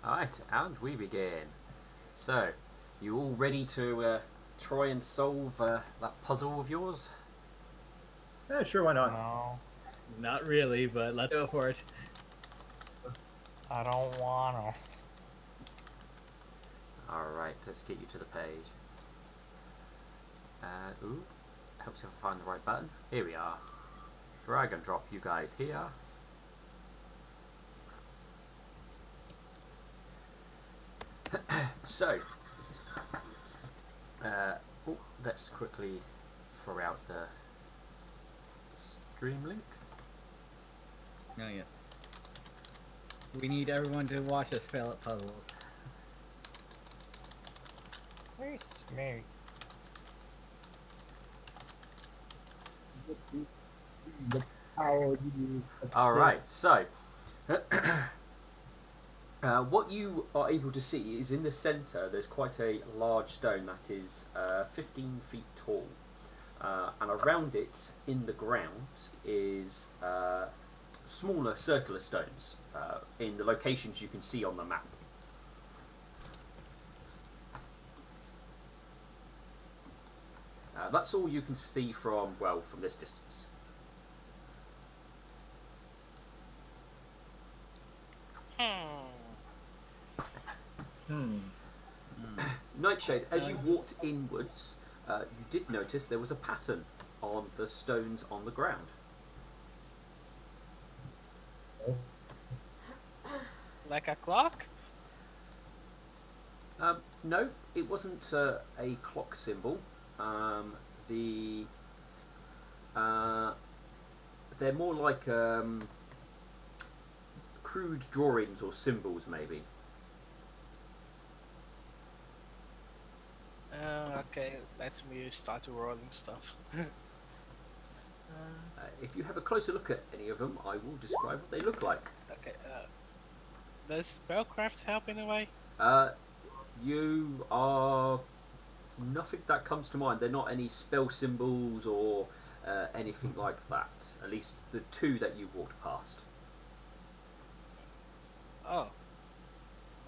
Alright, and we begin. So, you all ready to try and solve that puzzle of yours? Yeah, sure, why not? No, Not really, but let's go for it. I don't wanna. Alright, let's get you to the page. Ooh, helps if I find the right button. Here we are. Drag and drop you guys here. So, let's quickly throw out the stream link. Oh, yes. We need everyone to watch us fail at puzzles. Very smart. Alright, so what you are able to see is in the centre there's quite a large stone that is 15 feet tall, and around it in the ground is smaller circular stones in the locations you can see on the map. That's all you can see from this distance. Nightshade, as you walked inwards, you did notice there was a pattern on the stones on the ground. Like a clock? No, it wasn't a clock symbol. They're more like crude drawings or symbols, maybe. Okay, let me start rolling stuff. If you have a closer look at any of them, I will describe what they look like. Okay, does spellcraft help in a way? You are... Nothing that comes to mind. They're not any spell symbols or anything like that. At least the two that you walked past. Oh.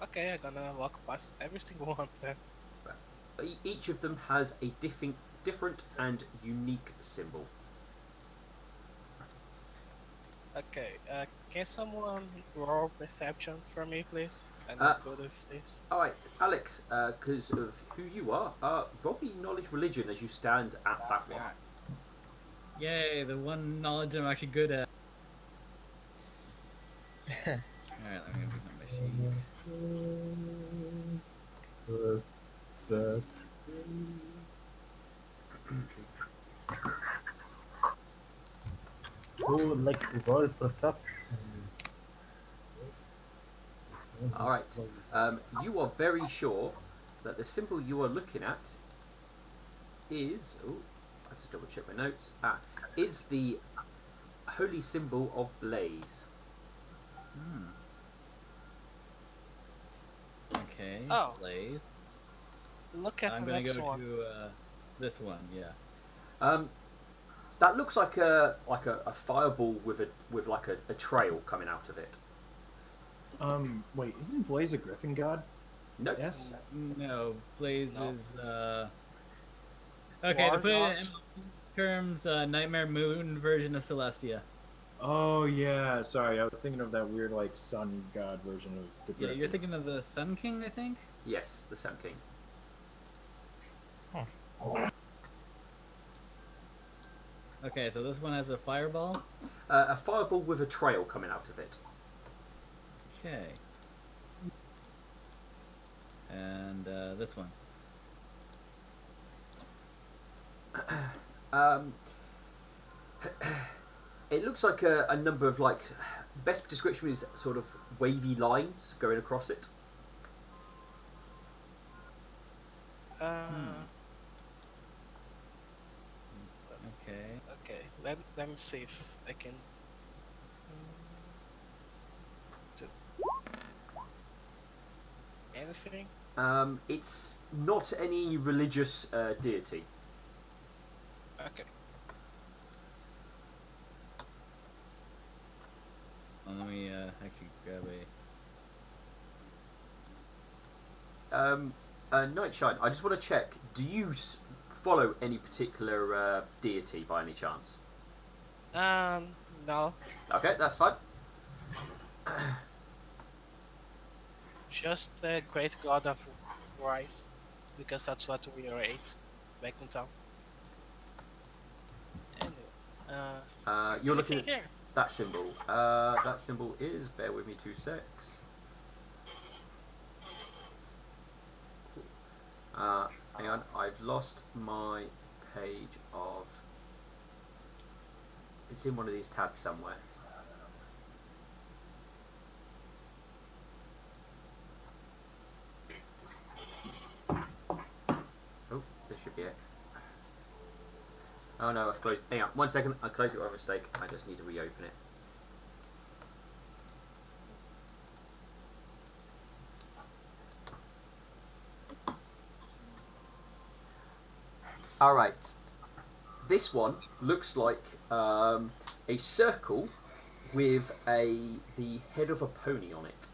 Okay, I'm gonna walk past every single one then. Each of them has a different and unique symbol. Okay, can someone roll perception for me, please? I'm not good with this. Alright, Alex, because of who you are, roll me knowledge religion as you stand at that one. Yay, the one knowledge I'm actually good at. Alright, let me open up my sheet. Who would like to roll perception? Alright, you are very sure that the symbol you are looking at is... Oh, I just double check my notes. Is the holy symbol of Blaze. Okay, Oh. Blaze. Look at I'm the gonna next go one. to this one, yeah. That looks like a fireball with like a trail coming out of it. Wait, isn't Blaze a griffin god? Nope. Yes? No, Blaze No. is okay, to put it in Warlocks. terms, Nightmare Moon version of Celestia. Oh, yeah, sorry, I was thinking of that weird, like, sun god version of the Yeah, griffins. you're thinking of the Sun King, I think? Yes, the Sun King. Okay, so this one has a fireball. A fireball with a trail coming out of it. Okay. And this one. It looks like a number of, like, the best description is sort of wavy lines going across it. Okay. Okay, let me see if I can do anything. It's not any religious deity. Okay. Well, let me actually grab a Nightshine, I just want to check. Do you follow any particular deity by any chance? No, Okay, that's fine. just the great god of rice, because that's what we ate back in town. Anyway, You're looking anything at here? that symbol. That symbol is. Bear with me 2 secs. Hang on, I've lost my page of. It's in one of these tabs somewhere. Oh, this should be it. Oh no, I've closed. Hang on, 1 second. I closed it by mistake. I just need to reopen it. All right. This one looks like a circle with the head of a pony on it.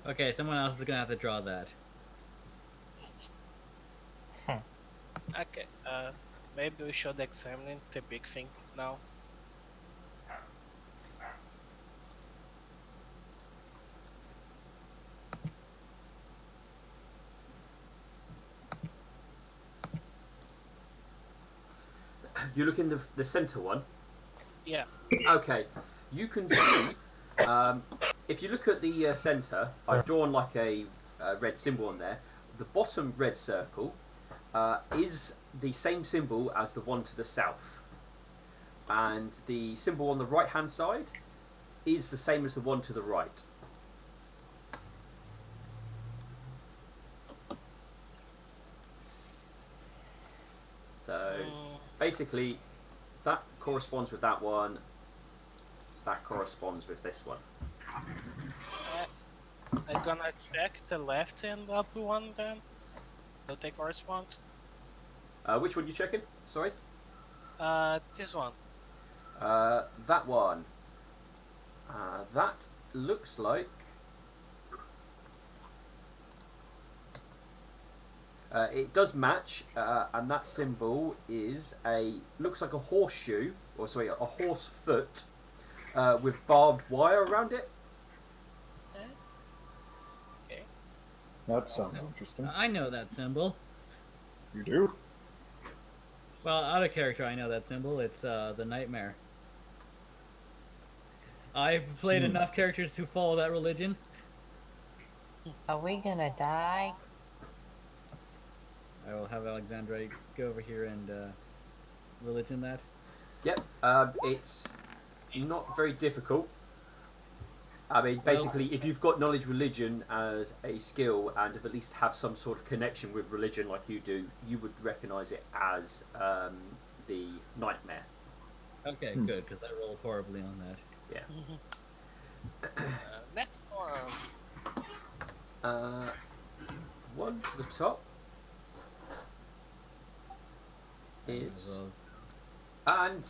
Okay, someone else is gonna have to draw that. Okay, maybe we should examine the big thing now. You look in the center one. Yeah. Okay, you can see. If you look at the center, I've drawn like a red symbol on there. The bottom red circle is the same symbol as the one to the south, and the symbol on the right hand side is the same as the one to the right. So basically, that corresponds with that one. That corresponds with this one. I'm gonna check the left and upper one then. Do they correspond? Which one are you checking? Sorry? This one. That one. That looks like... it does match, and that symbol is looks like a horseshoe, or sorry, a horse foot with barbed wire around it. Okay. That sounds interesting. I know that symbol. You do? Well, out of character, I know that symbol. It's the nightmare. I've played enough characters to follow that religion. Are we gonna die? I will have Alexandra go over here and religion that. Yep, it's not very difficult. I mean, basically, if you've got knowledge religion as a skill and at least have some sort of connection with religion like you do, you would recognise it as the nightmare. Okay, good, because I rolled horribly on that. Yeah. Next one. One to the top is... And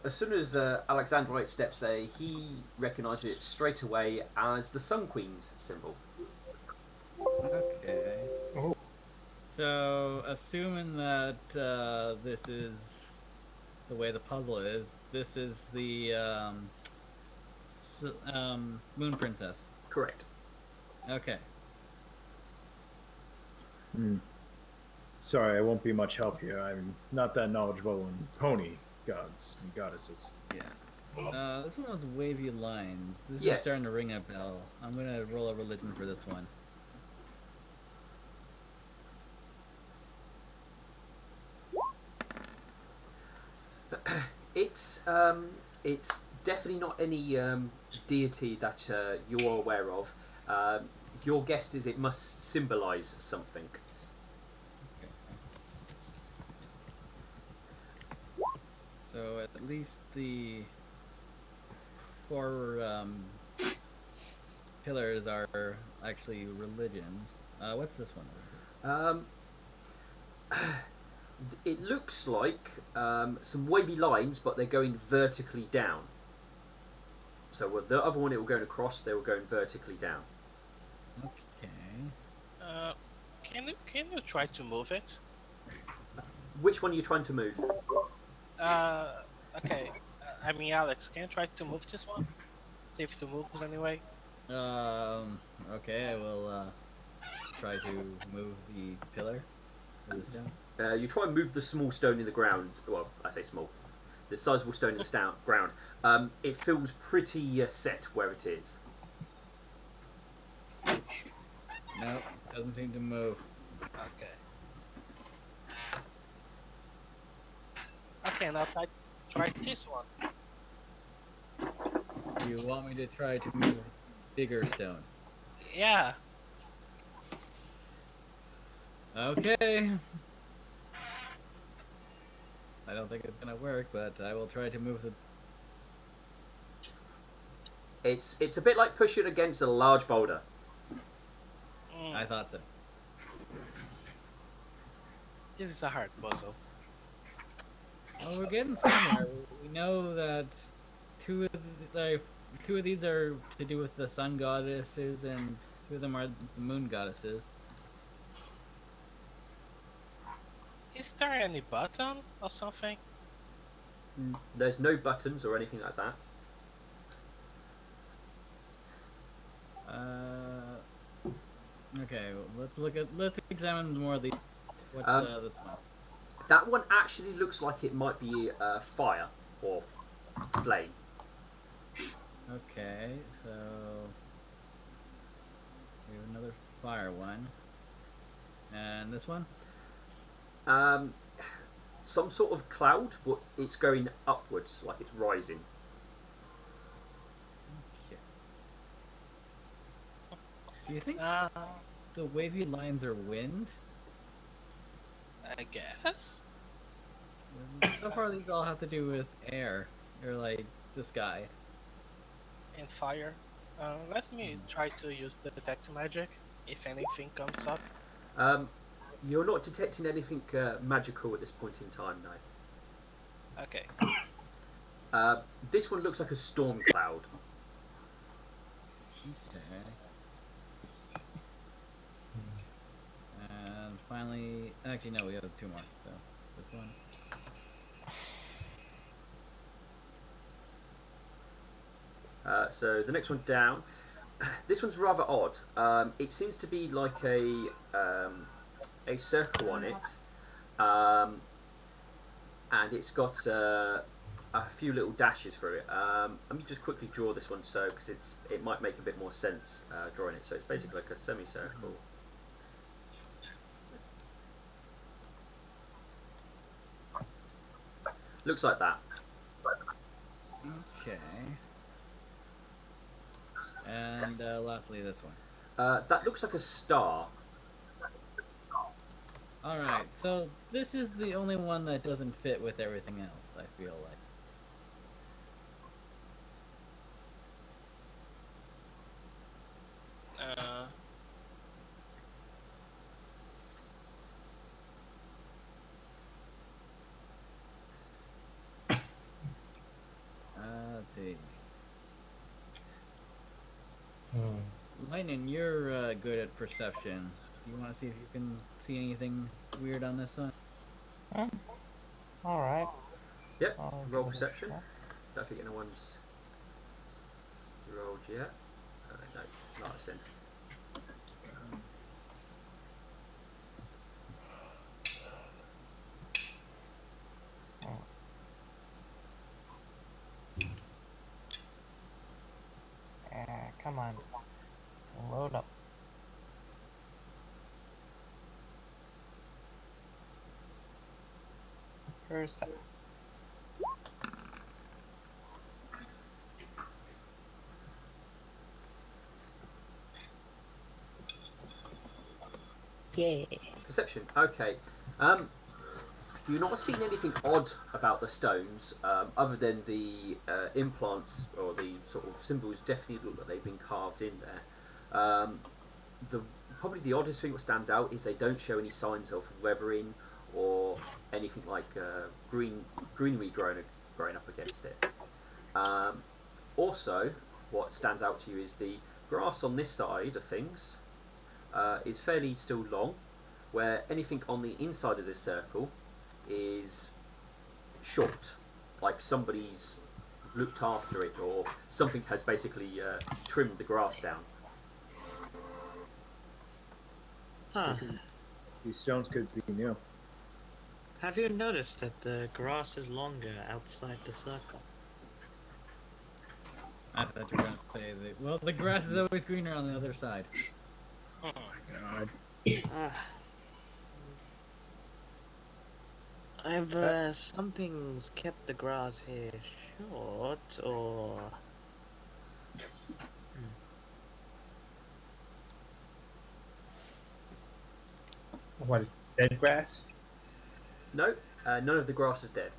as soon as Alexandrite steps there, he recognises it straight away as the Sun Queen's symbol. Okay. Oh. So, assuming that this is the way the puzzle is, this is the Moon Princess. Correct. Okay. Sorry, I won't be much help here. I'm not that knowledgeable in pony gods and goddesses. Yeah. This one has wavy lines. This Yes. is starting to ring a bell. I'm gonna roll a religion for this one. It's definitely not any deity that you're aware of. Your guess is it must symbolise something. So at least the four pillars are actually religions. What's this one? It looks like some wavy lines, but they're going vertically down. So with the other one, it will go across. They were going vertically down. Okay. Uh, can you try to move it? Which one are you trying to move? Uh, okay. I mean, Alex, can you try to move this one? See if it moves anyway. Okay, I will try to move the pillar or the stone. You try and move the small stone in the ground. Well, I say small. The sizable stone in the ground. It feels pretty set where it is. Nope, doesn't seem to move. Okay. Okay, now try this one. Do you want me to try to move bigger stone? Yeah. Okay. I don't think it's gonna work, but I will try to move the. It's a bit like pushing against a large boulder. I thought so. This is a hard puzzle. Well, we're getting somewhere. We know that two of two of these are to do with the sun goddesses, and two of them are the moon goddesses. Is there any button or something? There's no buttons or anything like that. Okay, well, let's examine more of these. What's this one? That one actually looks like it might be fire or flame. Okay, so we have another fire one, and this one. Some sort of cloud, but it's going upwards, like it's rising. Okay. Do you think Uh, the wavy lines are wind? I guess. So far, these all have to do with air, or like the sky. And fire. Let me try to use the detect magic if anything comes up. You're not detecting anything magical at this point in time, no. Okay. This one looks like a storm cloud. Okay. And finally, actually no, we have two more. So this one. So the next one down. This one's rather odd. It seems to be like a circle on it, and it's got a few little dashes through it. Let me just quickly draw this one because it might make a bit more sense drawing it. So it's basically like a semicircle. Looks like that. Okay. And lastly, this one. That looks like a star. Alright, so this is the only one that doesn't fit with everything else, I feel like. Let's see. Lightning, you're good at perception. You want to see if you can see anything weird on this one? Alright. Yep. I'll Roll give it a perception. shot. Don't think anyone's rolled yet. No, not a sin. Come on. Load up. Percep. Yeah. Perception. Okay. You're not seeing anything odd about the stones, other than the implants or the sort of symbols definitely look like they've been carved in there. Probably the oddest thing that stands out is they don't show any signs of weathering or anything like greenery growing up against it. Also, what stands out to you is the grass on this side of things is fairly still long, where anything on the inside of this circle is short, like somebody's looked after it or something has basically trimmed the grass down. Huh. These stones could be new. Have you noticed that the grass is longer outside the circle? I thought you were gonna say that. Well, the grass is always greener on the other side. God. Ah. Something's kept the grass here short, or... What is dead grass? No, none of the grass is dead.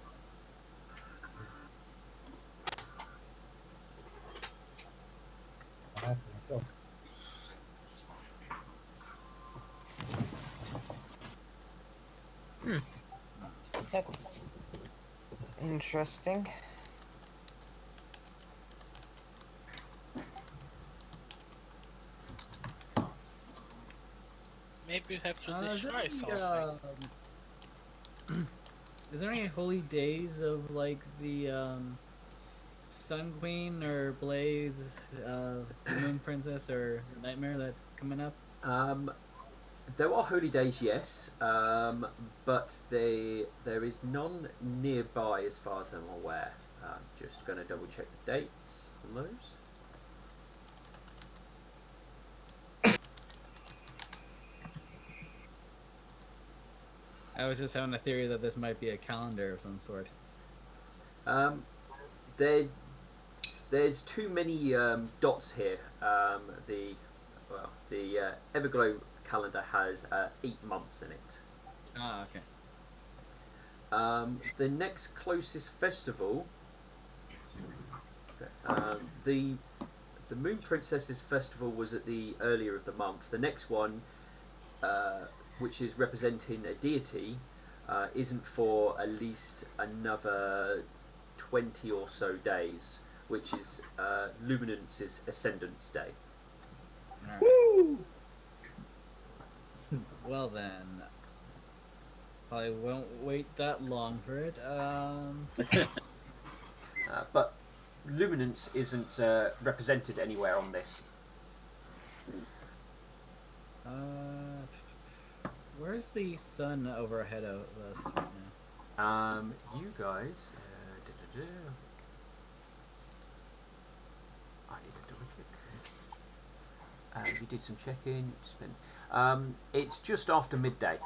That's interesting. Maybe you have to Is there destroy any, something. is there any holy days of like the Sun Queen or Blaze, Moon Princess or Nightmare that's coming up? There are holy days, yes, but there is none nearby as far as I'm aware. Just going to double check the dates on those. I was just having a theory that this might be a calendar of some sort. There's too many dots here. The Everglow calendar has 8 months in it. Ah, okay. The next closest festival, the Moon Princess's festival was at the earlier of the month. The next one, which is representing a deity, isn't for at least another 20 or so days, which is Luminance's Ascendance Day. Alright. Woo! Well then, probably won't wait that long for it. But Luminance isn't represented anywhere on this. Where's the sun overhead of us right now? You guys. I need to double check. You did some checking. It's just after midday.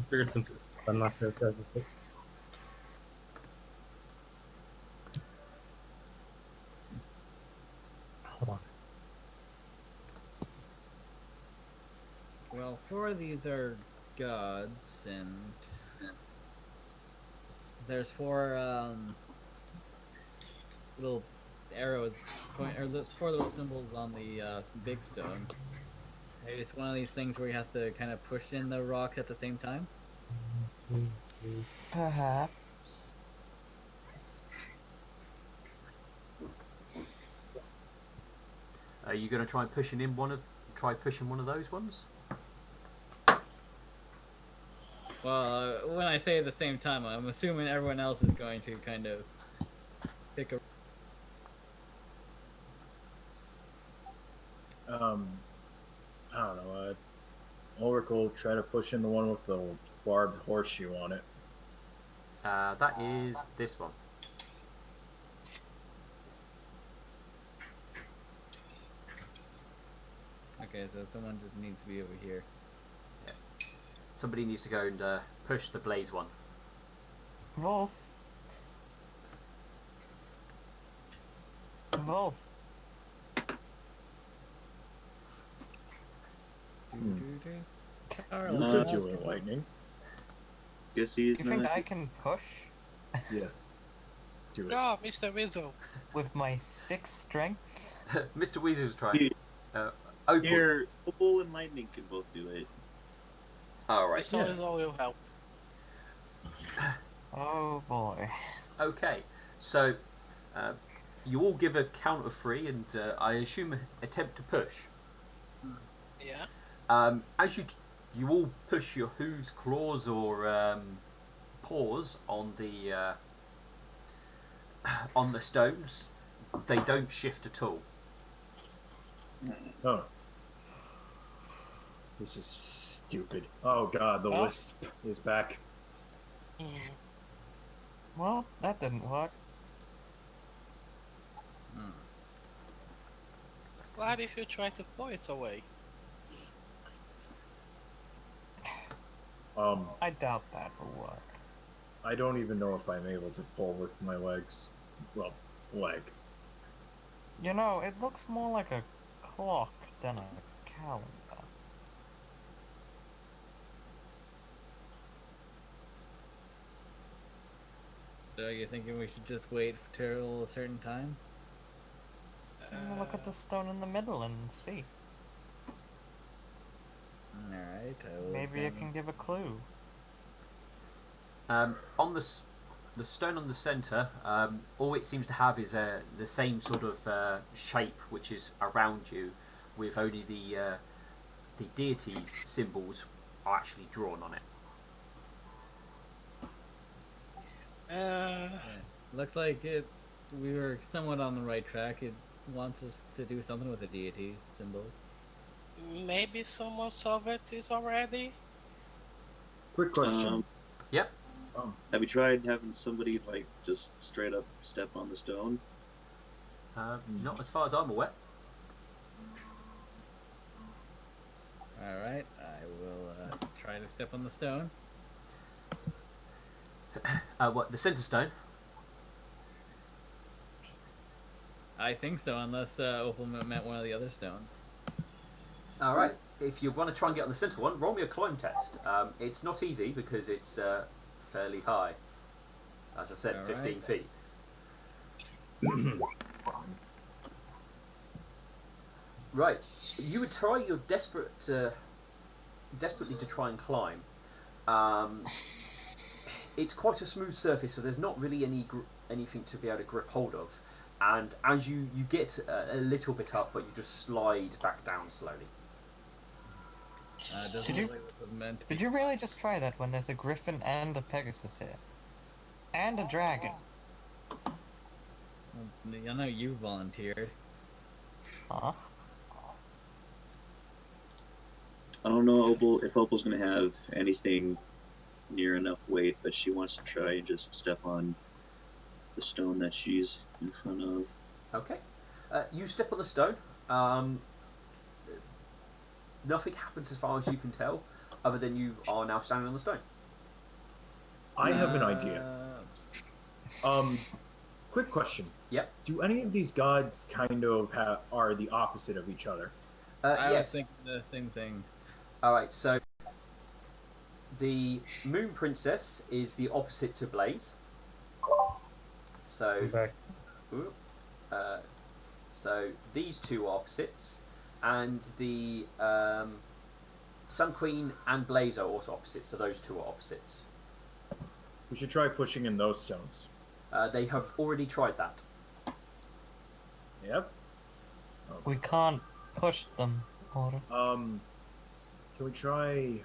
Figured some. I'm not sure if that's it. Hold on. Well, 4 of these are gods, and there's 4 little arrows, or there's 4 little symbols on the big stone. Maybe it's one of these things where you have to kind of push in the rocks at the same time. Perhaps. Are you going to try pushing one of those ones? Well, when I say at the same time, I'm assuming everyone else is going to kind of pick a. I don't know. Ulrich will try to push in the one with the barbed horseshoe on it. That is this one. Okay, so someone just needs to be over here. Somebody needs to go and push the blaze one. Wolf. Wolf. You Carla. could do it, lightning. Guess he Do is you think not. I can push Yes. Do it. Go, Mr. Weasel. with my 6 strength? Mr. Weasel's trying. Opal. Here, Opal and Lightning can both do it. Alright. This always all will help. Oh boy. Okay. So, Uh, you all give a count of 3, and I assume attempt to push. Yeah. As you all push your hooves, claws, or paws on the stones, they don't shift at all. Oh. This is stupid. Oh god, the Huh? wisp is back. Hmm. Well, that didn't work. What if you try to pull it away? I doubt that will work. I don't even know if I'm able to pull with my legs. Well, leg. You know, it looks more like a clock than a calendar. So you're thinking we should just wait till a certain time? Look at the stone in the middle and see. Alright, I will Maybe it examine. can give a clue. On the stone on the centre, all it seems to have is the same sort of shape which is around you, with only the deity's symbols are actually drawn on it. Uh, Looks like we were somewhat on the right track. It wants us to do something with the deities symbols. maybe someone solved it already. Quick question. Yep. Have you tried having somebody like just straight up step on the stone? Not as far as I'm aware. Alright, I will try to step on the stone. What, the centre stone? I think so, unless Opal meant one of the other stones. Alright, if you want to try and get on the centre one, roll me a climb test. It's not easy because it's fairly high. As I said, All 15 right. feet. Right, you would try your desperately to try and climb. It's quite a smooth surface, so there's not really anything to be able to grip hold of. And as you get a little bit up, but you just slide back down slowly. Doesn't Did you- look like it was meant to be. Did you really just try that when there's a griffin and a pegasus here? And a dragon? Well, I know you volunteered. Huh? I don't know if Opal's gonna have anything near enough weight, but she wants to try and just step on the stone that she's in front of. Okay. You step on the stone. Nothing happens as far as you can tell, other than you are now standing on the stone. I have an idea. Quick question. Yep. Do any of these gods kind of are the opposite of each other? I was Yes. thinking the same thing. Alright, so the Moon Princess is the opposite to Blaze. So, I'm back. so these two are opposites, and the Sun Queen and Blaze are also opposites. So those two are opposites. We should try pushing in those stones. They have already tried that. Yep. We can't push them, Order. Can we try?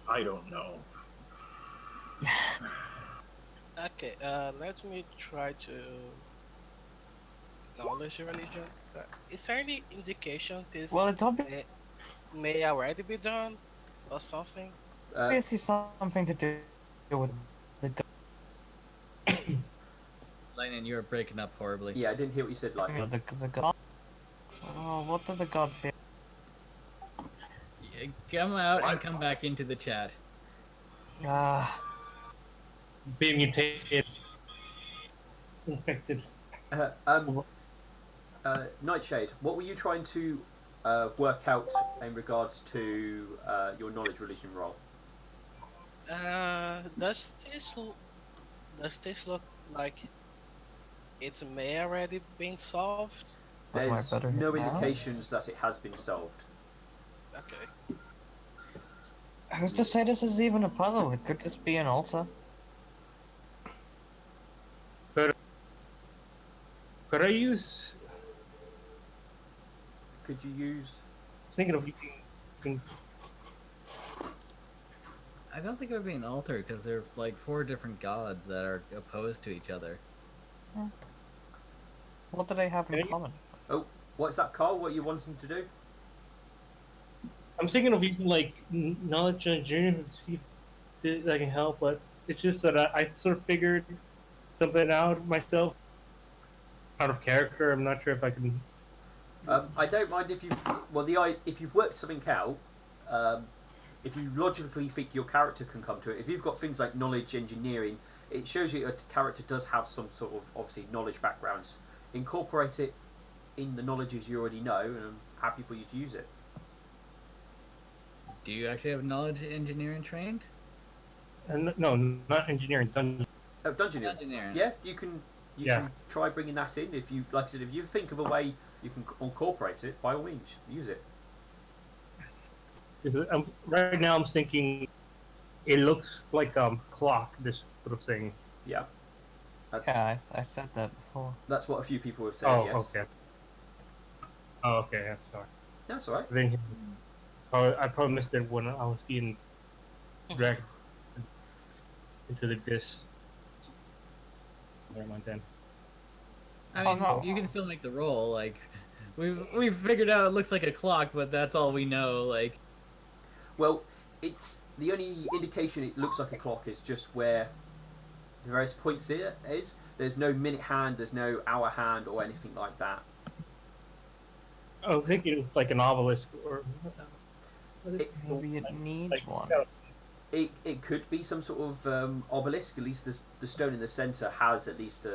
I don't know. Okay, let me try to acknowledge your religion. Is there any indication this Well, it's obviously may already be done or something? something to do with the Lightning, you were breaking up horribly. Yeah, I didn't hear what you said. Like, the god. Oh, what do the gods here? Yeah, come out and come back into the chat. Ah, Being mutated. Infected. Nightshade, what were you trying to work out in regards to your knowledge religion roll? Does this look like it may already been solved? Am I There's better no now? indications that it has been solved. Okay. who's to say this is even a puzzle? It could just be an altar. Could I use? Could you use? Thinking of using. I don't think it would be an altar because there are like 4 different gods that are opposed to each other. What do they have in Can I- common? Oh, what's that, Carl? What are you wanting to do? I'm thinking of using like knowledge engineering to see if I can help, but it's just that I sort of figured something out myself out of character. I'm not sure if I can. I don't mind if you've if you've worked something out. If you logically think your character can come to it, if you've got things like knowledge engineering, it shows you a character does have some sort of obviously knowledge backgrounds. Incorporate it in the knowledges you already know, and I'm happy for you to use it. Do you actually have knowledge engineering trained? No, not engineering. Dungeon. Oh, dungeoneering. Engineering. Yeah, you can try bringing that in if you like I said. If you think of a way you can incorporate it, by all means, use it. Right now, I'm thinking it looks like clock. This sort of thing. Yeah, that's Yeah, I said that before. that's what a few people have said. Oh, Yes, okay. Oh, okay. I'm sorry. that's all right. I think I probably missed it when I was being dragged into the abyss. Never mind then. I Oh, mean, no. you can still make the roll. Like, we've figured out it looks like a clock, but that's all we know. Like, Well, it's the only indication it looks like a clock is just where the various points here is. There's no minute hand, there's no hour hand, or anything like that. I was thinking it was like an obelisk or. Maybe it needs Like, one. It could be some sort of obelisk. At least the stone in the centre has at least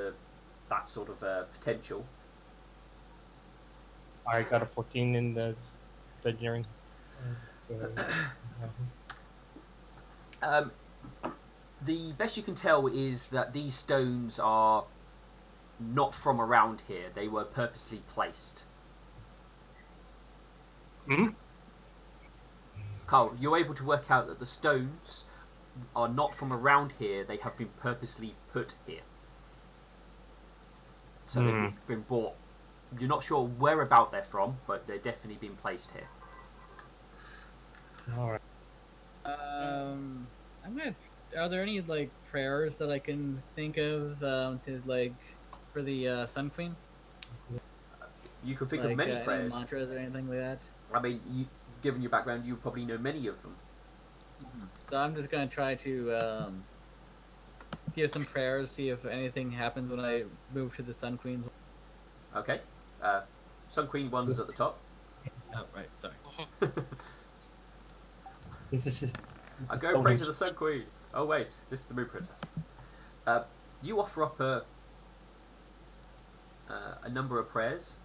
that sort of potential. I got a 14 in the engineering. The best you can tell is that these stones are not from around here. They were purposely placed. Hmm? Carl, you're able to work out that the stones are not from around here. They have been purposely put here. So they've been bought. You're not sure whereabout they're from, but they're definitely been placed here. All right. I'm gonna. Are there any like prayers that I can think of to like for the Sun Queen? You can think Like, of many any prayers. mantras or anything like that. I mean, given your background, you probably know many of them. So I'm just gonna try to give some prayers, see if anything happens when I move to the Sun Queen's. Okay. Sun Queen one's at the top. Oh, right. Sorry. This is I go pray to the Sun Queen. Oh wait, this is the Moon Princess. You offer up a number of prayers,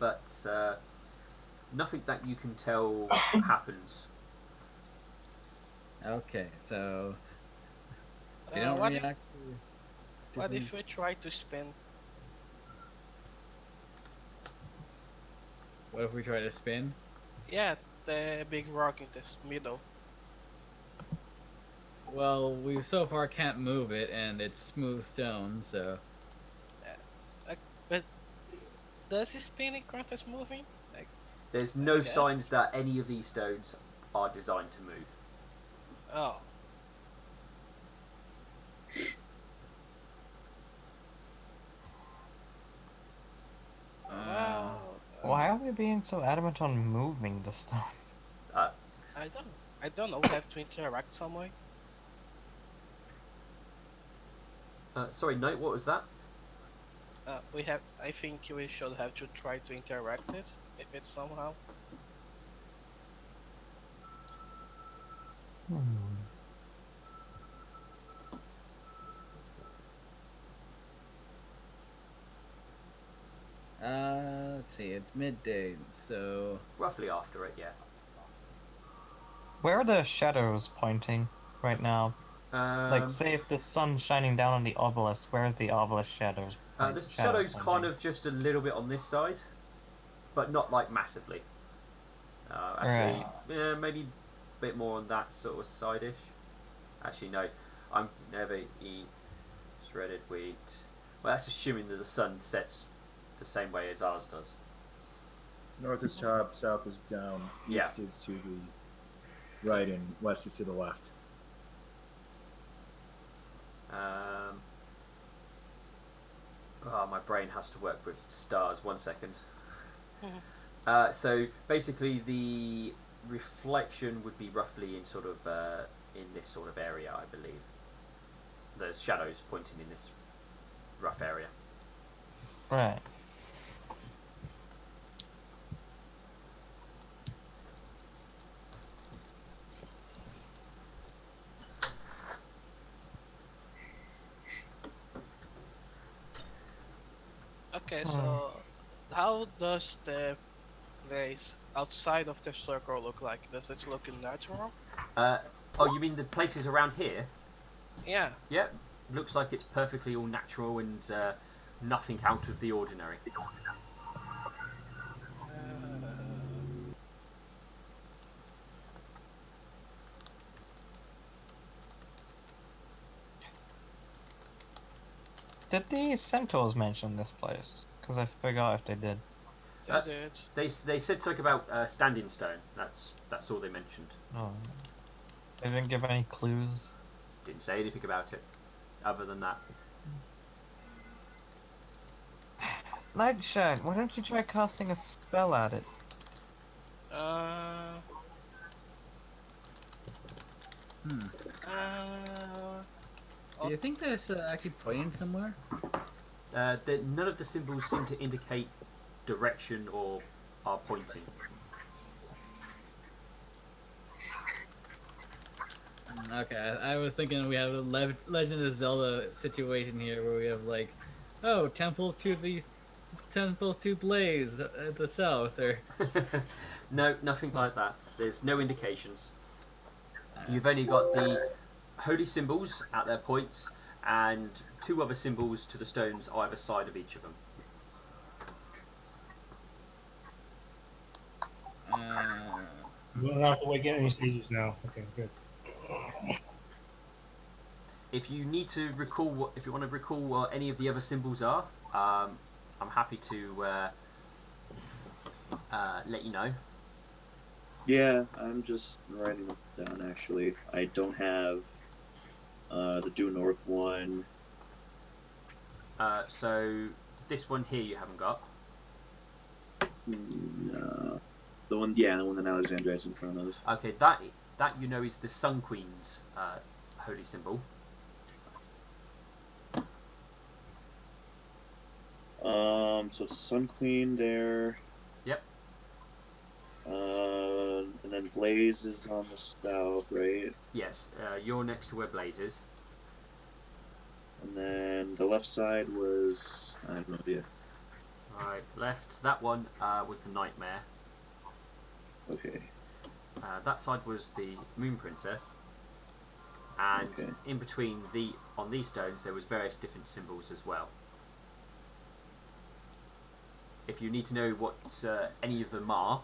but nothing that you can tell happens. Okay, so they Uh, don't what if, react. what if we try to spin? What if we try to spin? Yeah, the big rock in this middle. Well, we so far can't move it, and it's smooth stone, so But does this spinning count as moving? Like, There's no guess. signs that any of these stones are designed to move. oh, well, Why are we being so adamant on moving the stone? I don't know. We have to interact some way. Sorry, Knight, what was that? We have. I think we should have to try to interact it if it's somehow. let's see, it's midday, so Roughly after it, yeah. Where are the shadows pointing right now? Like, say if the sun's shining down on the obelisk, where are the obelisk shadows? The shadow's kind of just a little bit on this side, but not like massively. Actually, yeah, maybe a bit more on that sort of side-ish. Actually, no. I'm never eat shredded wheat. Well, that's assuming that the sun sets the same way as ours does. North is top, south is down, east is to the right, and west is to the left. Oh, my brain has to work with stars. 1 second. So basically, the reflection would be roughly in sort of in this sort of area, I believe. The shadows pointing in this rough area. Right. Okay, so how does the place outside of the circle look like? Does it look natural? Oh, you mean the places around here? Yeah. Yeah, looks like it's perfectly all natural and nothing out of the ordinary. Did the centaurs mention this place? Because I forgot if they did. They did. They said something about standing stone. That's all they mentioned. Oh. They didn't give any clues. Didn't say anything about it, other than that. Nightshade, why don't you try casting a spell at it? Do you think that's actually pointing somewhere? None of the symbols seem to indicate direction or are pointing. Okay, I was thinking we have a Legend of Zelda situation here where we have like, oh, temples to Blaze at the south, or No, nothing like that. There's no indications. You've only got the holy symbols at their points and 2 other symbols to the stones either side of each of them. You don't have to wait any stages now. Okay, good. If you need to recall, if you want to recall what any of the other symbols are, I'm happy to let you know. Yeah, I'm just writing them down. Actually, I don't have the due north one. So this one here you haven't got. No. The one that Alexandria's in front of. Okay, that you know is the Sun Queen's holy symbol. So it's Sun Queen there. Yep. And then Blaze is on the south, right? Yes, you're next to where Blaze is. And then the left side was, I have no idea. Right, left. That one was the Nightmare. Okay. That side was the Moon Princess. And Okay. in between on these stones there was various different symbols as well. If you need to know what any of them are,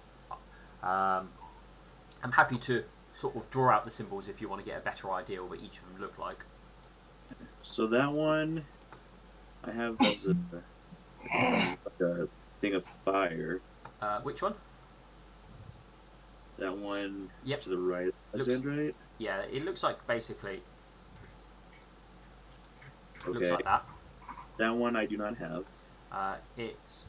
I'm happy to sort of draw out the symbols if you want to get a better idea of what each of them look like. So that one I have as a thing of fire. Which one? That one Yep. to the right. Looks- Alexandrite? Yeah, it looks like basically Okay. looks like that. That one I do not have. It's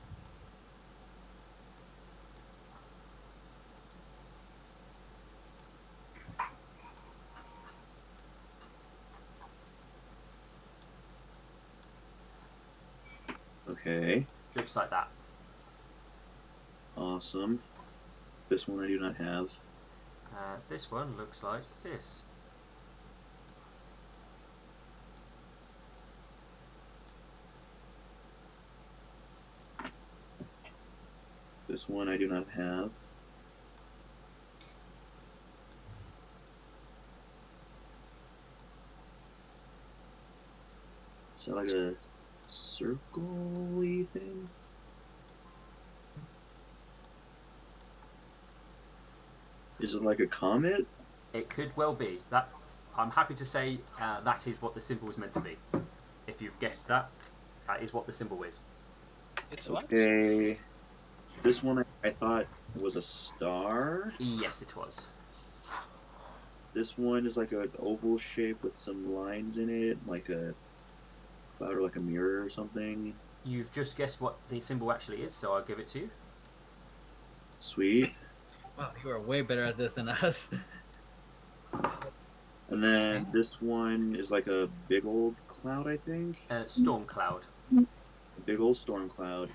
Okay. looks like that. Awesome. This one I do not have. This one looks like this. This one I do not have. Is that like a circle-y thing? Is it like a comet? It could well be that. I'm happy to say that is what the symbol is meant to be. If you've guessed that, That is what the symbol is. It's what? Okay. This one I thought was a star. Yes, it was. This one is like an oval shape with some lines in it, like a cloud or like a mirror or something. You've just guessed what the symbol actually is, so I'll give it to you. Sweet. Wow, you are way better at this than us. And then this one is like a big old cloud, I think. Storm cloud. A big old storm cloud.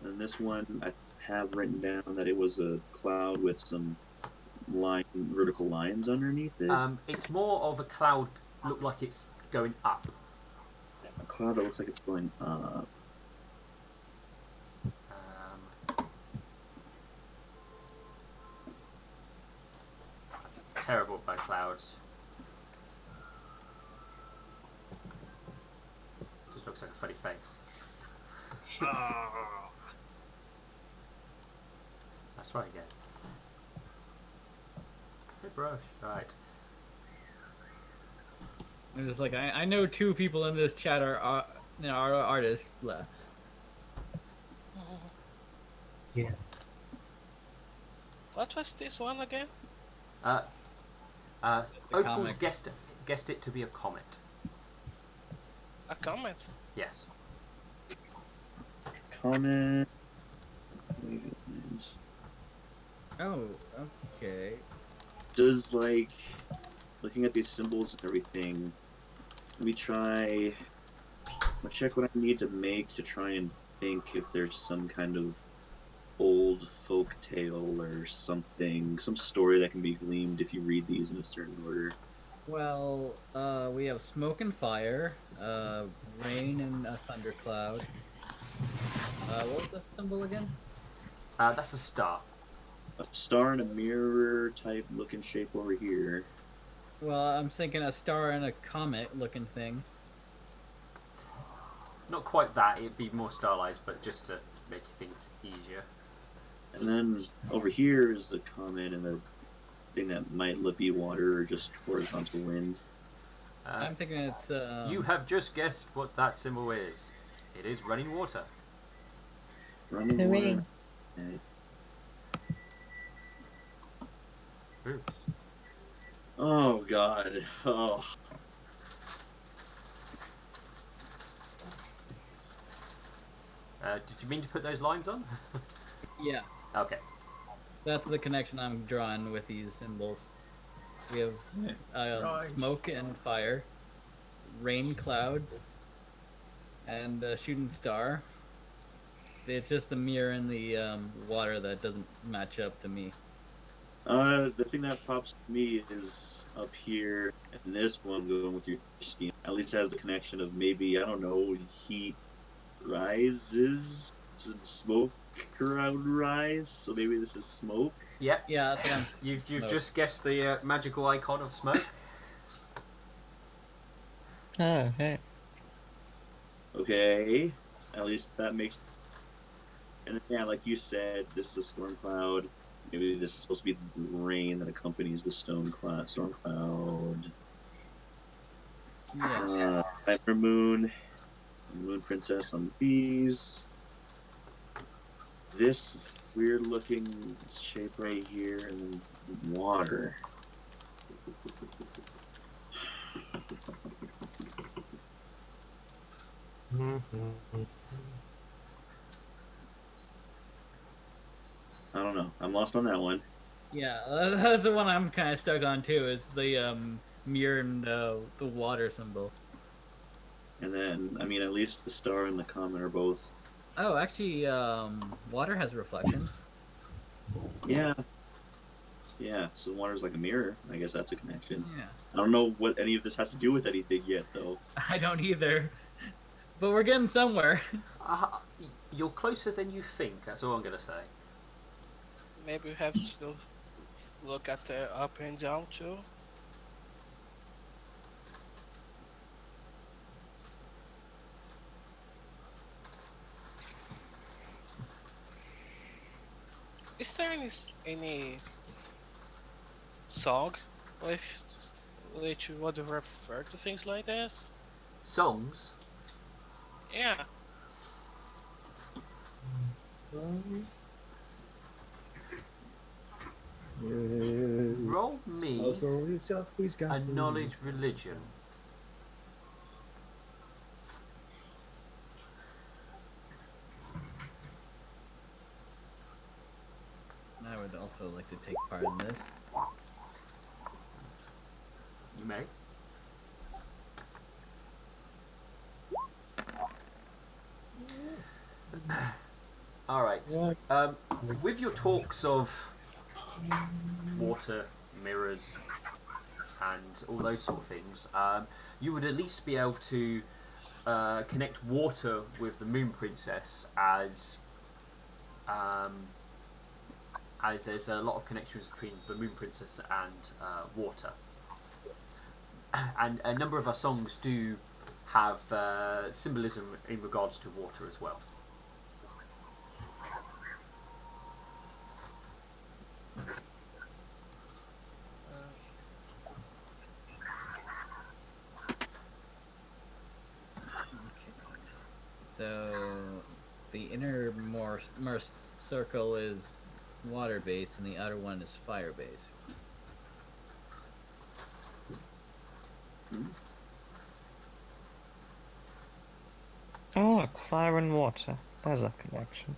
And this one I have written down that it was a cloud with some vertical lines underneath it. It's more of a cloud. Look like it's going up. A cloud that looks like it's going up. Terrible by clouds. Just looks like a funny face. Let's try again. Good brush. Right. I'm just like, I know 2 people in this chat are artists. Blah. Yeah. What was this one again? Opal's comic. guessed it to be a comet. A comment? Yes. Comment. Oh, okay. Does, like, looking at these symbols and everything, let me try. I'll check what I need to make to try and think if there's some kind of old folk tale or something, some story that can be gleaned if you read these in a certain order. Well, we have smoke and fire, rain and a thundercloud. What was the symbol again? That's a star. A star and a mirror type looking shape over here. Well, I'm thinking a star and a comet looking thing. Not quite that. It'd be more stylized, but just to make things easier. And then over here is a comet and a thing that might be water or just horizontal wind. I'm thinking it's. You have just guessed what that symbol is. It is running water. Running The water. rain. Okay. Ooh. Oh god. Oh. Did you mean to put those lines on? Yeah, Okay. that's the connection I'm drawing with these symbols. We have Drawings. smoke and fire, rain clouds, and a shooting star. It's just the mirror in the water that doesn't match up to me. The thing that pops to me is up here, and this one going with your steam. At least has the connection of maybe, I don't know, heat rises and smoke around rise. So maybe this is smoke. Yep. Yeah, that's what I'm. You've Smoke. just guessed the magical icon of smoke. Oh, okay. Okay, at least that makes. And yeah, like you said, this is a storm cloud. Maybe this is supposed to be the rain that accompanies the storm cloud. Yeah. Viper Moon, Moon Princess on bees. This weird looking shape right here, and then water. I don't know. I'm lost on that one. Yeah, that's the one I'm kind of stuck on too. Is the mirror and the water symbol. And then, I mean, at least the star and the comet are both. Oh, actually, water has reflections. Yeah. Yeah, so water's like a mirror. I guess that's a connection. Yeah. I don't know what any of this has to do with anything yet, though. I don't either. But we're getting somewhere. You're closer than you think. That's all I'm gonna say. Maybe we have to look at the up and down too. Is there any song which would refer to things like this? Songs. Yeah. Roll me a knowledge religion. I would also like to take part in this. You may. Alright. With your talks of water, mirrors, and all those sort of things, you would at least be able to connect water with the Moon Princess as there's a lot of connections between the Moon Princess and water. And a number of our songs do have symbolism in regards to water as well. So the innermost circle is water based and the outer one is fire based. Oh, look, fire and water. There's a connection.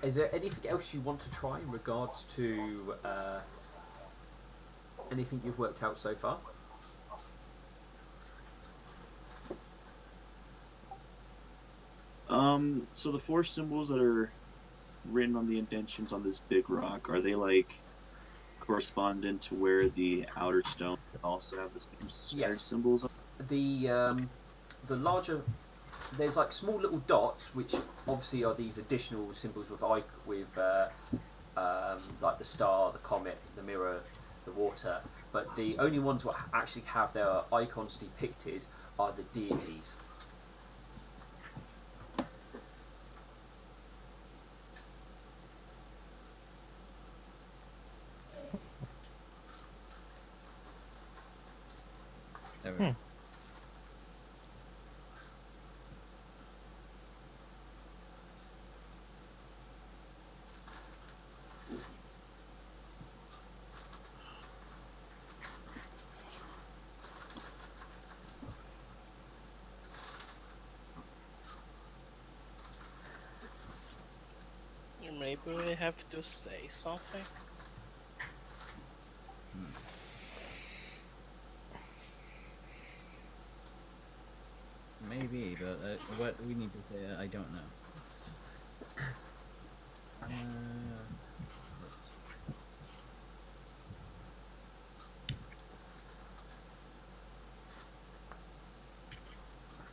Is there anything else you want to try in regards to anything you've worked out so far? So the four symbols that are written on the indentions on this big rock, are they like correspondent to where the outer stone also have the same scattered symbols? The larger, there's like small little dots, which obviously are these additional symbols with like the star, the comet, the mirror, the water. But the only ones that actually have their icons depicted are the deities. Maybe we have to say something. Maybe, but what we need to say, I don't know.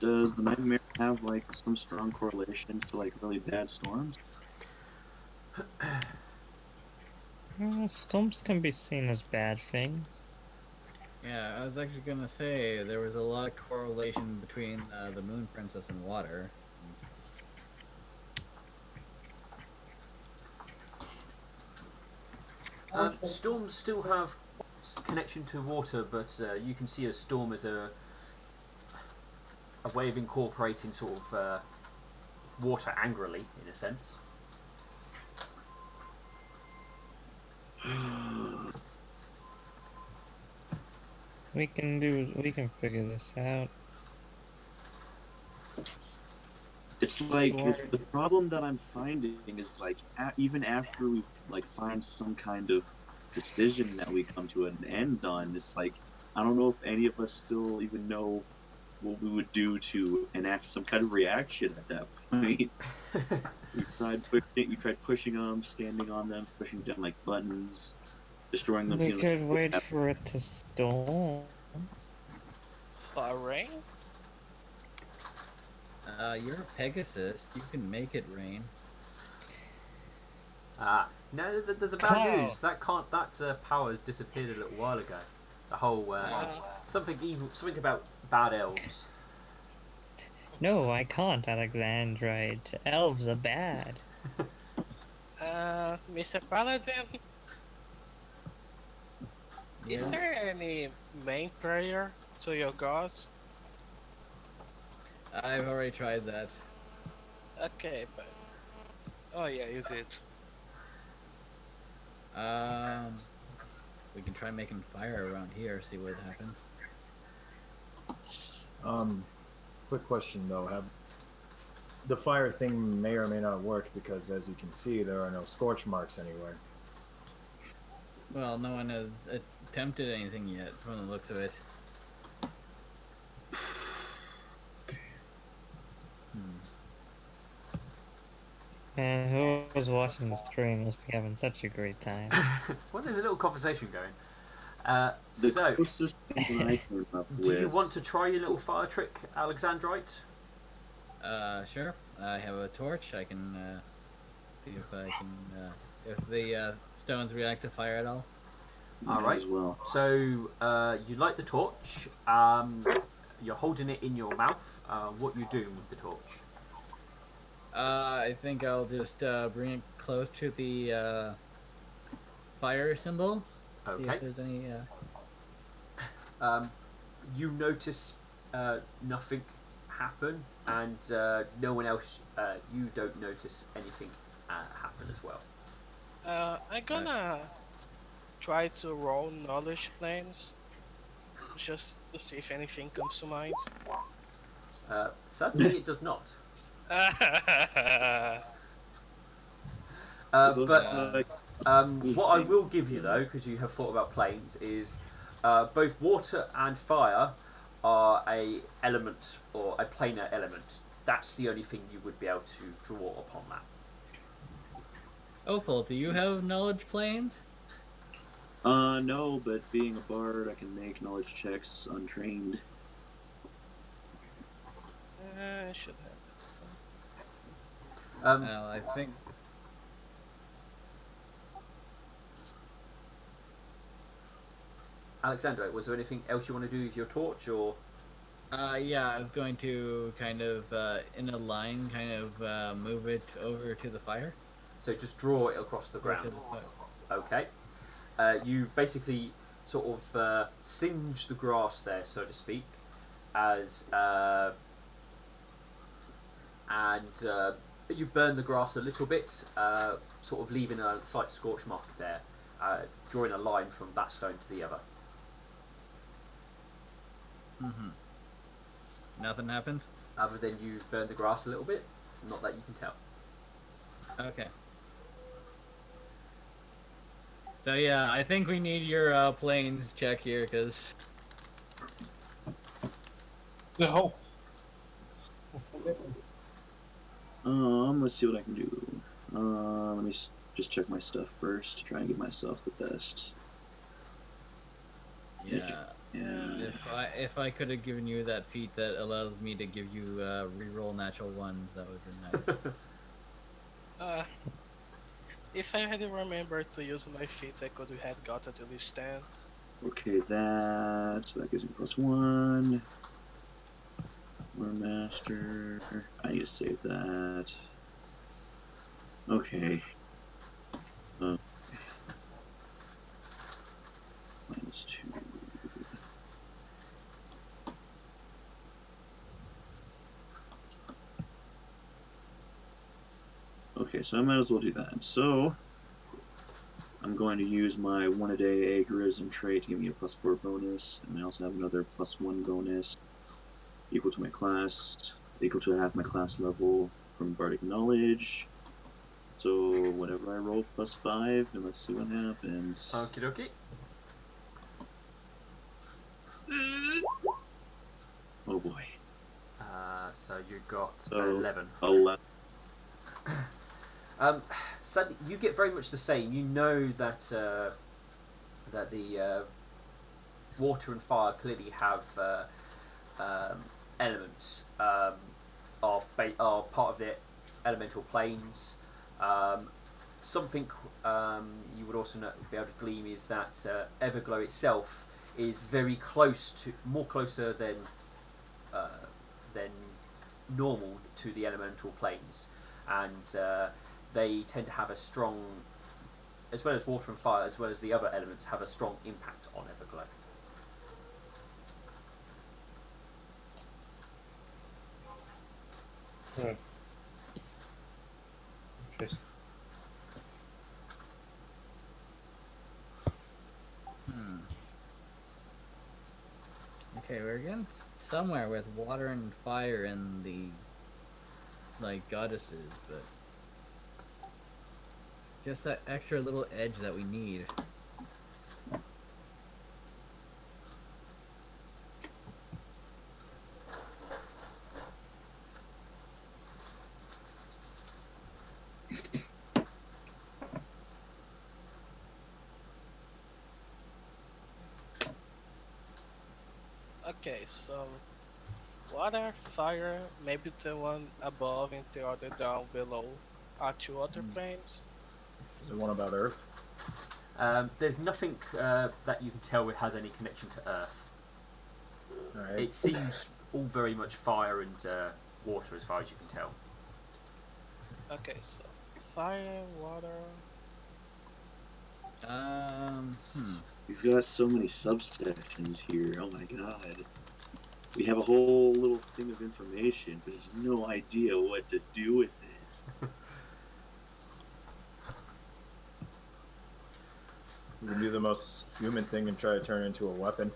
Does the nightmare have like some strong correlations to like really bad storms? Storms can be seen as bad things. Yeah, I was actually gonna say there was a lot of correlation between the Moon Princess and water. Storms still have connection to water, but you can see a storm as a way of incorporating sort of water angrily, in a sense. We can figure this out. It's like the problem that I'm finding is like even after we like find some kind of decision that we come to an end on, it's like I don't know if any of us still even know what we would do to enact some kind of reaction at that point. We tried pushing them, standing on them, pushing down like buttons, destroying them. We could wait for it to storm. For rain? You're a Pegasus. You can make it rain. No, there's a bad Cloud. news. That power has disappeared a little while ago. The whole something evil, something about bad elves. No, I can't, Alexandrite. Elves are bad. Mr. Paladin, is Yeah. there any main prayer to your gods? I've already tried that. Okay, but oh yeah, you did. We can try making fire around here. See what happens. Quick question though: Have the fire thing may or may not work because, as you can see, there are no scorch marks anywhere. Well, no one has attempted anything yet, from the looks of it. And whoever's watching the stream must be having such a great time. Well, there's a little conversation going. The So, closest thing I came up do you with. want to try your little fire trick, Alexandrite? Sure. I have a torch. I can see if I can if the stones react to fire at all. All right. As well. So you light the torch. You're holding it in your mouth. What you doing with the torch? I think I'll just bring it close to the fire symbol. See Okay. if there's any. You notice nothing happen, and no one else. You don't notice anything happen as well. I'm gonna try to roll knowledge planes just to see if anything comes to mind. Sadly, it does not. It looks But like what I will give you, though, because you have thought about planes, is both water and fire are a element or a planar element. That's the only thing you would be able to draw upon that. Opal, do you have knowledge planes? no, but being a bard, I can make knowledge checks untrained. I should have. Well, I think. Alexandra, was there anything else you want to do with your torch, or? Yeah, I was going to kind of, in a line, kind of move it over to the fire. So just draw it across the ground. Okay. You basically sort of singe the grass there, so to speak, as and you burn the grass a little bit, sort of leaving a slight scorch mark there, drawing a line from that stone to the other. Mm-hmm. Nothing happens? Other than you burn the grass a little bit, not that you can tell. Okay. So yeah, I think we need your planes check here, because... No. Let's see what I can do. Let me just check my stuff first to try and give myself the best. Yeah. Yeah. If I could have given you that feat that allows me to give you reroll natural ones, that would be nice. If I had remembered to use my feet, I could have got at least 10. Okay, so that gives me +1. War Master. I need to save that. Okay. -2. Okay, so I might as well do that. So, I'm going to use my 1-a-day agorism trait to give me a +4 bonus, and I also have another +1 bonus equal to my class, equal to half my class level from Bardic Knowledge. So, whatever I roll, +5, and let's see what happens. Okie dokie. Oh boy. So you got So, 11. 11. Sadly, you get very much the same. You know that that the water and fire clearly have elements. are part of the elemental planes. Something you would also be able to glean is that Everglow itself is very close to, more closer than normal to the elemental planes, and they tend to have a strong, as well as water and fire, as well as the other elements, have a strong impact on Everglow. Interesting. Okay, we're getting somewhere with water and fire and the goddesses, but just that extra little edge that we need. Okay, so water, fire, maybe the one above and the other down below are two other planes. Is it one about Earth? There's nothing that you can tell it has any connection to Earth. Alright. It seems all very much fire and water, as far as you can tell. Okay, so fire, water. We've got so many subsections here. Oh my god. We have a whole little thing of information, but there's no idea what to do with it. We can do the most human thing and try to turn it into a weapon.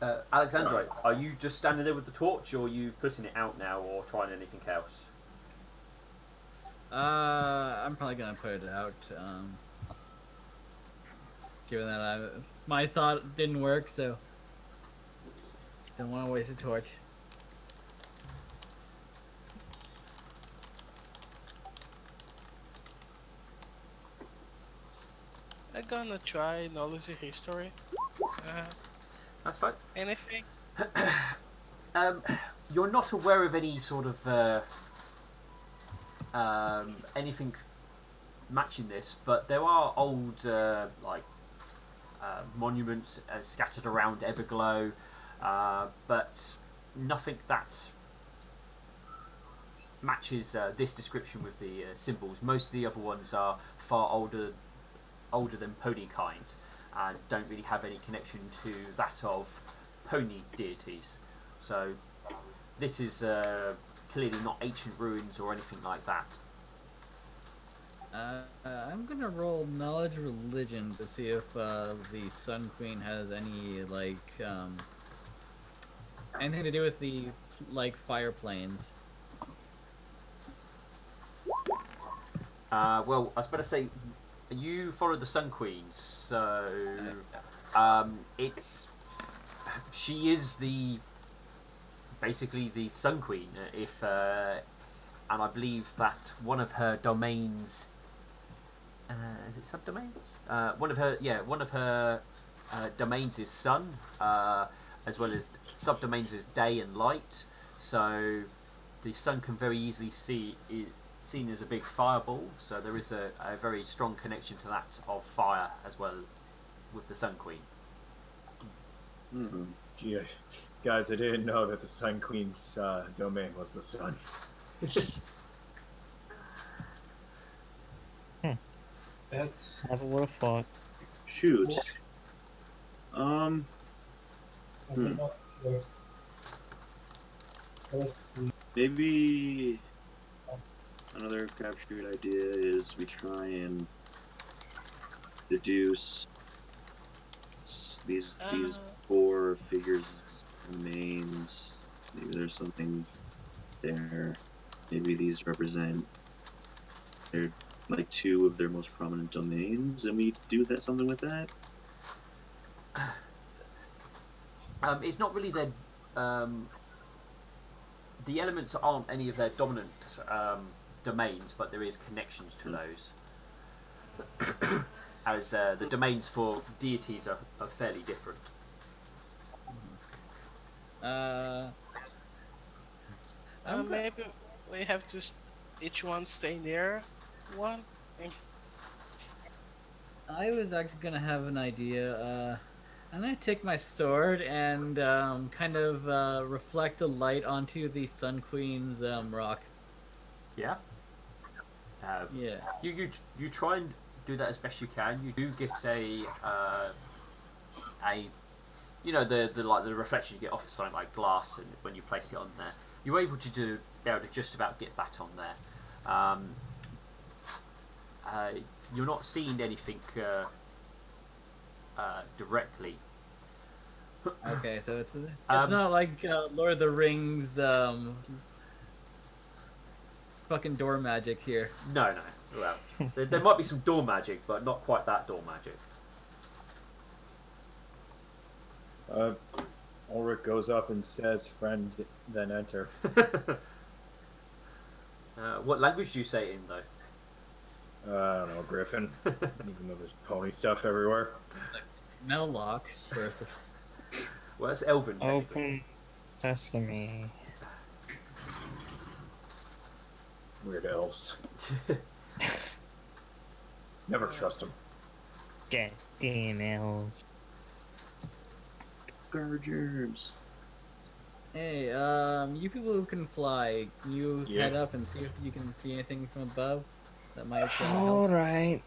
Alexandrite, are you just standing there with the torch, or are you putting it out now, or trying anything else? I'm probably gonna put it out. Given that my thought didn't work, so don't want to waste a torch. I'm gonna try knowledge and history. That's fine. Anything? You're not aware of any sort of anything matching this, but there are old monuments scattered around Everglow, but nothing that matches this description with the symbols. Most of the other ones are far older than Ponykind, and don't really have any connection to that of pony deities. So this is clearly not ancient ruins or anything like that. I'm gonna roll knowledge religion to see if the Sun Queen has any anything to do with the fire planes. Well, I was about to say, you follow the Sun Queen, so she is basically the Sun Queen. And I believe that one of her domains, is it subdomains? One of her domains is sun, as well as subdomains is day and light. So the sun can very easily seen as a big fireball, so there is a very strong connection to that of fire as well with the Sun Queen. Mm-hmm. Gee, guys, I didn't know that the Sun Queen's domain was the sun. That's Never would have thought. Shoot. Maybe another captured idea is we try and deduce these four figures' names. Maybe there's something there. Maybe these represent their two of their most prominent domains, and we do something with that. It's not really their the elements aren't any of their dominant domains, but there is connections to those. As the domains for deities are fairly different. Uh, I'm go- Maybe we have to each one stay near one. And I was actually gonna have an idea. I'm gonna take my sword and kind of reflect the light onto the Sun Queen's rock. Yeah. Yeah. You try and do that as best you can. You do get a the like the reflection you get off something like glass, and when you place it on there, you're able to be able to just about get that on there. You're not seeing anything directly. Okay, so it's Um, not like Lord of the Rings fucking door magic here. no, no. Well, there might be some door magic, but not quite that door magic. Ulrich goes up and says, "Friend, then enter." What language do you say it in, though? I don't know, Griffin. Even though there's pony stuff everywhere. Metal locks, first of Well, that's Elven, technically. Open sesame. Weird elves. Never trust them. God damn elves. Gargers. Hey, you people who can fly, can you Yeah. head up and see if you can see anything from above that might help? Alright.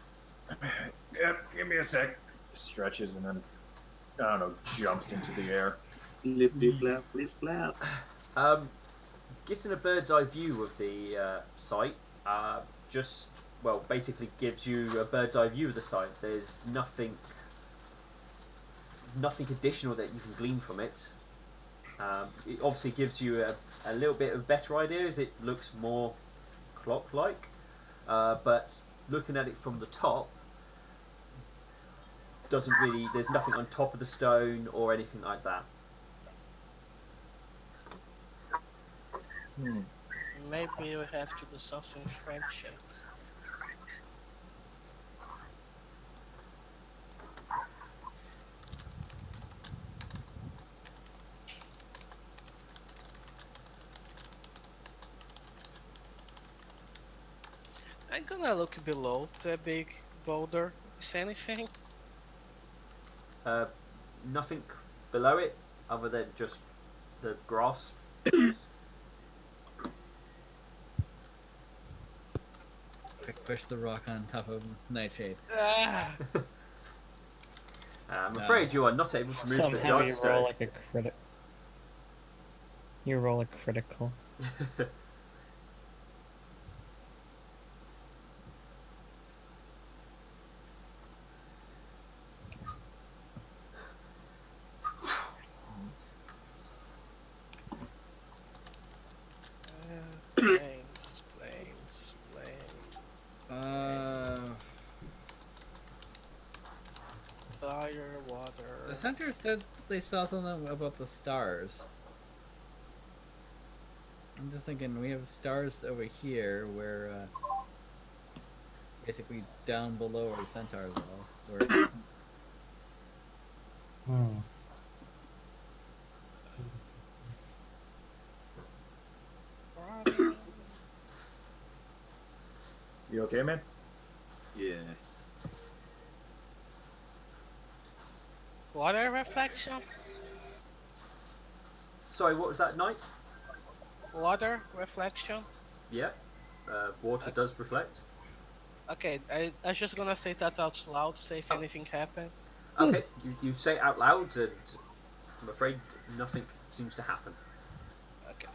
Yep, give me a sec. Stretches and then, I don't know, jumps into the air. Flippy flap, flip flap. Getting a bird's eye view of the site basically gives you a bird's eye view of the site. There's nothing additional that you can glean from it. It obviously gives you a little bit of a better idea as it looks more clock-like, but looking at it from the top there's nothing on top of the stone or anything like that. maybe we have to do something friendship. I'm gonna look below the big boulder. Is anything? Nothing below it other than just the grass. Quick push the rock on top of Nightshade. Ah, I'm afraid you are not able to move the Somehow giant you stone. roll like a critic. You roll a critical. planes. Fire, water. The center said they saw something about the stars. I'm just thinking we have stars over here where basically down below where the centaurs are. Where Water. You okay, man? Yeah. Water reflection? Sorry, what was that, Knight? Water reflection? Yeah. Water does reflect. Okay, I was just gonna say that out loud, say if anything happened. Okay, you say it out loud, and I'm afraid nothing seems to happen. Okay.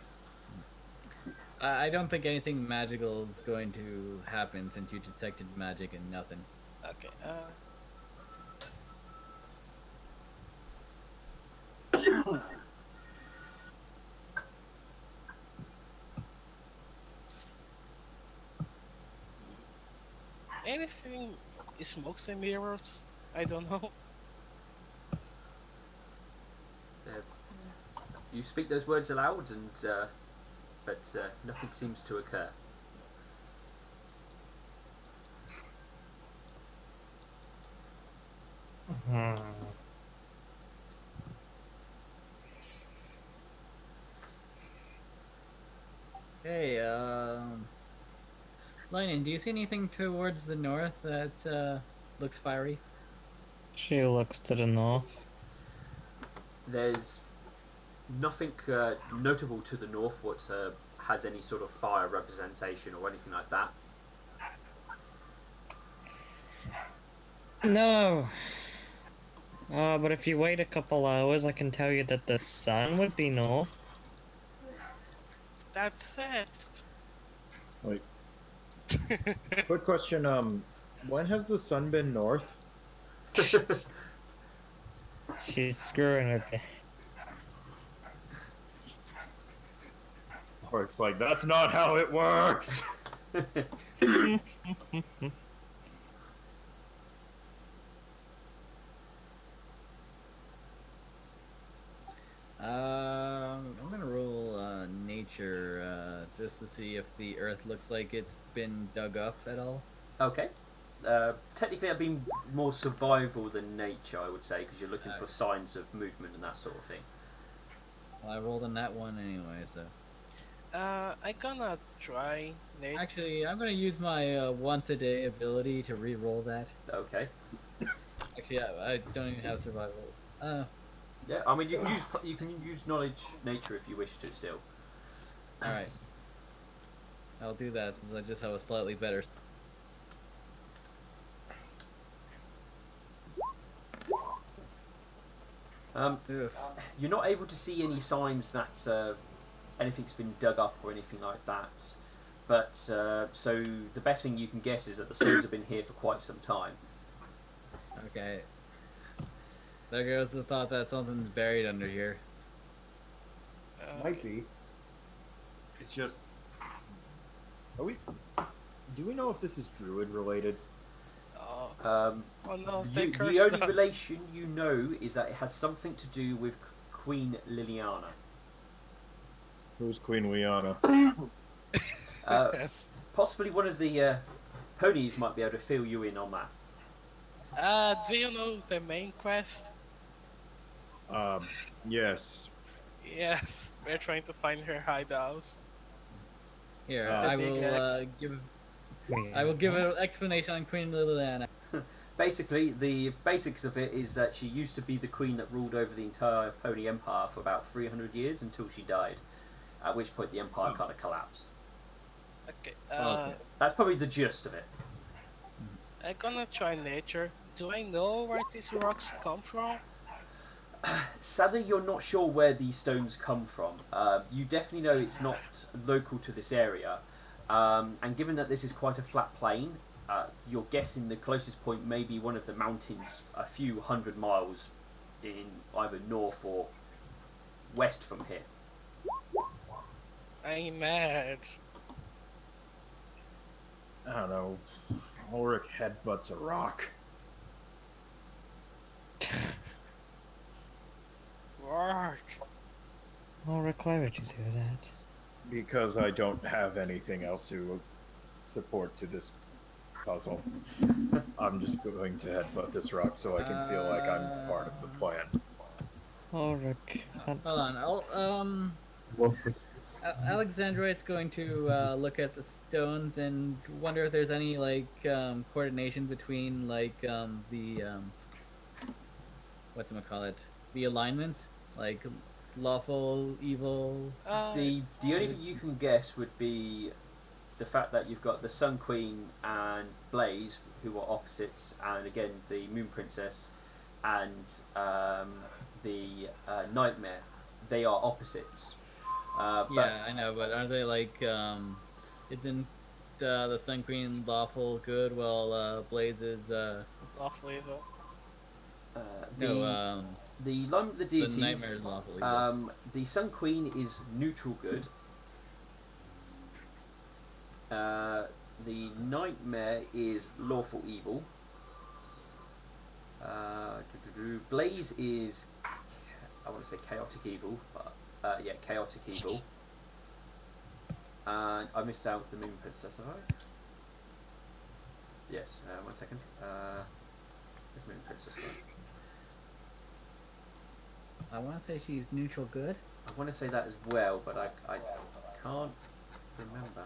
I don't think anything magical is going to happen since you detected magic and nothing. Okay, anything smokes and mirrors? I don't know. You speak those words aloud, and but nothing seems to occur. Lightning, do you see anything towards the north that looks fiery? She looks to the north. There's nothing notable to the north what has any sort of fire representation or anything like that. No. But if you wait a couple hours, I can tell you that the sun would be north. That's it. Wait. Quick question. When has the sun been north? She's screwing with me. Or it's like, that's not how it works. I'm gonna roll nature just to see if the earth looks like it's been dug up at all. Okay. Technically, I've been more survival than nature, I would say, because you're looking for signs of movement and that sort of thing. Well, I rolled on that one anyway, so. I gonna try nature. Actually, I'm gonna use my once a day ability to re-roll that. Okay. Actually, I don't even have survival. Yeah, I mean you can use knowledge nature if you wish to still. All right. I'll do that since I just have a slightly better. You're not able to see any signs that anything's been dug up or anything like that. But so the best thing you can guess is that the stones have been here for quite some time. Okay. There goes the thought that something's buried under here. Might be. It's just. Do we know if this is druid related? Oh no, the only relation you know is that it has something to do with Queen Liliana. Who's Queen Liana? Yes. Possibly one of the ponies might be able to fill you in on that. Do you know the main quest? Yes. Yes, we're trying to find her hideout. Here, The I big will X. give an explanation on Queen Liliana. Basically, the basics of it is that she used to be the queen that ruled over the entire Pony Empire for about 300 years until she died, at which point the empire kind of collapsed. Okay. Okay. That's probably the gist of it. I'm gonna try nature. Do I know where these rocks come from? Sadly, you're not sure where these stones come from. You definitely know it's not local to this area. And given that this is quite a flat plain, you're guessing the closest point may be one of the mountains a few hundred miles in either north or west from here. I'm mad. I don't know. Ulrich headbutts a rock. Work. Ulrich, why would you do that? Because I don't have anything else to support to this puzzle. I'm just going to headbutt this rock so I can feel like I'm part of the plan. Ulrich. Hold on. Alexandroid's going to look at the stones and wonder if there's any like coordination between like the whatchamacallit, the alignments, like lawful, evil. The only thing you can guess would be the fact that you've got the Sun Queen and Blaze, who are opposites, and again the Moon Princess and the Nightmare. They are opposites. Yeah, I know, but are they like isn't the Sun Queen lawful good while Blaze is Lawful evil. The deities. The Nightmare is lawful evil. The Sun Queen is neutral good. The Nightmare is lawful evil. Blaze is, I want to say chaotic evil, but yeah, chaotic evil. And I missed out the Moon Princess, have I? Yes, 1 second. Where's Moon Princess going? I want to say she's neutral good. I want to say that as well, but I can't remember.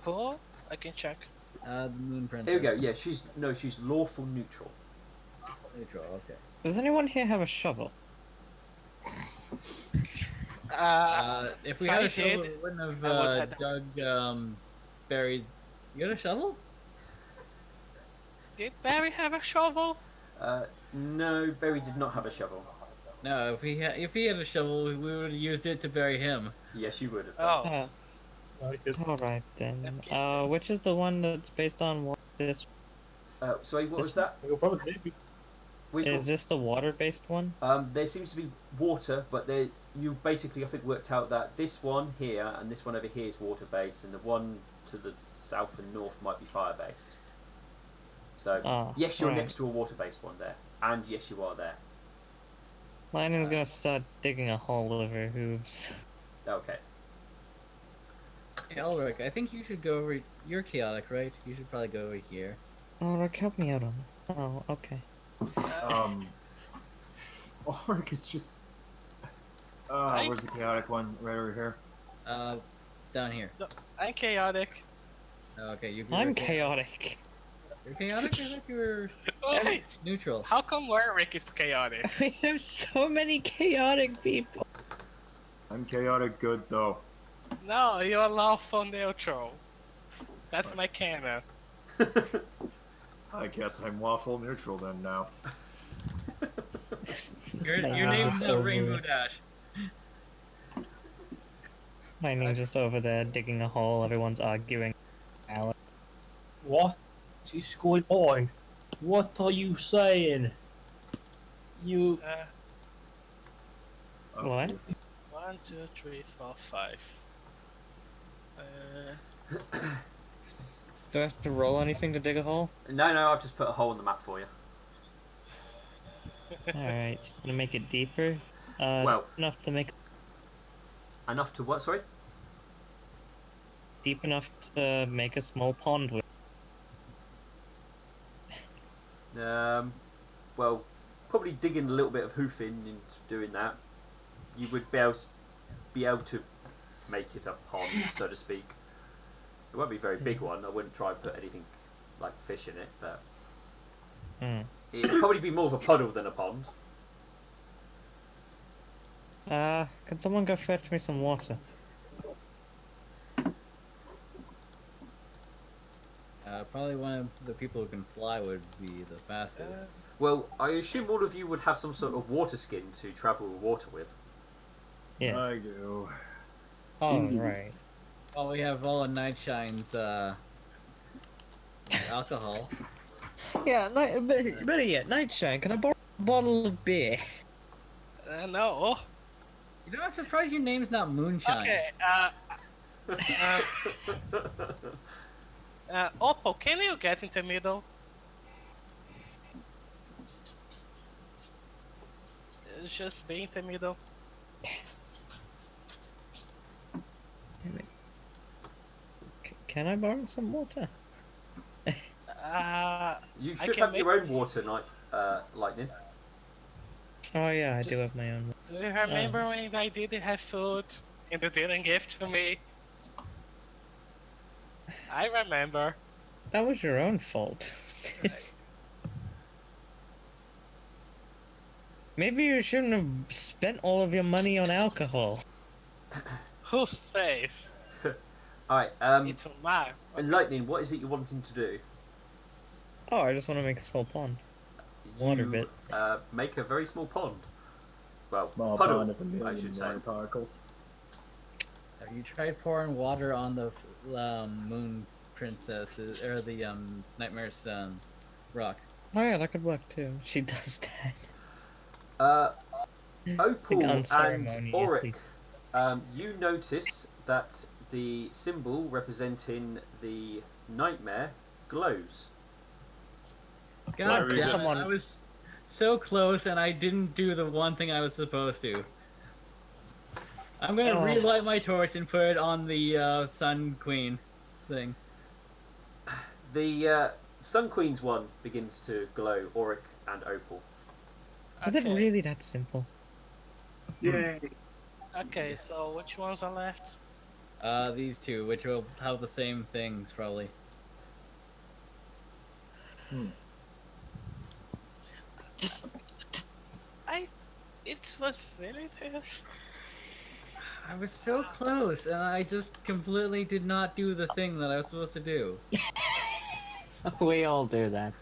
Who? I can check. The Moon Princess. Here we go. Yeah, she's lawful neutral. Neutral, okay. Does anyone here have a shovel? If we if had I a shovel, did, we wouldn't have I would have dug Barry's. You got a shovel? Did Barry have a shovel? No, Berry did not have a shovel. No, if he had a shovel, we would have used it to bury him. Yes, you would have done. Oh, Alright then. Okay. Which is the one that's based on this? Sorry, what was This- that? You'll probably maybe. Which Is this the water-based one? There seems to be water, but you basically, I think, worked out that this one here and this one over here is water-based, and the one to the south and north might be fire-based. So, Oh, yes, you're right. next to a water-based one there, and yes, you are there. Lightning's gonna start digging a hole with her hooves. Okay. Hey, Ulrich, I think you should go over. You're chaotic, right? You should probably go over here. Ulrich, help me out on this. Oh, okay. Ulrich is just. I- Where's the chaotic one? Right over here. Down here. I'm chaotic. Okay, you're I'm chaotic. You're chaotic? I thought you were Wait, neutral. how come Warwick is chaotic? We have so many chaotic people. I'm chaotic good though. No, you're lawful neutral. That's my canon. I guess I'm waffle neutral then now. Your Lightning's name's just not over- Rainbow Dash. Lightning's just over there digging a hole. Everyone's arguing. Alex. What is going on? What are you saying? You. What? 1, 2, 3, 4, 5. Do I have to roll anything to dig a hole? No, I've just put a hole in the map for you. Alright, just gonna make it deeper. Well- enough to make Enough to what, sorry? deep enough to make a small pond with. Well, probably digging a little bit of hoofing into doing that. You would be able to make it a pond, so to speak. It won't be a very big one. I wouldn't try and put anything like fish in it, but it'd probably be more of a puddle than a pond. Can someone go fetch me some water? Probably one of the people who can fly would be the fastest. Well, I assume all of you would have some sort of water skin to travel water with. Yeah. I do. Oh, right. Well, we have all of Nightshine's alcohol. Yeah, better yet, Nightshine, can I borrow a bottle of beer? No. You know, I'm surprised your name's not Moonshine. Okay, Oppo, can you get in the middle? Just be in the middle. Can I borrow some water? You I should can have your own water, Lightning. Oh yeah, I do have my own. Do you remember when I didn't have food and you didn't give to me? I remember. That was your own fault. Maybe you shouldn't have spent all of your money on alcohol. Who says? Alright, It's mine. and Lightning, what is it you're wanting to do? Oh, I just want to make a small pond. Water bit. Make a very small pond. Well, Small puddle, pond of a I million should say. water particles. Have you tried pouring water on the Moon Princess or the Nightmare's rock? Oh yeah, that could work too. She does that. Opal and unceremoniously. Auric, you notice that the symbol representing the nightmare glows. God we damn just- it! I was so close, and I didn't do the one thing I was supposed to. I'm gonna Oh. relight my torch and put it on the Sun Queen thing. The Sun Queen's one begins to glow, Auric and Opal. Is it really that simple? Yay! Okay, so which ones are left? These two, which will have the same things probably. Just It was really this. I was so close, and I just completely did not do the thing that I was supposed to do. we all do that.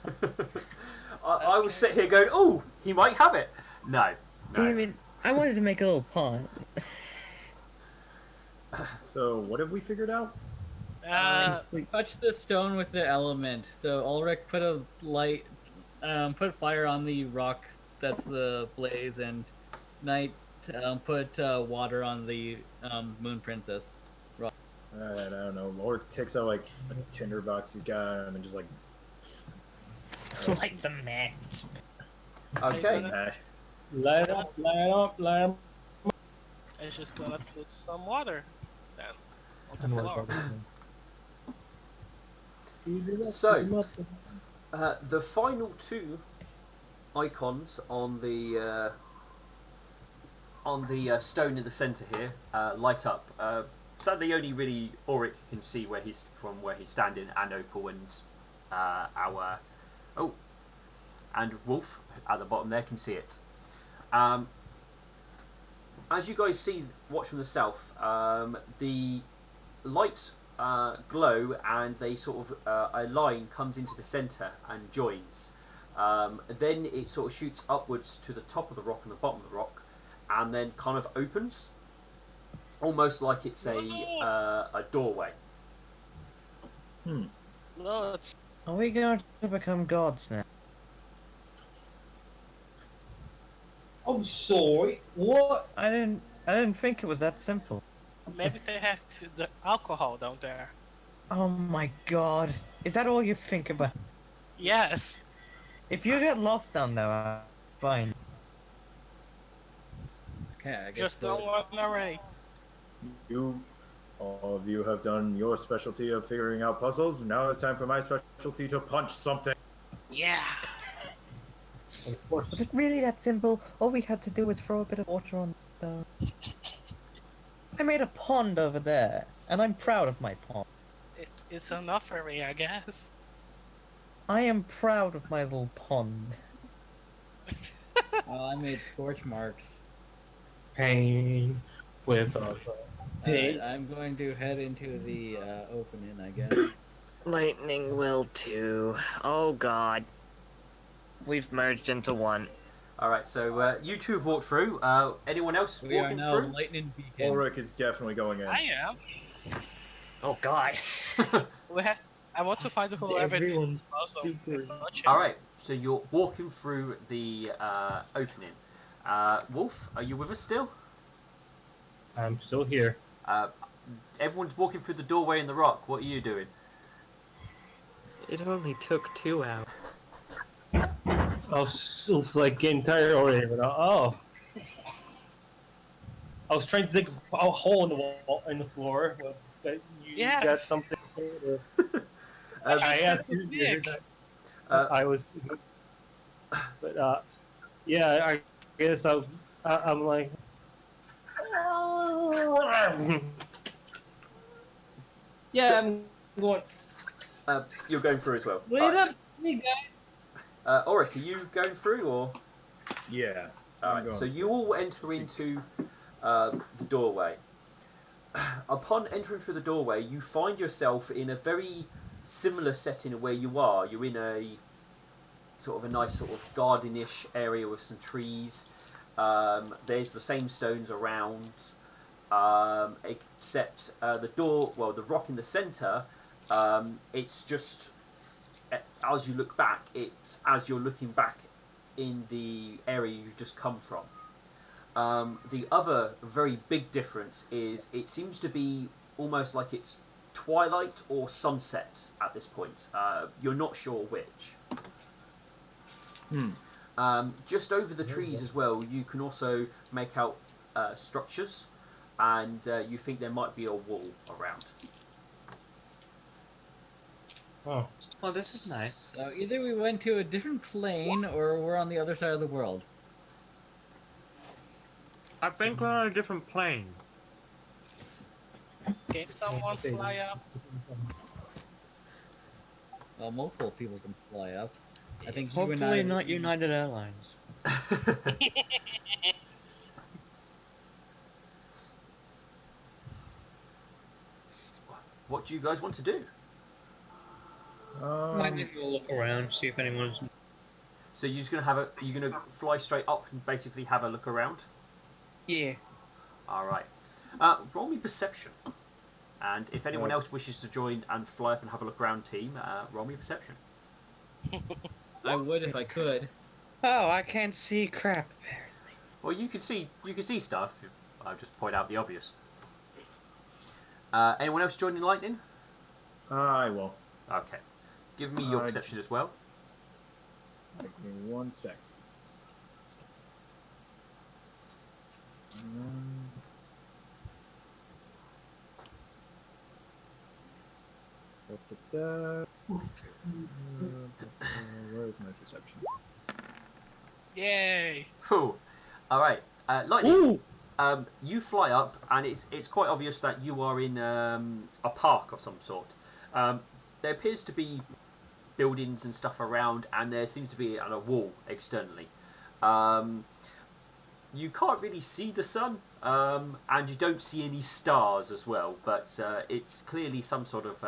I was sitting here going, "Oh, he might have it." No, no. Damn it! I wanted to make a little pun. So, what have we figured out? Touch the stone with the element. So Ulrich put a light, put fire on the rock that's the blaze, and Knight put water on the Moon Princess rock. I don't know. Lord takes out like a tinderbox he's got and just like Lights a match. Okay. Light up, light up, light up. It's just gonna put some water then on the floor. So, the final two icons on the stone in the centre here light up. Sadly, only really Auric can see where he's standing, and Opal and and Wolf at the bottom there can see it. As you guys watch from the south, the lights glow, and they sort of a line comes into the centre and joins. Then it sort of shoots upwards to the top of the rock and the bottom of the rock, and then kind of opens, almost like it's a doorway. No, it's Are we going to become gods now? I'm sorry. What? I didn't think it was that simple. maybe they have the alcohol down there. Oh my god. Is that all you think about? Yes. If you get lost down there, fine. Okay, I guess. Just don't run away. All of you have done your specialty of figuring out puzzles. Now it's time for my specialty to punch something. Yeah. Was it really that simple? All we had to do was throw a bit of water on the stone. I made a pond over there, and I'm proud of my pond. It's enough for me, I guess. I am proud of my little pond. I made scorch marks. Pain with a Alright, I'm going to head into the opening, I guess. Lightning will too. Oh god. We've merged into one. Alright, so you two have walked through. Anyone else We are walking now through? lightning beacon. Ulrich is definitely going in. I am. Oh god. We have. I want to find whoever did Everyone's also. super- Alright, so you're walking through the opening. Wolf, are you with us still? I'm still here. Everyone's walking through the doorway in the rock. What are you doing? It only took 2 hours. I was like getting tired already, but I was trying to dig a hole in the wall in the floor. But you got something. I asked you. I was, but yeah, I guess I'm like. Yeah, I'm going. You're going through as well. Wait Alright. up, me guys. Auric, are you going through or? Yeah. Alright, so you all enter into the doorway. Upon entering through the doorway, you find yourself in a very similar setting of where you are. You're in a sort of a nice sort of garden-ish area with some trees. There's the same stones around, except the rock in the centre. It's just as you look back, it's as you're looking back in the area you've just come from. The other very big difference is it seems to be almost like it's twilight or sunset at this point. You're not sure which. Just over the trees as well, you can also make out structures, and you think there might be a wall around. Oh. Well, this is nice. So either we went to a different plane, or we're on the other side of the world. I think we're on a different plane. Can someone fly up? Well, multiple people can fly up. I think you and Hopefully I. not United Airlines. What do you guys want to do? I think we'll look around, see if anyone's. So you're just gonna you're gonna fly straight up and basically have a look around. Yeah. All right. Roll me perception, and if anyone else wishes to join and fly up and have a look around, team, roll me perception. I would if I could. Oh, I can't see crap. Well, you can see stuff. I'll just point out the obvious. Anyone else joining Lightning? I will. Okay. Give me your perception as well. Give me 1 sec. Where is my perception? Yay! Whew. All right. Lightning. You fly up, and it's quite obvious that you are in a park of some sort. There appears to be buildings and stuff around, and there seems to be a wall externally. You can't really see the sun, and you don't see any stars as well, but it's clearly some sort of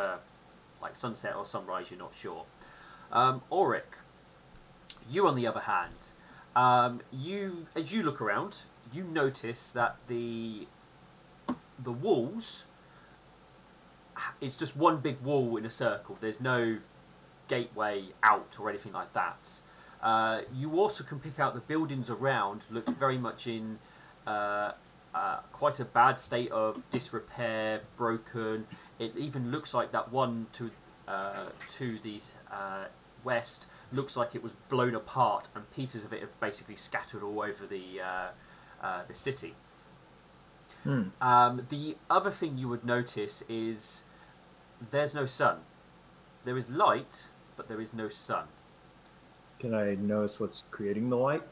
like sunset or sunrise, you're not sure. Auric, you on the other hand, as you look around, you notice that the walls, it's just one big wall in a circle. There's no gateway out or anything like that. You also can pick out the buildings around look very much in quite a bad state of disrepair, broken. It even looks like that one to the west looks like it was blown apart, and pieces of it have basically scattered all over the city. The other thing you would notice is there's no sun. There is light, but there is no sun. Can I notice what's creating the light?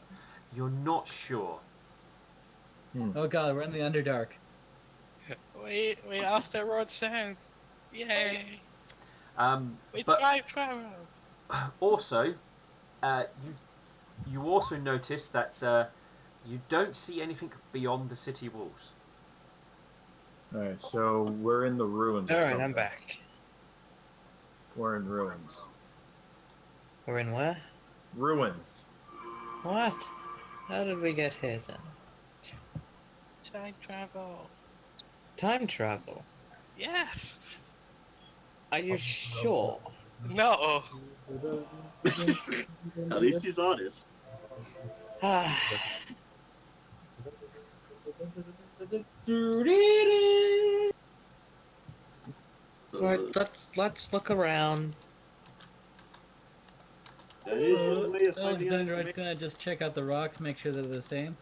You're not sure. Oh god, we're in the Underdark. We after road sand. Yay! We But traveled. also, you also notice that you don't see anything beyond the city walls. Alright, so we're in the ruins. Alright, I'm back. We're in ruins. We're in where? Ruins. What? How did we get here then? Time travel. Time travel? Yes. Are you sure? No. At least he's honest. Ah. Right, let's look around. That is one way of Oh, finding out Dendroid's information. gonna just check out the rocks, make sure they're the same.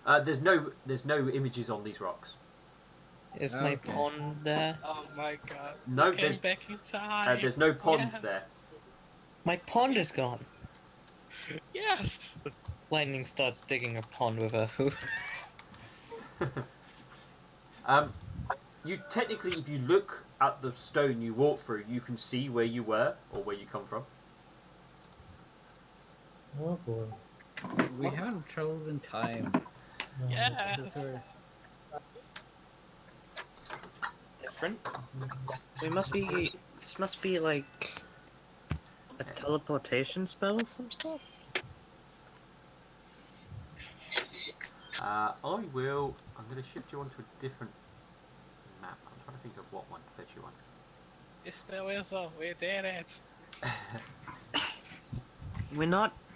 There's no images on these rocks. Is my pond there? Oh my god. No, We came back in time. there's no pond Yes. there. My pond is gone. Yes. Lightning starts digging a pond with a hoe. You technically, if you look at the stone you walk through, you can see where you were or where you come from. Oh boy. We haven't traveled in time. Yes. Different? We must be. This must be like a teleportation spell of some sort. I'm going to shift you onto a different map. I'm trying to think of what one to put you on. It's the whistle. We did it.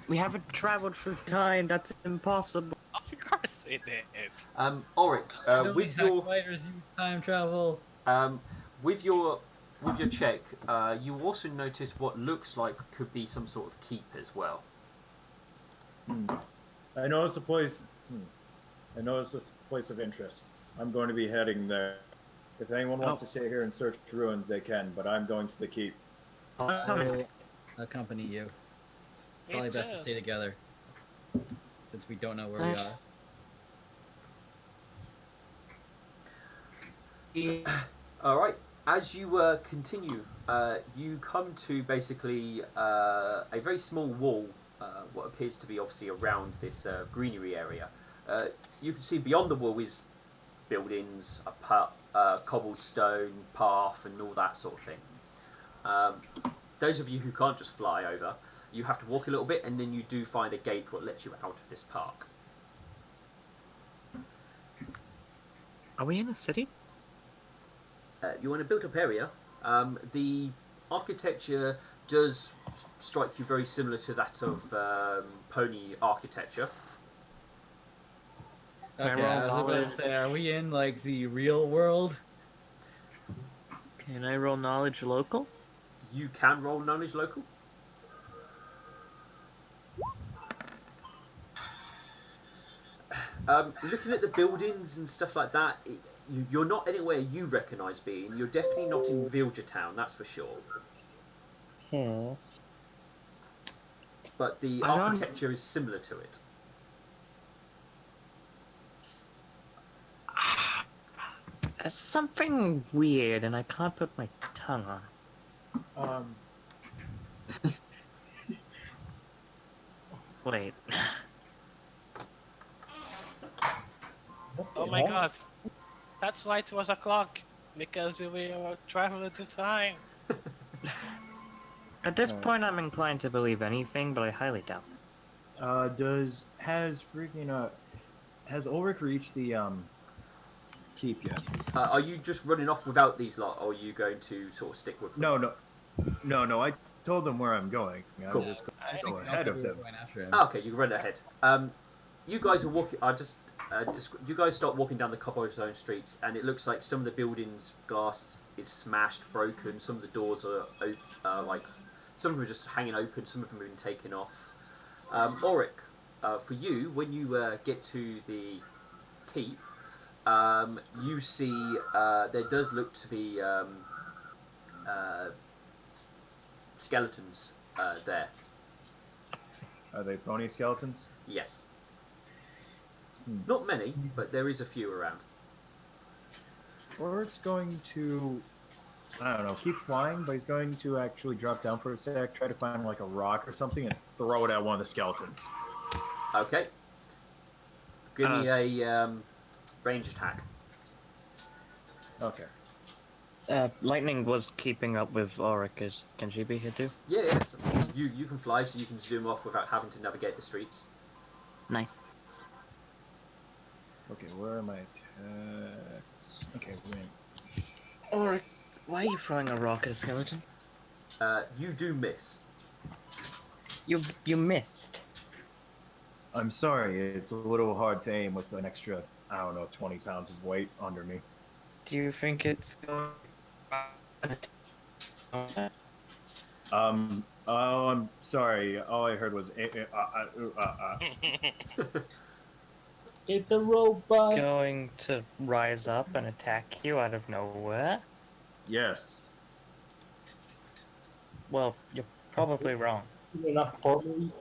We haven't traveled through time. That's impossible. Of course we did it. Auric, with your fighters use time travel. with your check, you also notice what looks like could be some sort of keep as well. I notice a place. I notice a place of interest. I'm going to be heading there. If anyone wants to stay here and search ruins, they can. But I'm going to the keep. I will accompany you. Me Probably best to too. stay together, since we don't know where we are. All right. As you continue, you come to basically a very small wall, what appears to be obviously around this greenery area. You can see beyond the wall is buildings, a cobblestone path, and all that sort of thing. Those of you who can't just fly over, you have to walk a little bit, and then you do find a gate what lets you out of this park. Are we in a city? You're in a built-up area. The architecture does strike you very similar to that of pony architecture. Okay, I was about to say, are we in like the real world? Can I roll knowledge local? You can roll knowledge local. Looking at the buildings and stuff like that, you're not anywhere you recognise being. You're definitely not in Villager Town, that's for sure. But the architecture is similar to it. There's something weird, and I can't put my tongue on. Wait. Oh my god. That's why it was a clock. Because we were traveling in time. At this point, I'm inclined to believe anything, but I highly doubt it. Has Ulrich reached the keep yet? Are you just running off without these lot, or are you going to sort of stick with them? No. I told them where I'm going. Cool. I'm just going to go ahead of them. Okay, you can run ahead. You guys are walking. You guys start walking down the cobblestone streets, and it looks like some of the buildings' glass is smashed, broken. Some of the doors are like, some of them are just hanging open. Some of them have been taken off. Ulrich, for you, when you get to the keep, you see there does look to be skeletons there. Are they pony skeletons? Yes. Not many, but there is a few around. Ulrich's going to, I don't know, keep flying, but he's going to actually drop down for a sec, try to find like a rock or something, and throw it at one of the skeletons. Okay. Give me a range attack. Okay. Lightning was keeping up with Ulrich. Can she be here too? Yeah. You can fly, so you can zoom off without having to navigate the streets. Nice. Okay, where are my attacks? Okay, win. Ulrich, why are you throwing a rock at a skeleton? You do miss. You missed. I'm sorry, it's a little hard to aim with an extra, 20 pounds of weight under me. Do you think it's going? Oh, I'm sorry. All I heard was It's a robot. Going to rise up and attack you out of nowhere? Yes. Well, you're probably wrong. Enough for me.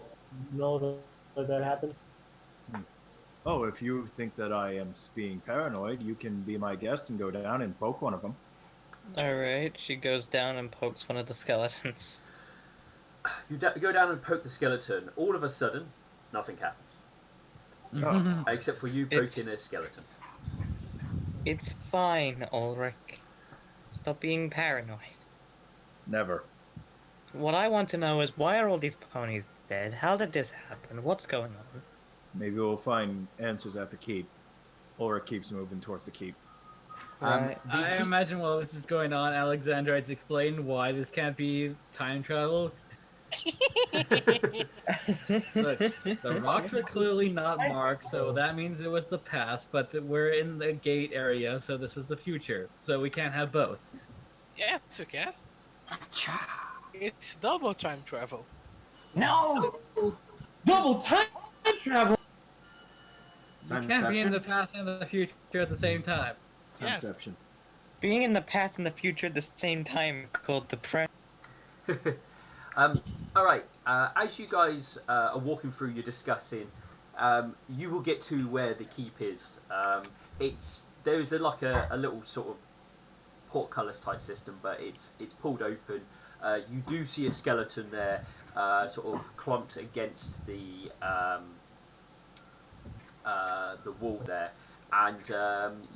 Know that happens. Oh, if you think that I am being paranoid, you can be my guest and go down and poke one of them. Alright, she goes down and pokes one of the skeletons. You go down and poke the skeleton. All of a sudden, nothing happens. Except for you poking a skeleton. It's fine, Ulrich. Stop being paranoid. Never. What I want to know is, why are all these ponies dead? How did this happen? What's going on? Maybe we'll find answers at the keep. Ulrich keeps moving towards the keep. Right. I imagine while this is going on, Alexandrites explain why this can't be time travel. Look, the rocks were clearly not marked, so that means it was the past, but we're in the gate area, so this was the future. So we can't have both. Yes, we can. It's double time travel. No! Double time travel. You can't be in the past and the future at the same time. Yes. Timeception. Being in the past and the future at the same time is called the present. Alright, as you guys are walking through, you're discussing, you will get to where the keep is. There is a little sort of portcullis type system, but it's pulled open. You do see a skeleton there, sort of clumped against the wall there, and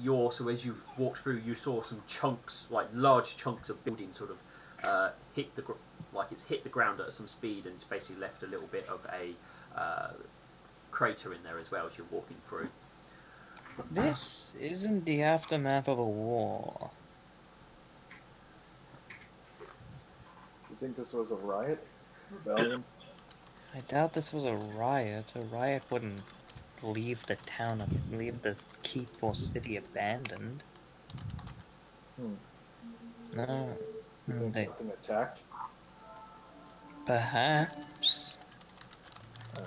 you also, as you've walked through, you saw some chunks, like large chunks of building, sort of hit the like it's hit the ground at some speed, and it's basically left a little bit of a crater in there as well as you're walking through. This isn't the aftermath of a war. You think this was a riot? Rebellion? I doubt this was a riot. A riot wouldn't leave the keep or city abandoned. No. You think something attacked? Perhaps. I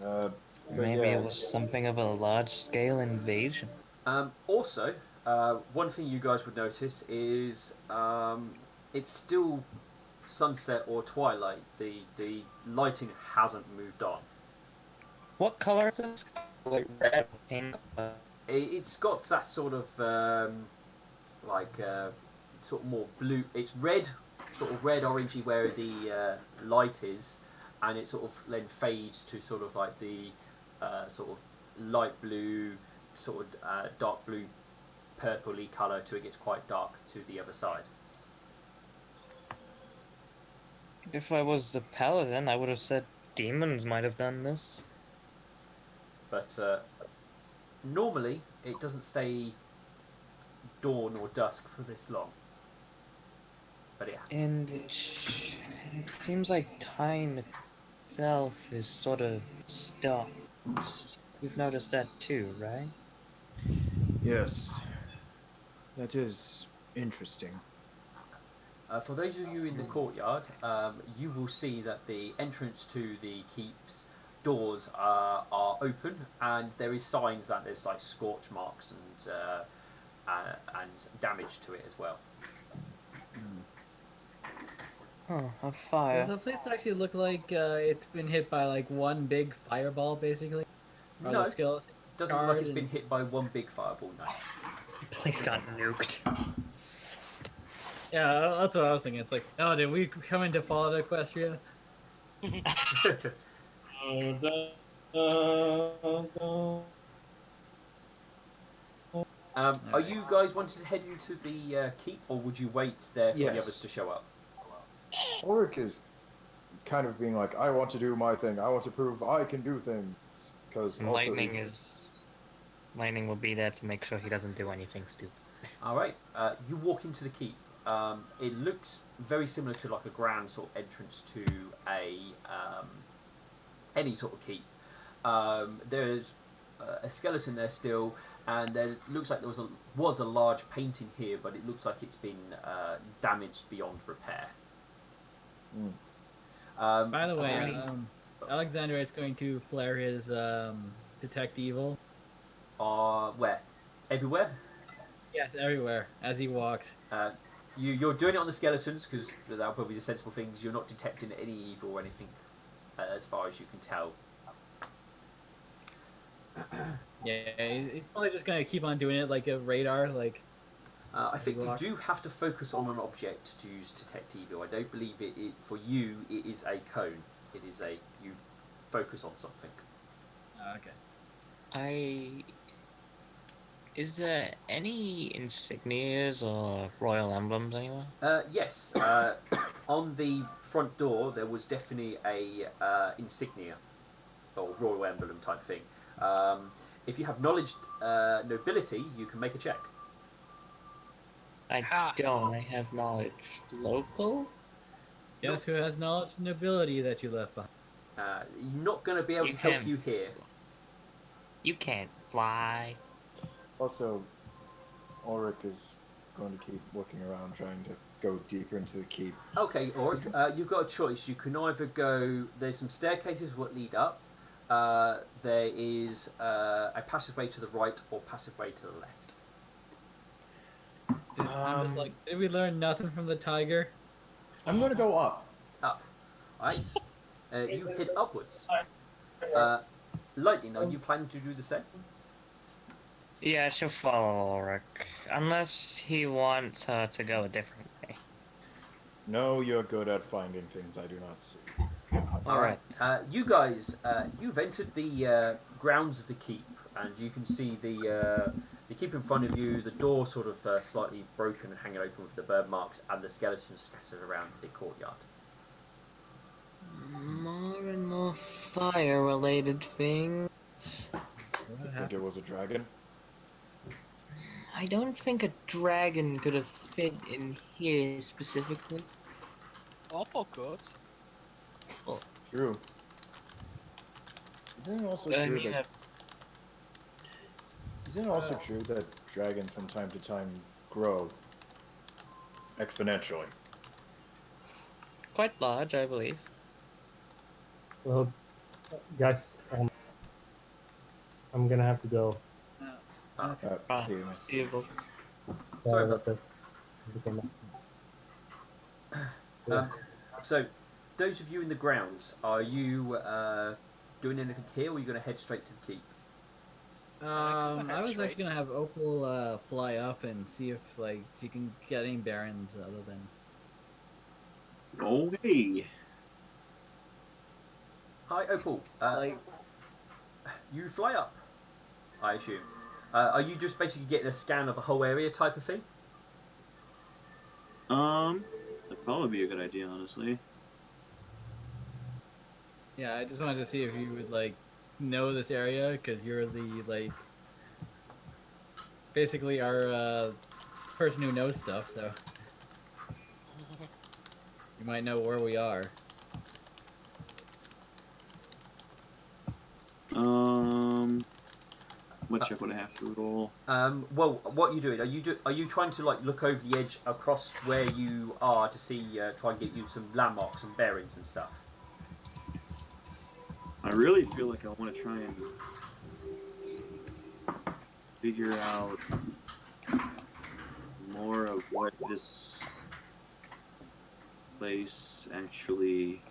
don't know. Maybe it was something of a large-scale invasion. Also, one thing you guys would notice is it's still sunset or twilight. The lighting hasn't moved on. What color is this? Like red, pink? It's got that sort of sort of more blue. It's red, sort of red orangey where the light is, and it sort of then fades to sort of like the sort of light blue, sort of dark blue, purpley colour till it gets quite dark to the other side. If I was a paladin, I would have said demons might have done this. But normally it doesn't stay dawn or dusk for this long. But And it seems like time itself is sort of stopped. You've noticed that too, right? Yes. That is interesting. For those of you in the courtyard, you will see that the entrance to the keep's doors are open, and there is signs that there's like scorch marks and damage to it as well. Oh, a fire. Does the place actually look like it's been hit by like one big fireball, basically? Or No, the skeleton doesn't look like it's been hit by one big fireball. No. The place got nuked. Yeah, that's what I was thinking. It's like, oh, did we come into Fallout Equestria? Are you guys wanting to head into the keep, or would you wait there for the Yes. others to show up? Ulrich is kind of being like, I want to do my thing. I want to prove I can do things. Because Lightning will be there to make sure he doesn't do anything stupid. All right. You walk into the keep. It looks very similar to like a grand sort of entrance to a any sort of keep. There's a skeleton there still, and there looks like there was a large painting here, but it looks like it's been damaged beyond repair. By the way, Alexander is going to flare his detect evil. Where? Everywhere? Yes, everywhere as he walks. You're doing it on the skeletons because that'll probably be the sensible things. You're not detecting any evil or anything, as far as you can tell. Yeah, he's probably just gonna keep on doing it like a radar. Like, I think you do have to focus on an object to use detect evil. I don't believe it for you. It is a cone. It is you focus on something. Okay. Is there any insignias or royal emblems anywhere? Yes. On the front door, there was definitely a insignia or royal emblem type thing. If you have knowledge nobility, you can make a check. I don't. I have knowledge. Local? Guess who has knowledge and ability that you left behind? You're not going to be able to help you here. You can't fly. Also, Ulrich is going to keep looking around, trying to go deeper into the keep. Okay, Ulrich, you've got a choice. You can either go... There's some staircases that lead up. There is a passageway to the right or passageway to the left. I'm just like, did we learn nothing from the tiger? I'm going to go up. Up. Right. You head upwards. Lightning, are you planning to do the same? Yeah, she'll follow Ulrich. Unless he wants her to go a different way. No, you're good at finding things I do not see. Alright. You guys, you've entered the grounds of the keep, and you can see the keep in front of you. The door sort of slightly broken and hanging open with the bird marks, and the skeletons scattered around the courtyard. More and more fire-related things. You think it was a dragon? I don't think a dragon could have fit in here specifically. Opal could. True. Isn't it also I true mean, that isn't it also true that dragons from time to time grow exponentially? quite large, I believe. Well, guys, I'm gonna have to go. Okay. See you, man. See you both. Sorry about about that. So, those of you in the grounds, are you doing anything here, or are you going to head straight to the keep? I was actually gonna have Opal fly up and see if like she can get any bearings other than. Oh, hey. Hi, Opal. Like, You fly up, I assume. Are you just basically getting a scan of the whole area type of thing? That'd probably be a good idea, honestly. yeah, I just wanted to see if you would like know this area because you're the like basically our person who knows stuff, so you might know where we are. What check would I have to roll? Well, what are you doing? Are you trying to like look over the edge across where you are to see, try and get you some landmarks and bearings and stuff? I really feel like I want to try and figure out more of what this place actually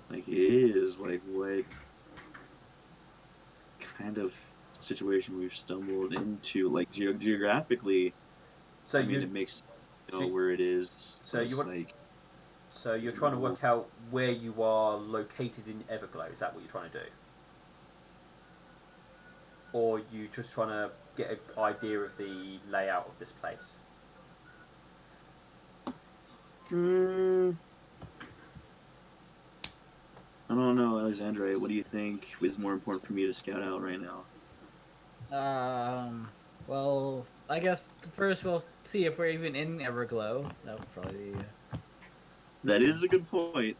like is, like what kind of situation we've stumbled into, like geographically. So I mean, it makes sense, so- where it is. so but you it's want- like, So you're trying to work out where you are located in Everglow. Is that what you're trying to do? Or you just trying to get an idea of the layout of this place? I don't know, Alexandra. What do you think is more important for me to scout out right now? Well, I guess first we'll see if we're even in Everglow. That would probably be. That is a good point.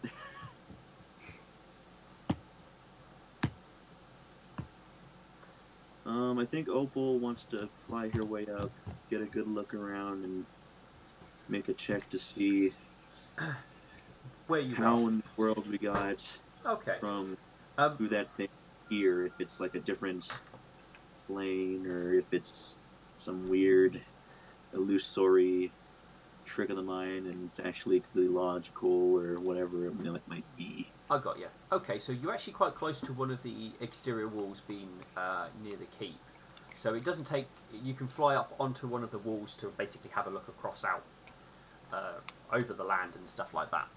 I think Opal wants to fly her way up, get a good look around, and make a check to see Where you how are. in the world we got Okay. from Um, to that thing here. If it's like a different plane, or if it's some weird illusory trick of the mind, and it's actually completely logical, or whatever it might be. I got you. Okay, so you're actually quite close to one of the exterior walls being near the keep. So it doesn't take. You can fly up onto one of the walls to basically have a look across out over the land and stuff like that.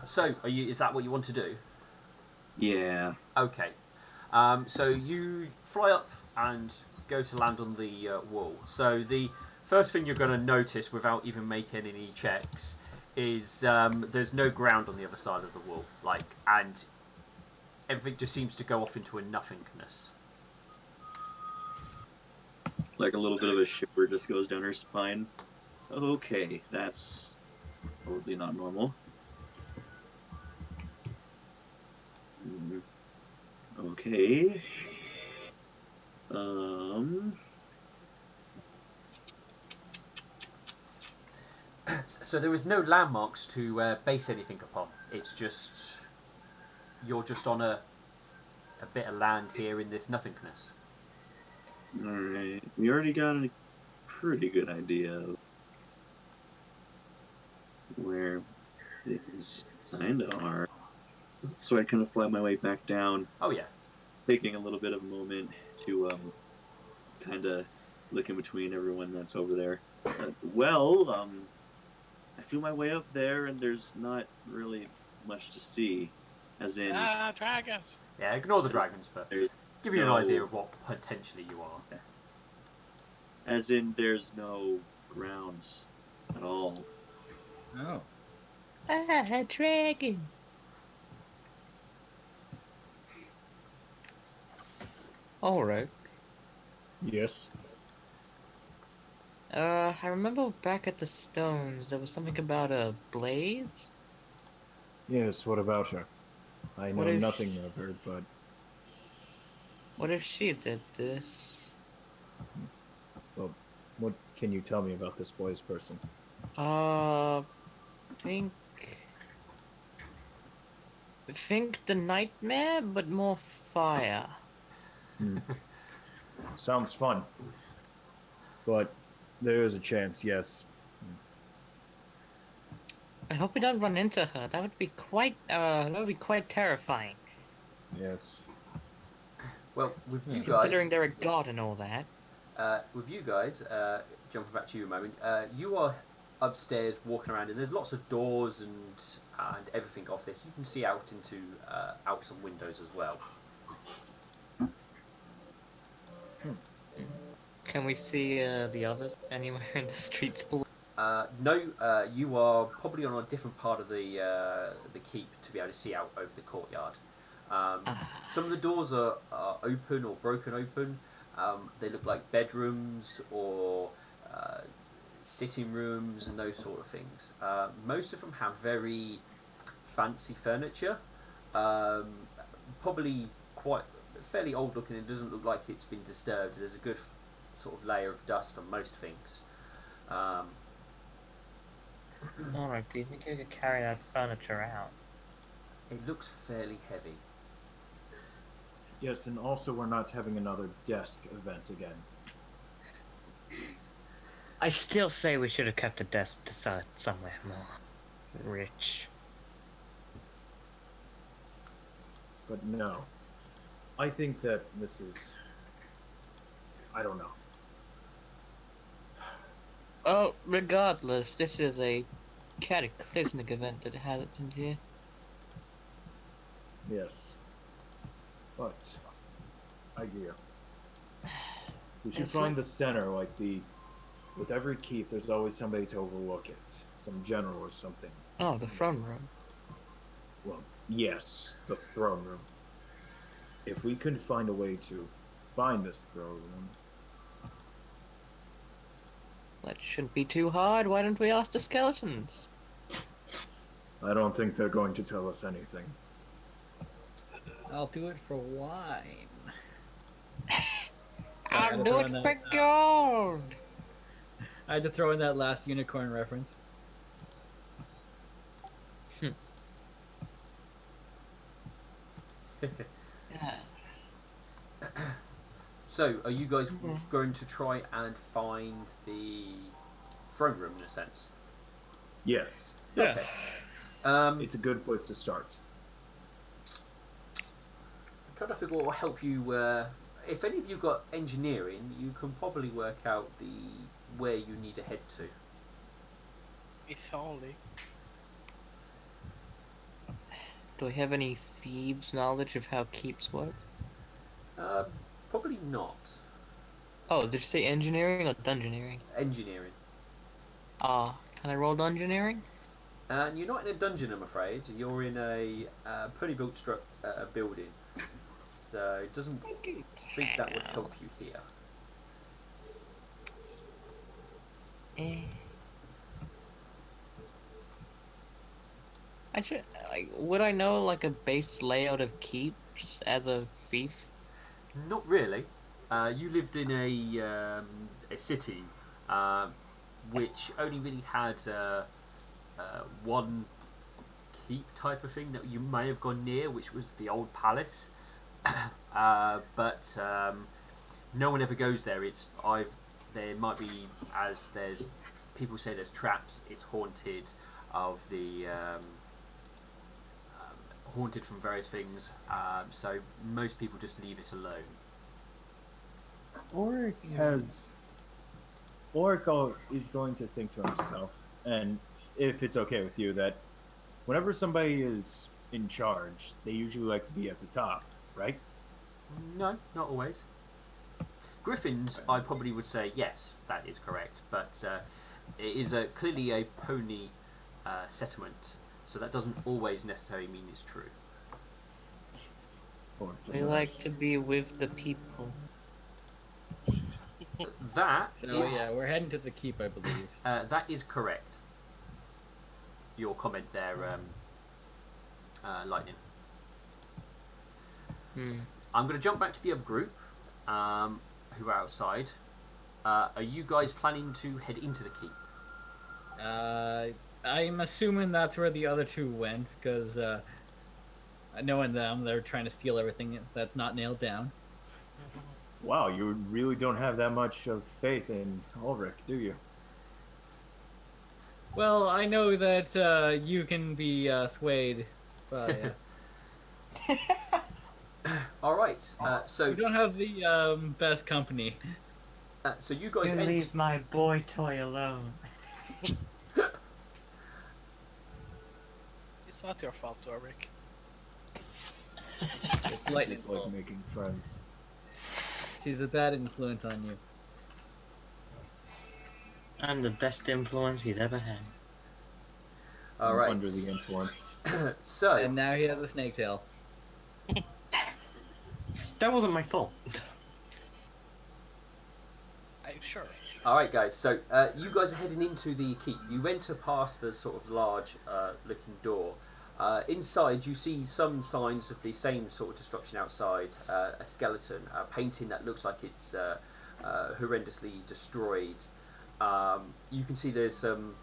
So, is that what you want to do? Yeah. Okay. So you fly up and go to land on the wall. So the first thing you're going to notice, without even making any checks, is there's no ground on the other side of the wall. And everything just seems to go off into a nothingness. Like a little bit of a shiver just goes down her spine. Okay, that's totally not normal. Okay. So there is no landmarks to base anything upon. It's just you're just on a bit of land here in this nothingness. Alright. We already got a pretty good idea of where things kinda are. So I kind of fly my way back down, Oh yeah. taking a little bit of a moment to kind of look in between everyone that's over there. I feel my way up there, and there's not really much to see. As in, Ah, dragons. Yeah, ignore the as dragons, but there's give you an idea no, of what potentially you are. as in there's no ground at all. Oh. Ah, a dragon. Alright. Yes. I remember back at the stones, there was something about a blaze? Yes, what about her? I What know if nothing of her, but what if she did this? well, what can you tell me about this boy's person? Think think the nightmare, but more fire. Hmm. Sounds fun. But there is a chance, yes. I hope we don't run into her. That would be quite terrifying. Yes. Well, with you Considering guys, they're a god and all that. jumping back to you a moment, you are upstairs walking around, and there's lots of doors and everything off this. You can see out into out some windows as well. Can we see the others anywhere in the streets below? No, you are probably on a different part of the keep to be able to see out over the courtyard. Some of the doors are open or broken open. They look like bedrooms or sitting rooms and those sort of things. Most of them have very fancy furniture. Um, Probably quite fairly old looking. It doesn't look like it's been disturbed. There's a good sort of layer of dust on most things. Um, Alright, do you think you could carry that furniture out? It looks fairly heavy. Yes, and also we're not having another desk event again. I still say we should have kept the desk somewhere more rich. But no. I think that this is... I don't know. Oh, regardless, this is a cataclysmic event that happened here. Yes. But... idea. We should It's find the center, like the... With every keep, there's always somebody to overlook it. Some general or something. Oh, the throne room. Well, yes, the throne room. If we could find a way to find this throne room... That shouldn't be too hard. Why don't we ask the skeletons? I don't think they're going to tell us anything. I'll do it for wine. I'll do it for gold! I had to throw in that last unicorn reference. So, are you guys going to try and find the throne room in a sense? Yes. Yeah. Okay. It's a good place to start. I'm trying to figure what will help you. If any of you got engineering, you can probably work out where you need to head to. If only. Do we have any thieves' knowledge of how keeps work? Probably not. Oh, did you say engineering or dungeoneering? Engineering. Can I roll dungeoneering? And you're not in a dungeon, I'm afraid. You're in a pretty built building. So it doesn't think that would help you here. Would I know like a base layout of keeps as a thief? Not really. You lived in a city which only really had one keep type of thing that you may have gone near, which was the old palace. But no one ever goes there. There might be, as there's people say there's traps. It's haunted of the haunted from various things, so most people just leave it alone. Oric is going to think to himself, and if it's okay with you, that whenever somebody is in charge, they usually like to be at the top, right? No, not always. Griffins, I probably would say yes, that is correct, but it is clearly a pony settlement, so that doesn't always necessarily mean it's true. We like to be with the people. That So is yeah, we're heading to the keep, I believe. that is correct. Your comment there, Lightning. I'm going to jump back to the other group, who are outside. Are you guys planning to head into the keep? I'm assuming that's where the other two went, because knowing them, they're trying to steal everything that's not nailed down. Wow, you really don't have that much of faith in Ulrich, do you? Well, I know that you can be swayed by. All right. So You don't have the best company. so you guys You leave my boy toy alone. It's not your fault, Ulrich. It's Lightning's Just like fault. making friends. She's a bad influence on you. I'm the best influence he's ever had. all right. Under the influence. So And now he has a snake tail. That wasn't my fault. I'm sure. all right, guys. So you guys are heading into the keep. You enter past the sort of large looking door. Inside, you see some signs of the same sort of destruction outside. A skeleton, a painting that looks like it's horrendously destroyed. You can see there's some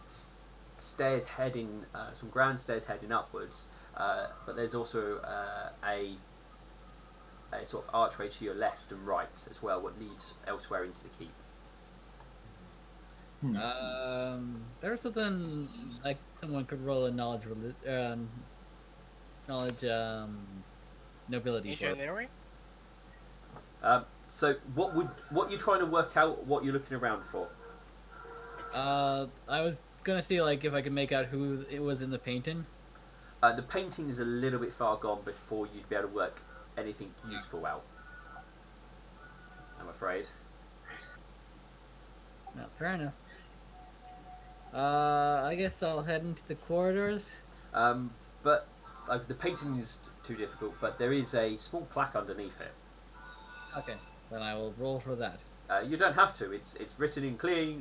stairs heading, some grand stairs heading upwards, but there's also a sort of archway to your left and right as well, what leads elsewhere into the keep. There's something like someone could roll a knowledge, nobility for. Engineering? So what you're trying to work out, what you're looking around for? I was gonna see like if I could make out who it was in the painting. The painting is a little bit far gone before you'd be able to work anything useful out, I'm afraid. No, fair enough. I guess I'll head into the corridors. But the painting is too difficult, but there is a small plaque underneath it. Okay, then I will roll for that. You don't have to. It's written in clear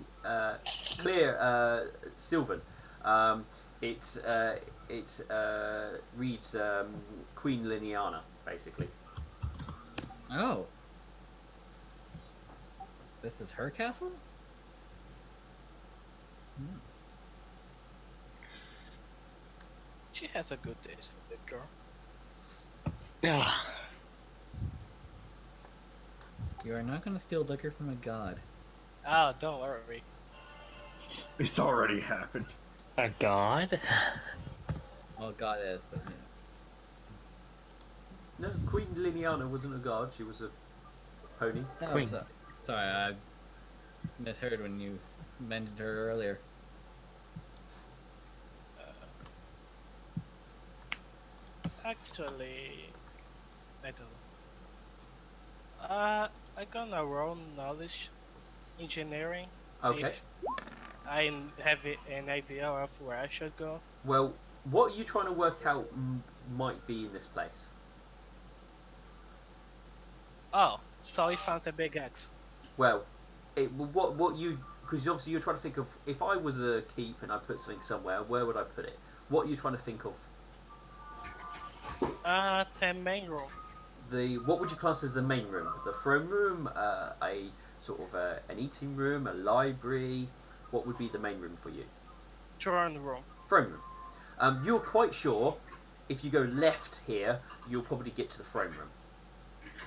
Sylvan. It reads Queen Liniana, basically. Oh. This is her castle? She has a good taste for that girl. Yeah. You are not gonna steal liquor from a god. Oh, don't worry. It's already happened. A god? Well, god is, but No, Queen Liniana wasn't a god. She was a pony. Oh, Queen. sorry, I misheard when you mentioned her earlier. Actually, I don't know. I'm gonna roll knowledge engineering. See Okay. if I have an idea of where I should go. Well, what are you trying to work out might be in this place? Oh, so we found a big X. Well, what you, because obviously you're trying to think of, if I was a keep and I put something somewhere, where would I put it? What are you trying to think of? 10 main room. What would you class as the main room? The throne room, a sort of an eating room, a library. What would be the main room for you? Throne room. Throne room. You're quite sure if you go left here, you'll probably get to the throne room.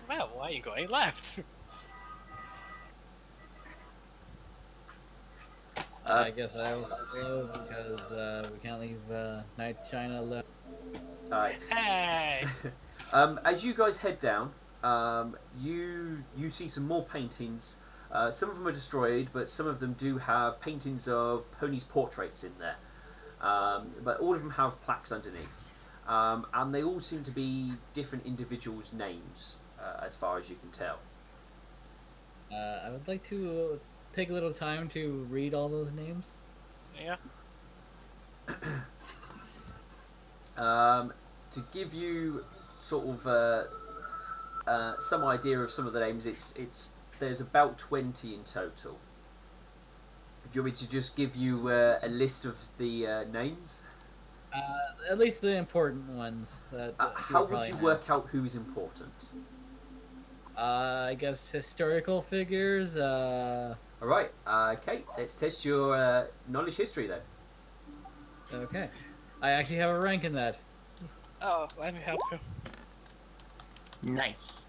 Well, why are you going left? I guess I will follow because we can't leave Night China alone. Hey! As you guys head down, you see some more paintings. Some of them are destroyed, but some of them do have paintings of ponies' portraits in there. But all of them have plaques underneath. And they all seem to be different individuals' names, as far as you can tell. I would like to take a little time to read all those names. Yeah. To give you sort of some idea of some of the names, there's about 20 in total. Do you want me to just give you a list of the names? At least the important ones. How would you work out who's important? I guess historical figures. Alright, okay, let's test your knowledge history then. Okay. I actually have a rank in that. Oh, let me help you. Nice.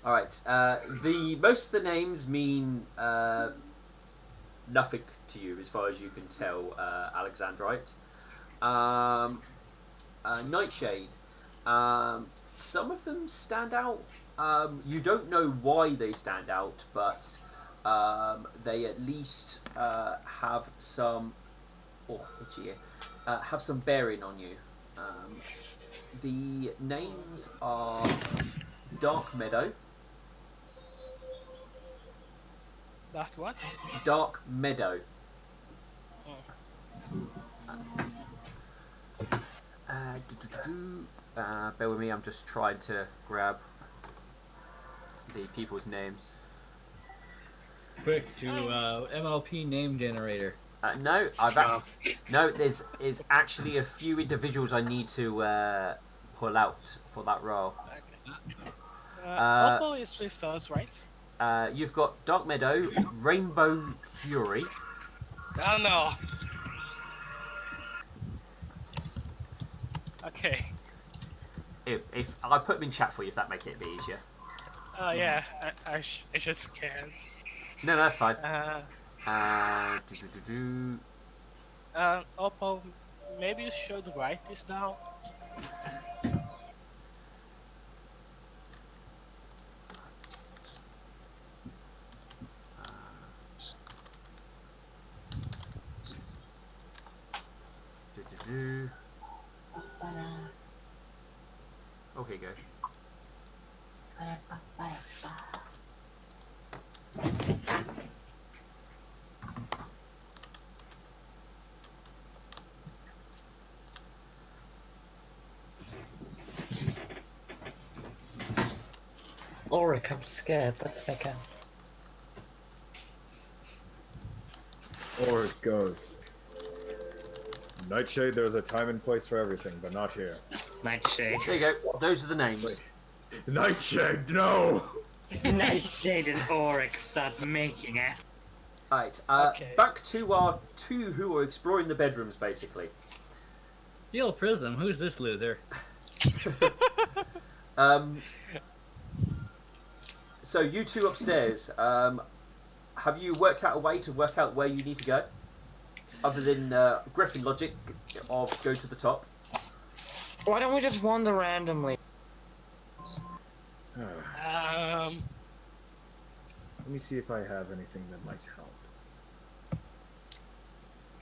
Alright, the most of the names mean nothing to you as far as you can tell, Alexandrite. Nightshade. Some of them stand out. You don't know why they stand out, but they at least have some have some bearing on you. The names are Dark Meadow. Dark what? Dark Meadow. Bear with me, I'm just trying to grab the people's names. Quick to MLP name generator. No, there's actually a few individuals I need to pull out for that role. Okay. Oppo is with us, right? You've got Dark Meadow, Rainbow Fury. Oh no. Okay. If I put them in chat for you, if that makes it a bit easier. Oh yeah, I just scared. No, that's fine. Oppo, maybe you should write this down. Oh, here you go. Ulrich, I'm scared. Let's make out. Or it goes. Nightshade, there's a time and place for everything, but not here. Nightshade. There you go. Those are the names. Wait. Nightshade, no! Nightshade and Ulrich start making it. Alright, Okay. back to our two who are exploring the bedrooms, basically. Steel Prism, who's this loser? So you two upstairs, have you worked out a way to work out where you need to go? Other than Griffin logic of go to the top. Why don't we just wander randomly? Let me see if I have anything that might help.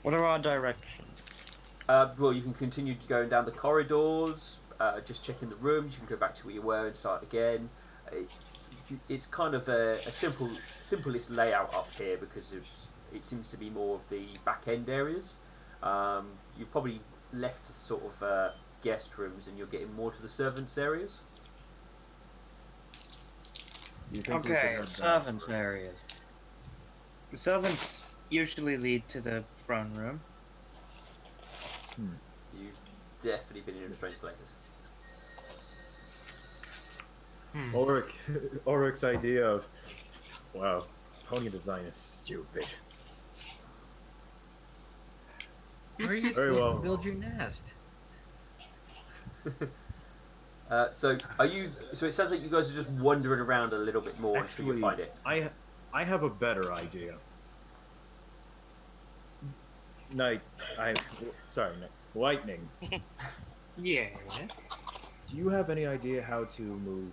What are our directions? Well, you can continue going down the corridors, just checking the rooms. You can go back to where you were and start again. It's kind of a simplest layout up here because it seems to be more of the back end areas. You've probably left sort of guest rooms and you're getting more to the servants areas. You think we should Okay, head down? servants areas. The servants usually lead to the throne room. You've definitely been in strange places. Ulrich's idea of, wow, pony design is stupid. Where are you Very supposed well. to build your nest? So it sounds like you guys are just wandering around a little bit more until you Actually, find it. I have a better idea. Lightning. Yeah. Do you have any idea how to move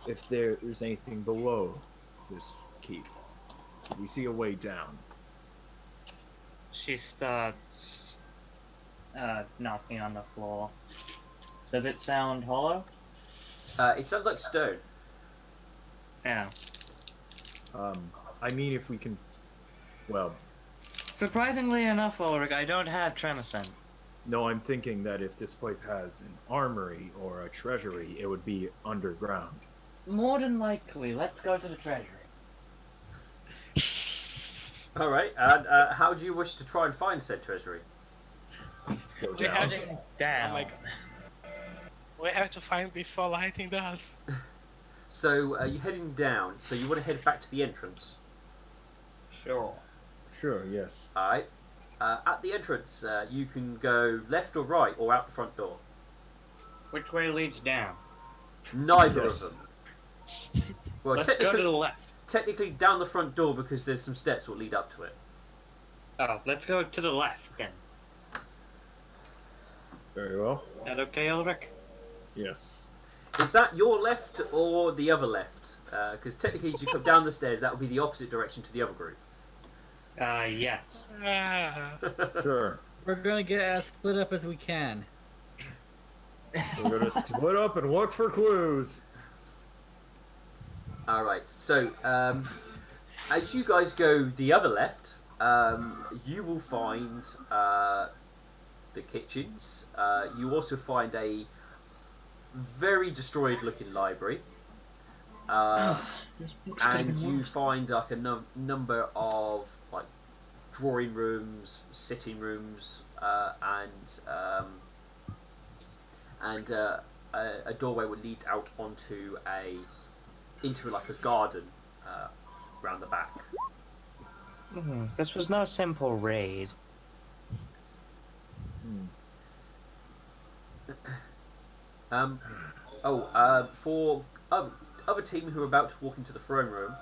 if there's anything below this keep? Do we see a way down? She starts knocking on the floor. Does it sound hollow? It sounds like stone. Yeah. I mean, if we can. Well, Surprisingly enough, Ulrich, I don't have Tremor. no, I'm thinking that if this place has an armory or a treasury, it would be underground. More than likely. Let's go to the treasury. All right. And how do you wish to try and find said treasury? Go We have down. to, Down. oh my God. We have to find before lighting does. So you're heading down. So you want to head back to the entrance. Sure. Sure, yes. All right. At the entrance, you can go left or right or out the front door. Which way leads down? Neither Yes. of them. Well, Let's go to the left. technically down the front door because there's some steps that lead up to it. Oh, let's go to the left then. Very well. Is that okay, Ulrich? Yes. Is that your left or the other left? Because technically, as you come down the stairs, that would be the opposite direction to the other group. Yes. Ah, Sure. We're gonna get as split up as we can. We're gonna split up and look for clues. All right. So, as you guys go the other left, you will find the kitchens. You also find a very destroyed-looking library, and you find like a number of like drawing rooms, sitting rooms, and a doorway that leads out onto into like a garden round the back. This was no simple raid. For other team who are about to walk into the throne room,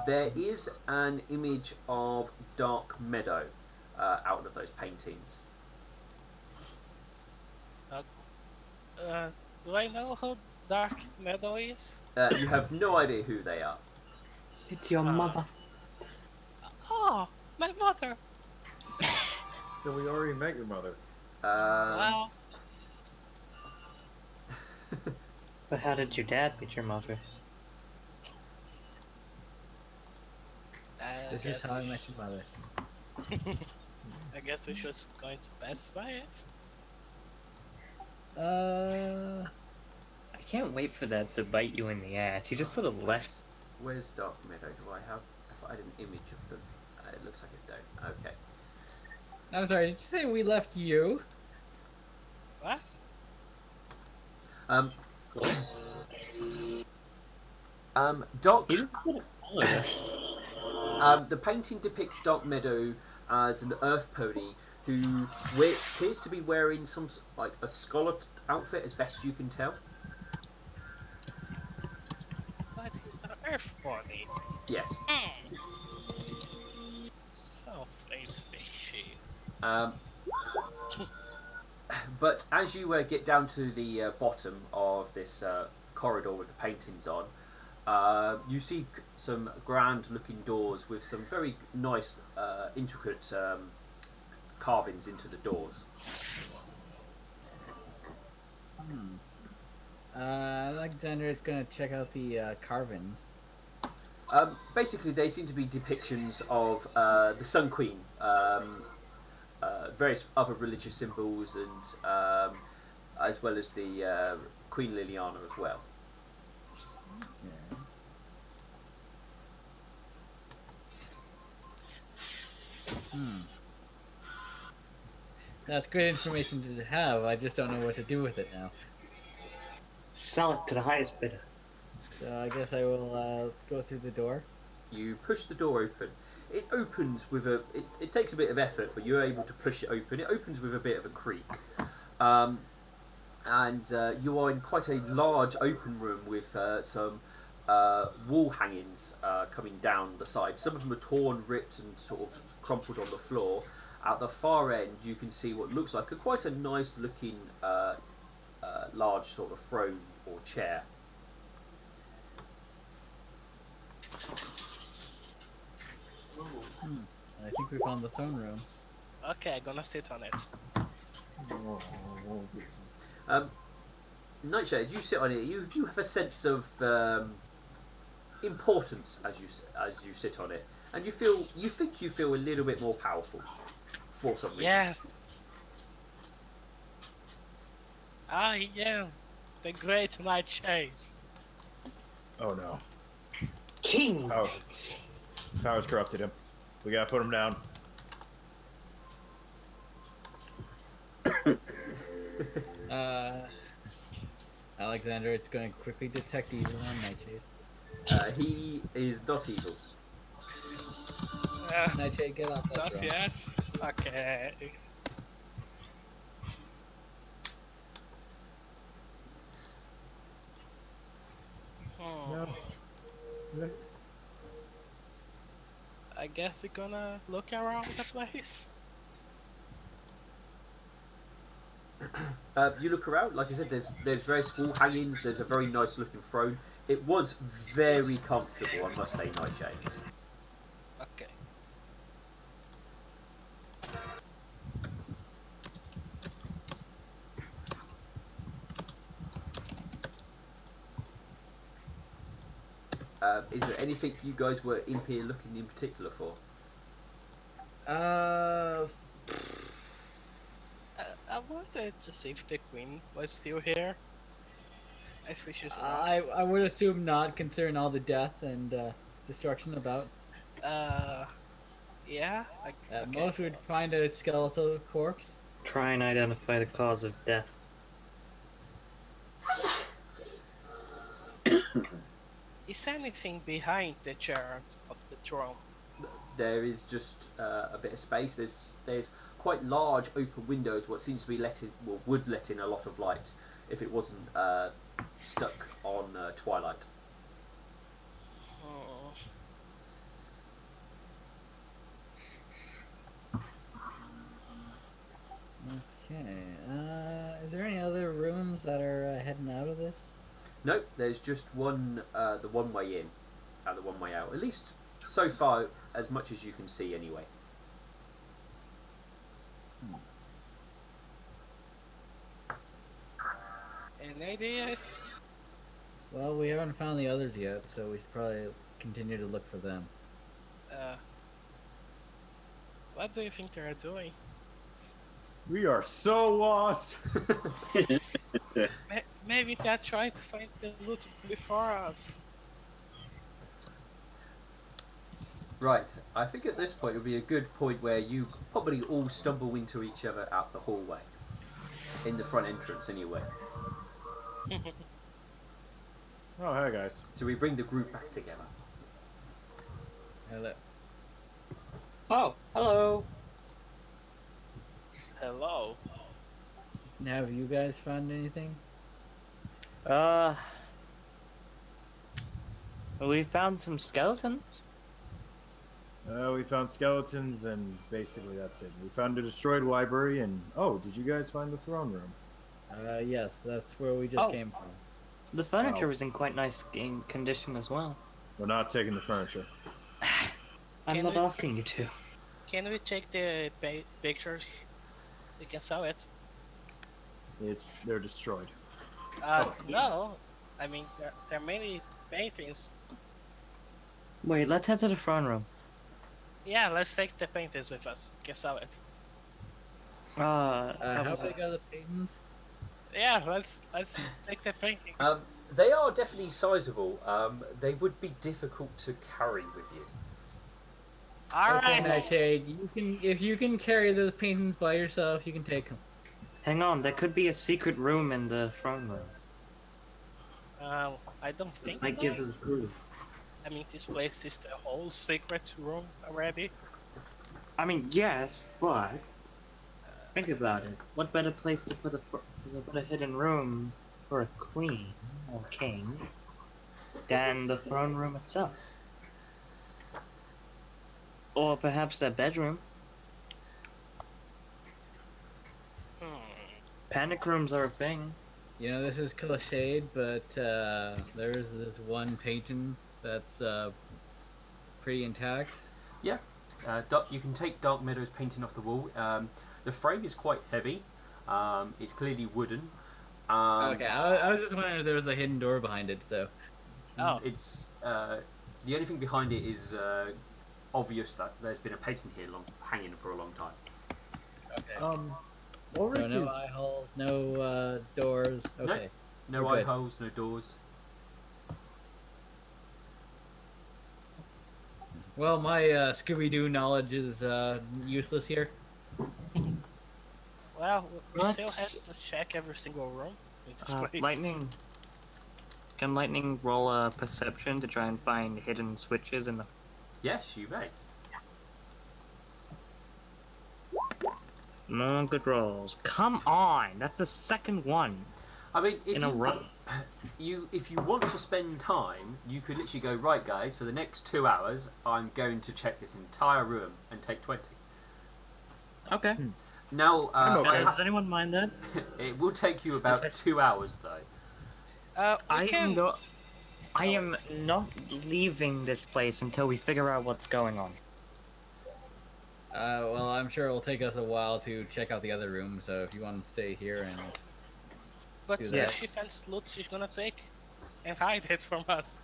there is an image of Dark Meadow out of those paintings. do I know who Dark Meadow is? You have no idea who they are. It's your mother. Oh, my mother. Then we already met your mother. Wow. But how did your dad meet your mother? This is how I met your mother. I guess we're just going to pass by it. I can't wait for that to bite you in the ass. He just sort of left. Where's Dark Meadow? Do I have? If I had an image of them, it looks like I don't. Okay. I'm sorry, did you say we left you? What? Dark. He just sort of followed us. The painting depicts Dark Meadow as an earth pony who appears to be wearing like a scholar outfit, as best you can tell. But he's an earth pony. Yes. So face fishy. But as you get down to the bottom of this corridor with the paintings on, you see some grand-looking doors with some very nice, intricate carvings into the doors. Alexander is gonna check out the carvings. Basically, they seem to be depictions of the Sun Queen, various other religious symbols, and as well as the Queen Liliana as well. That's great information to have. I just don't know what to do with it now. Sell it to the highest bidder. So I guess I will go through the door. You push the door open. It opens with it takes a bit of effort, but you're able to push it open. It opens with a bit of a creak. And you are in quite a large open room with some wall hangings coming down the side. Some of them are torn, ripped, and sort of crumpled on the floor. At the far end, you can see what looks like quite a nice looking large sort of throne or chair. I think we found the throne room. Okay, I'm gonna sit on it. Nightshade, you sit on it. You have a sense of importance as you sit on it, and you think you feel a little bit more powerful for some reason. Yes. I am the great Nightshade. Oh no. King. Oh. Power's corrupted him. We gotta put him down. Alexander, it's going to quickly detect evil on Nightshade. He is not evil. Nightshade, get off that Not throne. yet. Okay. No. I guess we're gonna look around the place. You look around, like I said, there's various wall hangings. There's a very nice looking throne. It was very comfortable, I must say, Nightshade. Okay. Is there anything you guys were in here looking in particular for? I wanted to see if the queen was still here. I see she's not. I would assume not, considering all the death and destruction about. Yeah. At most, we'd find a skeletal corpse. Try and identify the cause of death. Is anything behind the chair of the throne? There is just a bit of space. There's quite large open windows. What seems to be would let in a lot of light if it wasn't stuck on twilight. Oh. Okay. Is there any other rooms that are heading out of this? Nope. There's just one, the one way in, and the one way out. At least so far, as much as you can see, anyway. Any ideas? Well, we haven't found the others yet, so we should probably continue to look for them. What do you think they're doing? We are so lost. Maybe they're trying to find the loot before us. Right. I think at this point it would be a good point where you probably all stumble into each other out the hallway, in the front entrance, anyway. Oh, hi guys. So we bring the group back together. Hello. Oh, hello. Hello. Now, have you guys found anything? We found some skeletons. We found skeletons, and basically that's it. We found a destroyed library, and oh, did you guys find the throne room? Yes, that's where we just came from. The furniture Oh. was in quite nice condition as well. We're not taking the furniture. I'm Can not we- asking you to. Can we check the pictures? We can sell it. They're destroyed. No. I mean, there are many paintings. Wait, let's head to the front room. Yeah, let's take the paintings with us. We can sell it. How big are the paintings? Yeah, let's take the paintings. They are definitely sizable. They would be difficult to carry with you. All Okay, right. Nightshade, if you can carry the paintings by yourself, you can take them. Hang on, there could be a secret room in the front room. I don't think Might so. give us a clue. I mean, this place is the whole secret room already. I mean, yes, but think about it. What better place to put a hidden room for a queen or king than the throne room itself? Or perhaps their bedroom. Hmm. Panic rooms are a thing. You know, this is cliched, but there's this one painting that's pretty intact. Yeah, you can take Dark Meadow's painting off the wall. The frame is quite heavy. It's clearly wooden. Okay, I was just wondering if there was a hidden door behind it. So Oh, It's the only thing behind it is obvious that there's been a painting here hanging for a long time. okay. Ulrich So no is eye holes, no doors. Okay. No We're eye good. holes, no doors. Well, my Scooby-Doo knowledge is useless here. well, we What? still have to check every single room in this place. Lightning. Can Lightning roll a perception to try and find hidden switches in the... Yes, you may. No good rolls. Come on! That's a second one I mean, if in a row. if you want to spend time, you could literally go, right, guys, for the next 2 hours, I'm going to check this entire room and take 20. Okay. Now, Does anyone mind that? it will take you about 2 hours, though. We can. I am not leaving this place until we figure out what's going on. Well, I'm sure it will take us a while to check out the other room. So if you want to stay here and But do if that. she finds loot, she's gonna take and hide it from us.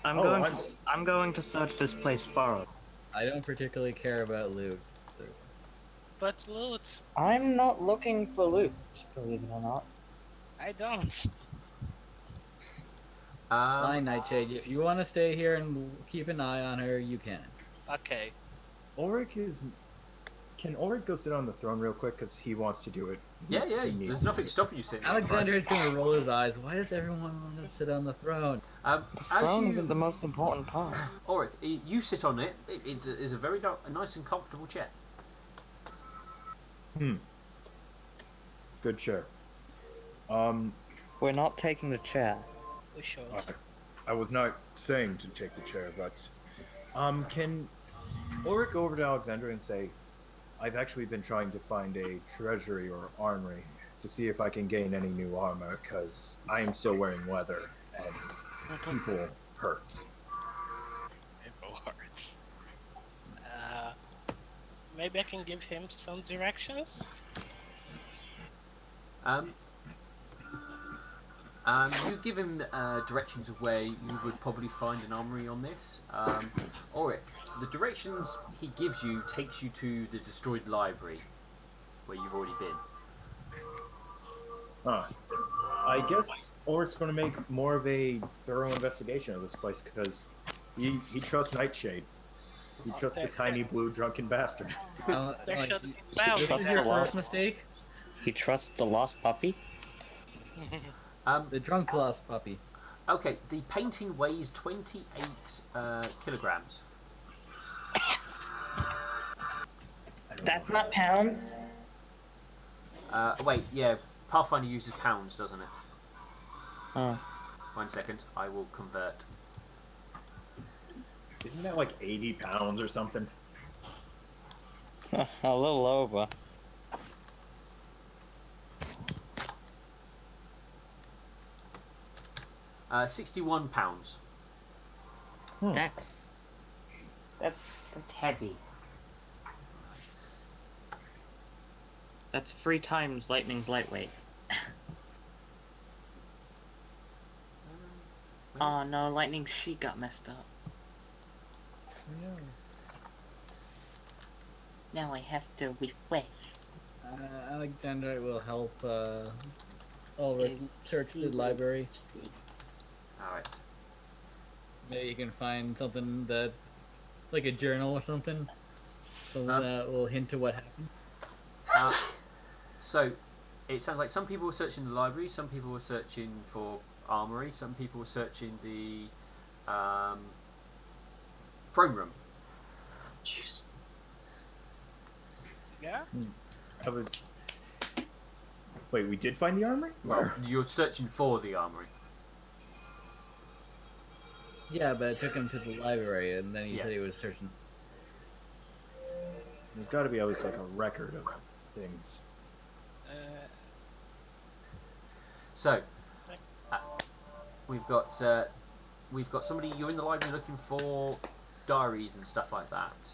I'm going to search this place thoroughly. I don't particularly care about loot. So. But loot, I'm not looking for loot, believe it or not. I don't. Fine, Nightshade. If you want to stay here and keep an eye on her, you can. Okay. Ulrich is. Can Ulrich go sit on the throne real quick? Because he wants to do it. Yeah, He needs there's to nothing do it. stopping you sitting. Alexander is going to roll his eyes. Why does everyone want to sit on the throne? As Throne you, isn't the most important part. Ulrich, you sit on it. It's a very nice and comfortable chair. Good chair. We're not taking the chair. We should. I was not saying to take the chair, but can Ulrich go over to Alexandra and say, I've actually been trying to find a treasury or armory to see if I can gain any new armor, because I am still wearing leather and people hurt. People hurt. Maybe I can give him some directions. You give him directions of where you would probably find an armory on this. Ulrich, the directions he gives you takes you to the destroyed library, where you've already been. Huh. I guess Ulrich's going to make more of a thorough investigation of this place, because he trusts Nightshade. He trusts the tiny blue drunken bastard. There Like, should be this is your first mistake? He trusts the lost puppy? The drunk lost puppy. Okay, the painting weighs 28 kilograms. That's not pounds. Wait, yeah, Pathfinder uses pounds, doesn't it? Oh. 1 second, I will convert. Isn't that like 80 pounds or something? A little over. 61 pounds. That's heavy. That's 3 times Lightning's lightweight. Oh no, Lightning's sheet got messed up. No. Now I have to refresh. Alexander will help Ulrich search the library. Alright. Maybe you can find something that, like a journal or something. Something that will hint to what happened. So, it sounds like some people were searching the library, some people were searching for armory, some people were searching the throne room. Jeez. Yeah? I was... Wait, we did find the armory? Well, you're searching for the armory. Yeah, but it took him to the library, and then he Yeah. said he was searching. There's got to be at least like a record of things. So, uh, we've got somebody. You're in the library looking for diaries and stuff like that.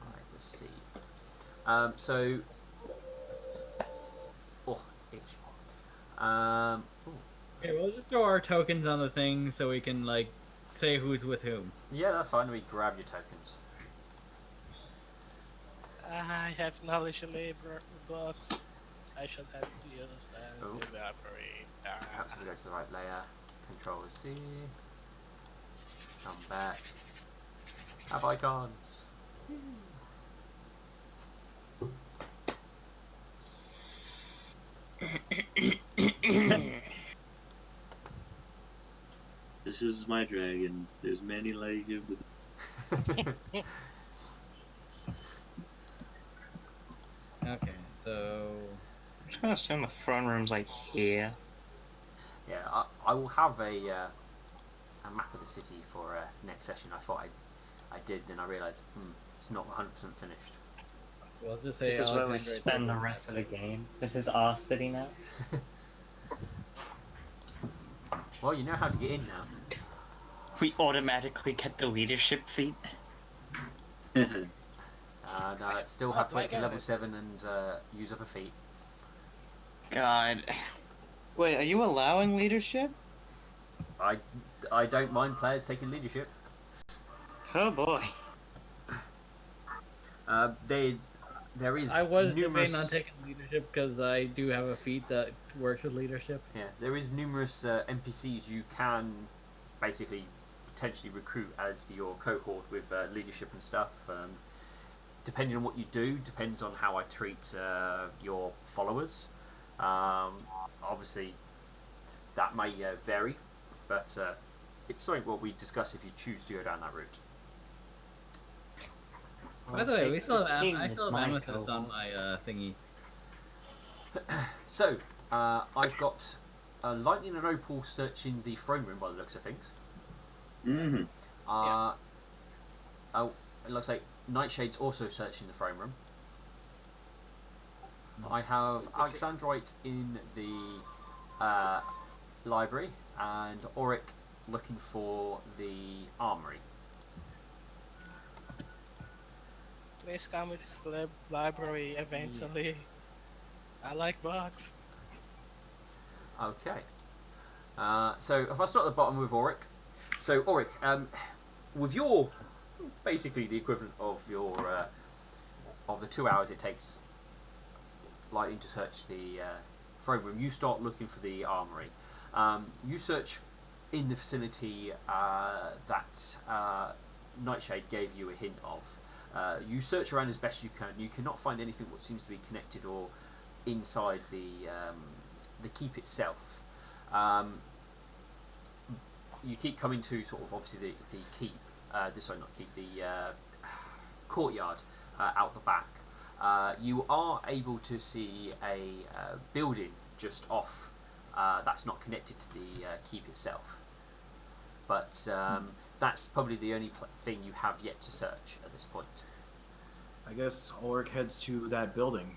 Right, let's see. So, oh, itch. Okay, we'll just throw our tokens on the thing so we can like say who's with whom. Yeah, that's fine. We grab your tokens. I have knowledge labor books. I should have used them Oh. in the library. Perhaps we go to the right layer. Control C. Come back. Have icons. This is my dragon. There's many like him. Okay, so I'm just gonna assume the throne room's like here. Yeah, I will have a map of the city for next session. I thought I did, then I realised it's not 100% finished. we'll just say This is where we Alexandria spend the Tavern. rest of the game. This is our city now. Well, you know how to get in now. We automatically get the leadership feat. No, still have to Oh, wait till I got level it. 7 and use up a feat. God. Wait, are you allowing leadership? I don't mind players taking leadership. Oh boy. There is I was numerous. debating on taking leadership because I do have a feat that works with leadership. Yeah, there is numerous NPCs you can basically potentially recruit as your cohort with leadership and stuff. Depending on what you do, depends on how I treat your followers. Obviously, that may vary, but it's something what we discuss if you choose to go down that route. By the way, we still have King I is still have my amethyst on cohort. my thingy. So, I've got Lightning and Opal searching the throne room by the looks of things. Mm-hmm. Oh, it looks like Nightshade's also searching the throne room. I have Alexandrite in the library and Auric looking for the armory. Please come to the library eventually. I like books. Okay. So if I start at the bottom with Auric. So Auric, with your basically the equivalent of your of the 2 hours it takes Lightning to search the throne room, you start looking for the armory. You search in the vicinity that Nightshade gave you a hint of. You search around as best you can. You cannot find anything what seems to be connected or inside the keep itself. You keep coming to sort of obviously the keep. The courtyard out the back. You are able to see a building just off that's not connected to the keep itself. But that's probably the only thing you have yet to search at this point. I guess Ulrich heads to that building.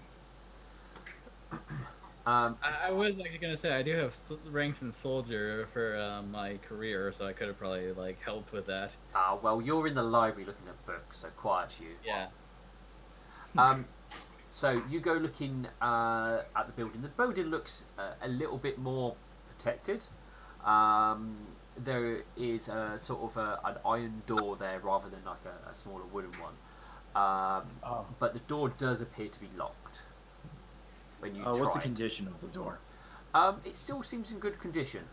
I was actually gonna say I do have ranks in soldier for my career, so I could have probably like helped with that. Well, you're in the library looking at books, so quiet you. Yeah. So you go looking at the building. The building looks a little bit more protected. There is a sort of an iron door there rather than like a smaller wooden one. But the door does appear to be locked when you try. What's the condition of the door? It still seems in good condition.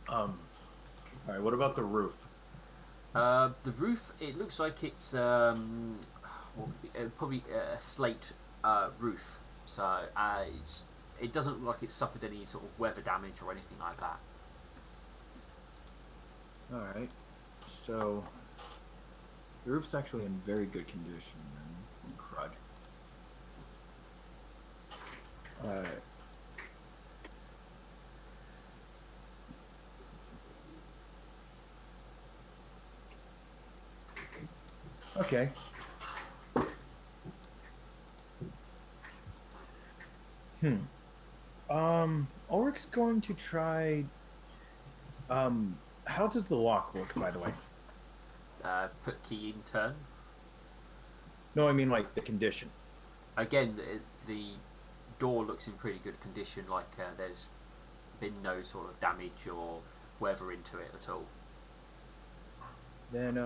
Alright, what about the roof? The roof, it looks like it's probably a slate roof. So it doesn't look like it's suffered any sort of weather damage or anything like that. Alright, so the roof's actually in very good condition. Crud. Alright. Okay. Ulrich's going to try. How does the lock work, by the way? Put key in turn. No, I mean like the condition. Again, the door looks in pretty good condition. Like there's been no sort of damage or weather into it at all. Then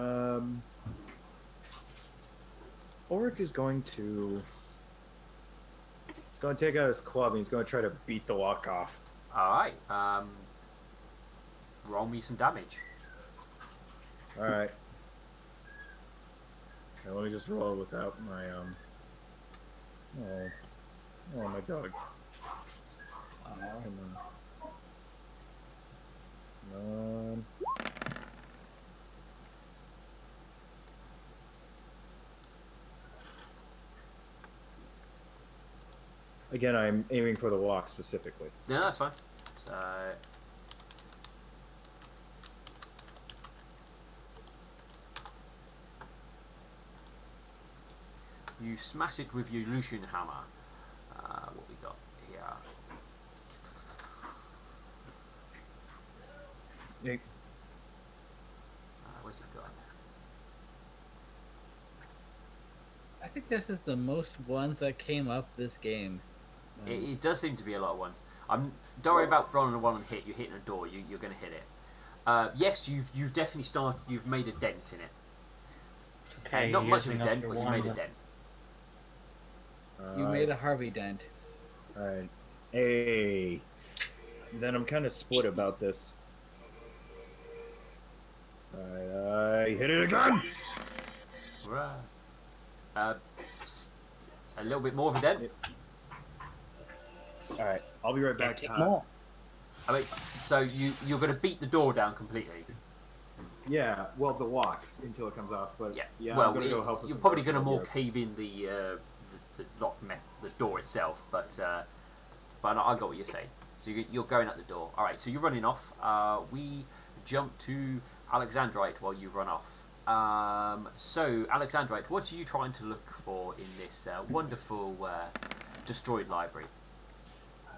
Ulrich is going to. He's going to take out his club and he's going to try to beat the lock off. All right. Roll me some damage. All right. Now let me just roll without my Oh, my dog. Come on. Again, I'm aiming for the lock specifically. Yeah, that's fine. So. You smash it with your illusion hammer. What we got here? Yeah. Where's it gone? I think this is the most ones that came up this game. It does seem to be a lot of ones. Don't worry about rolling a one and hit. You're hitting a door. You're going to hit it. Yes, you've definitely started. You've made a dent in it. Okay, not much of a dent, but you made a dent. You made a Harvey dent. Alright. Hey. Then I'm kind of split about this. Alright, I hit it again! Right. A little bit more of a dent. Alright, I'll be right back. Take more. I mean, so you're going to beat the door down completely. Yeah, well, the locks until it comes off, but yeah. well, I'm gonna go help. You're probably going to more cave in the door itself, but I got what you're saying. So you're going at the door. All right, so you're running off. We jump to Alexandrite while you run off. So Alexandrite, what are you trying to look for in this wonderful destroyed library?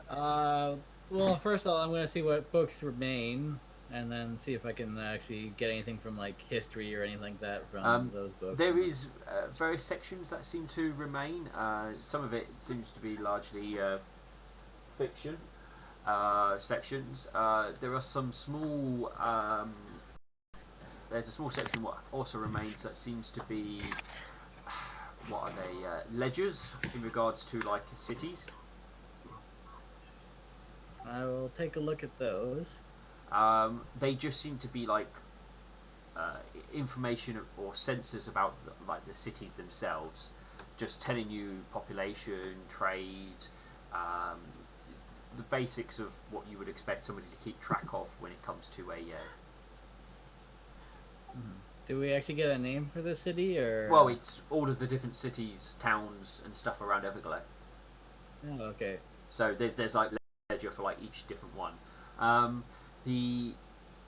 Well, first of all, I'm going to see what books remain, and then see if I can actually get anything from like history or anything like that from those books. There is various sections that seem to remain. Some of it seems to be largely fiction sections. There are some small. There's a small section what also remains that seems to be what are they ledgers in regards to like cities. I will take a look at those. They just seem to be like information or sensors about the cities themselves, just telling you population, trade, the basics of what you would expect somebody to keep track of when it comes to a. Do we actually get a name for the city, or? Well, it's all of the different cities, towns, and stuff around Everglade. Oh, okay. So there's like ledger for like each different one. The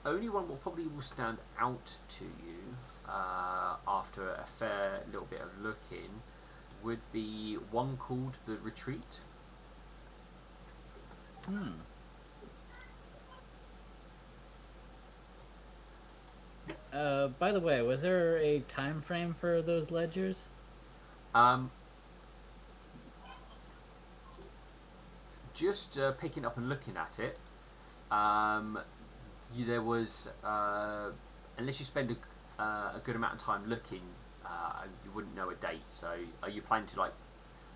only one will stand out to you after a fair little bit of looking would be one called the Retreat. By the way, was there a time frame for those ledgers? Just picking up and looking at it, there was unless you spend a good amount of time looking, you wouldn't know a date. So, are you planning to like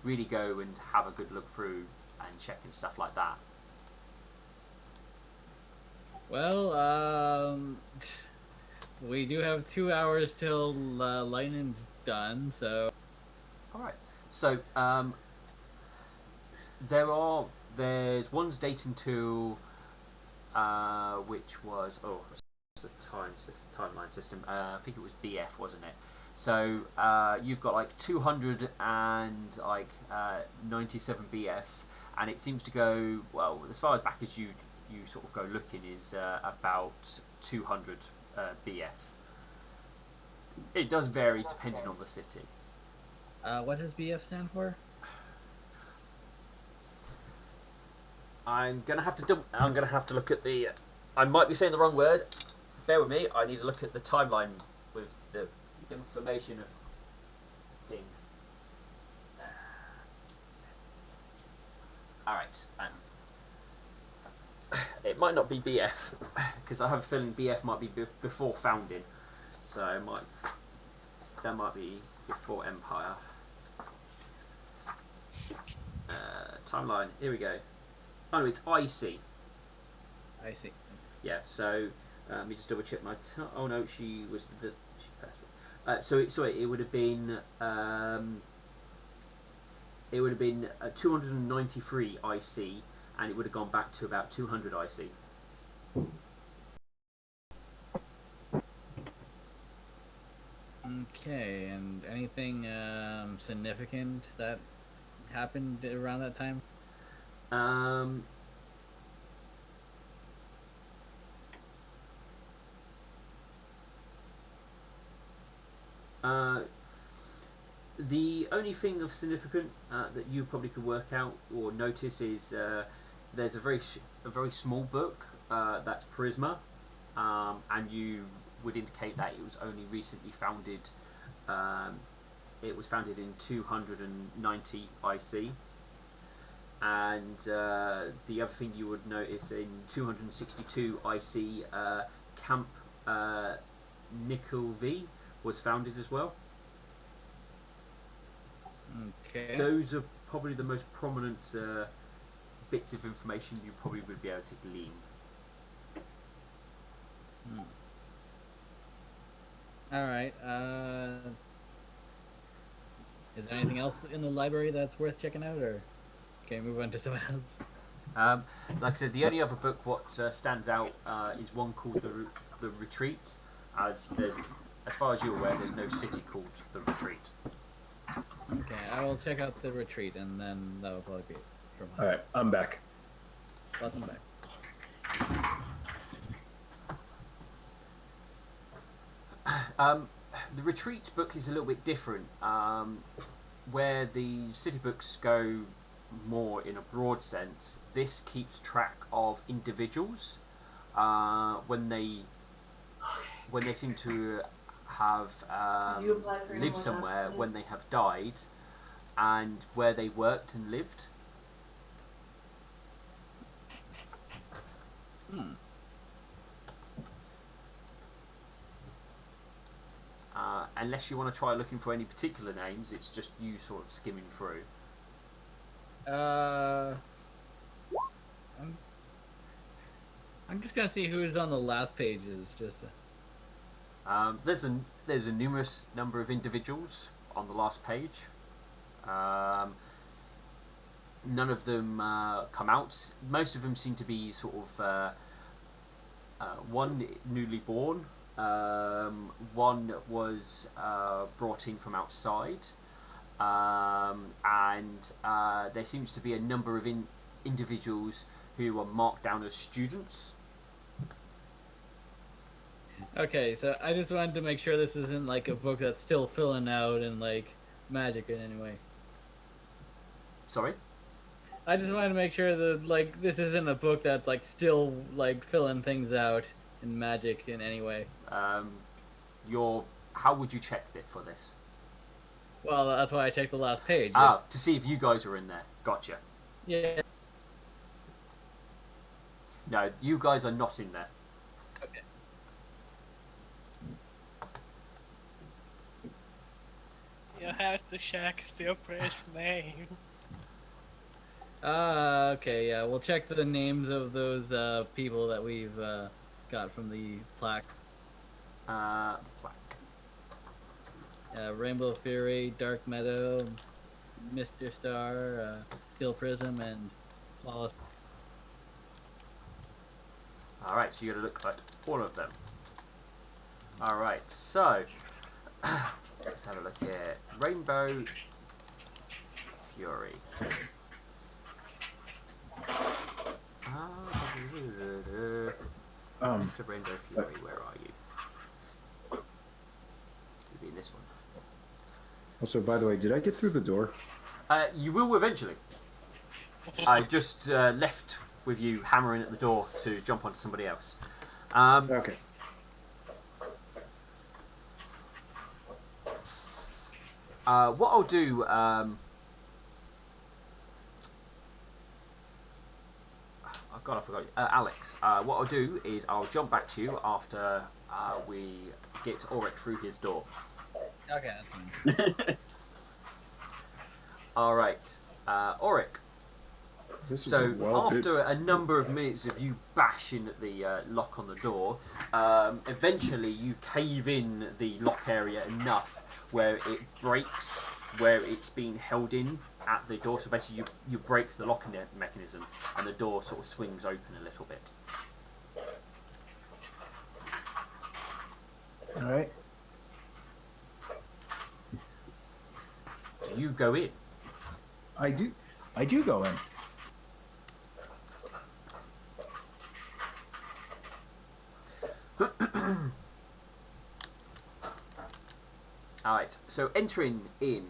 really go and have a good look through and check and stuff like that? Well, we do have 2 hours till lightning's done, so. All right. So, there's one's dating to which was the timeline system. I think it was BF, wasn't it? So you've got like 200 and like 97 BF, and it seems to go well as far as back as you sort of go looking is about 200 BF. It does vary depending on the city. What does BF stand for? I'm gonna have to I'm gonna have to look at the. I might be saying the wrong word. Bear with me. I need to look at the timeline with the information of things. All right. It might not be BF because I have a feeling BF might be before founding, so that might be before Empire. Timeline. Here we go. Oh no, it's IC. I see. Yeah. So let me just double check my. Oh no, she was the. She passed. Sorry, it would have been. It would have been 293 IC, and it would have gone back to about 200 IC. Okay, and anything significant that happened around that time? The only thing of significant that you probably could work out or notice is there's a very small book that's Prisma, and you would indicate that it was only recently founded. It was founded in 290 IC, and the other thing you would notice in 262 IC, Camp Nickel V was founded as well. Okay. Those are probably the most prominent bits of information you probably would be able to glean. All right. Is there anything else in the library that's worth checking out, or can we move on to someone else? Like I said, the only other book what stands out is one called the Retreat. As far as you're aware, there's no city called the Retreat. Okay, I will check out the retreat, and then that will probably be it from All right, I'm back. Welcome back. The Retreat book is a little bit different, where the city books go more in a broad sense. This keeps track of individuals when they seem to have lived somewhere, when they have died, and where they worked and lived. Unless you want to try looking for any particular names, it's just you sort of skimming through. I'm just gonna see who's on the last pages, just. There's a numerous number of individuals on the last page. None of them come out. Most of them seem to be sort of one newly born, one was brought in from outside, and there seems to be a number of individuals who are marked down as students. Okay, so I just wanted to make sure this isn't like a book that's still filling out and like magic in any way. Sorry? I just wanted to make sure that like this isn't a book that's like still like filling things out in magic in any way. How would you check it for this? Well, that's why I checked the last page. To see if you guys are in there. Gotcha. Yeah. No, you guys are not in there. Okay. You have to check still first name. Okay, yeah, we'll check the names of those people that we've got from the plaque. Plaque. Rainbow Fury, Dark Meadow, Mr. Star, Steel Prism, and Flawless. Alright, so you're going to look at all of them. Alright, so let's have a look here. Rainbow Fury. Mr. Rainbow Fury, where are you? You'll be in this one. Also, by the way, did I get through the door? You will eventually. I just left with you hammering at the door to jump onto somebody else. Okay. What I'll do. Oh God, I forgot. Alex. What I'll do is I'll jump back to you after we get Ulrich through his door. Okay, that's fine. All right, Ulrich. So after a number of minutes of you bashing at the lock on the door, eventually you cave in the lock area enough where it breaks, where it's been held in at the door. So basically you break the locking mechanism and the door sort of swings open a little bit. All right. Do you go in? I do go in. Alright, so entering in,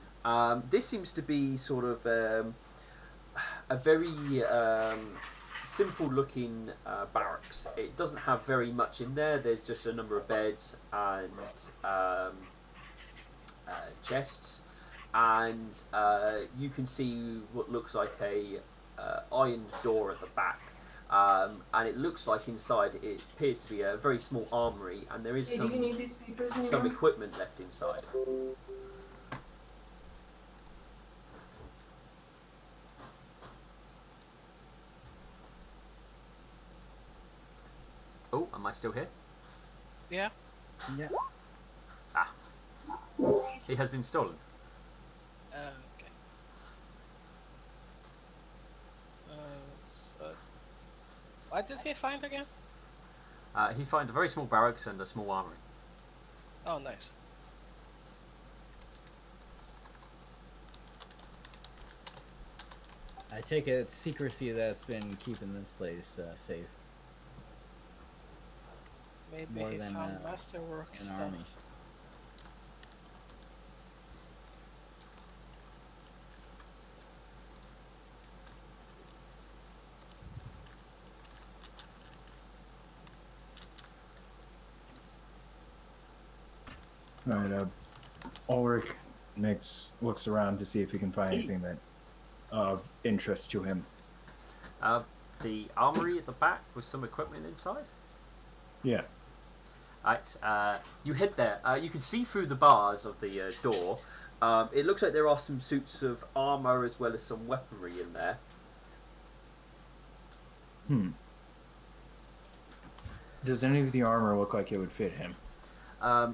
this seems to be sort of a very simple looking barracks. It doesn't have very much in there. There's just a number of beds and chests, and you can see what looks like a iron door at the back. And it looks like inside it appears to be a very small armory, and there is some equipment left inside. Oh, am I still here? Yeah. Yeah. Ah. He has been stolen. Okay. So what did he find again? He finds a very small barracks and a small armory. Oh, nice. I take it it's secrecy that's been keeping this place safe. Maybe More he than, found masterwork an stuff. army. All right. Ulrich looks around to see if he can find anything that of interest to him. The armory at the back with some equipment inside. Yeah. Right, you head there. You can see through the bars of the door. It looks like there are some suits of armor as well as some weaponry in there. Does any of the armor look like it would fit him?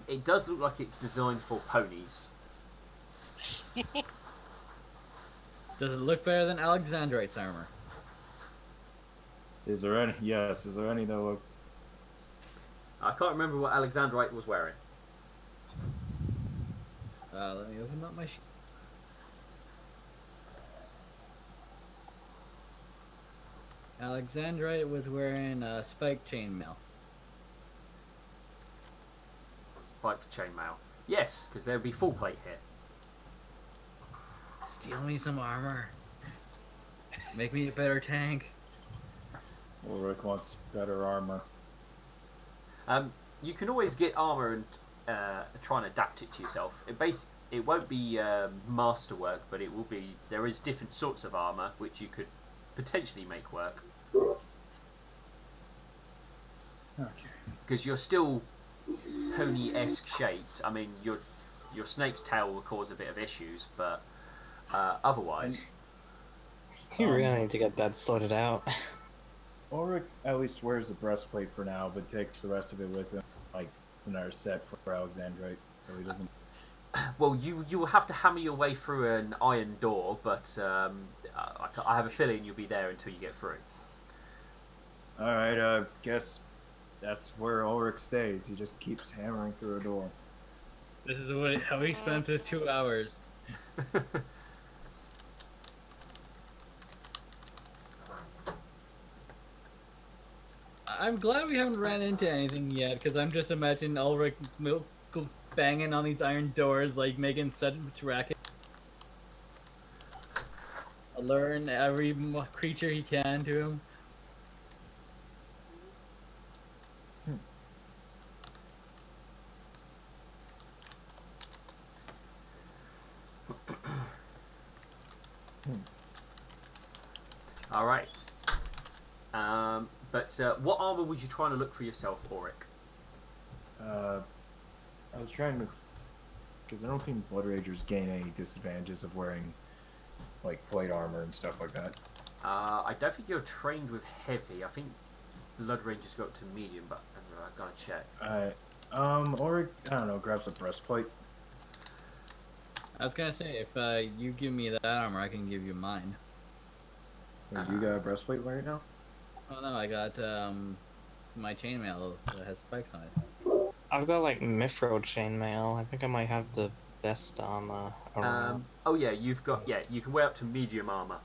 It does look like it's designed for ponies. Does it look better than Alexandrite's armor? Is there any? Yes. Is there any that look? I can't remember what Alexandrite was wearing. Let me open up my sheet. Alexandrite was wearing a spike chainmail. Spiked chainmail. Yes, because there would be full plate here. Steal me some armor. Make me a better tank. Ulrich wants better armor. You can always get armor and try and adapt it to yourself. It won't be masterwork, but it will be. There is different sorts of armor which you could potentially make work. Okay. Because you're still pony-esque shaped. I mean, your snake's tail will cause a bit of issues, but otherwise. You really need to get that sorted out. Ulrich at least wears the breastplate for now, but takes the rest of it with him, like another set for Alexandrite, so he doesn't. Well, you will have to hammer your way through an iron door, but I have a feeling you'll be there until you get through. All right, guess that's where Ulrich stays. He just keeps hammering through a door. This is how he spends his 2 hours. I'm glad we haven't ran into anything yet, because I'm just imagining Ulrich banging on these iron doors, like making such racket. Learn every creature he can to him. All right. But what armor was you trying to look for yourself, Auric? I was trying to, because I don't think Blood Ragers gain any disadvantages of wearing like plate armor and stuff like that. I don't think you're trained with heavy. I think Blood Rangers go up to medium, but I've got to check. Or I don't know, grab some breastplate. I was gonna say, if you give me that armor, I can give you mine. Wait, you got a breastplate right now? Oh no, I got my chainmail that has spikes on it. I've got like Mithril chainmail. I think I might have the best armor around. Oh yeah, you can wear up to medium armor.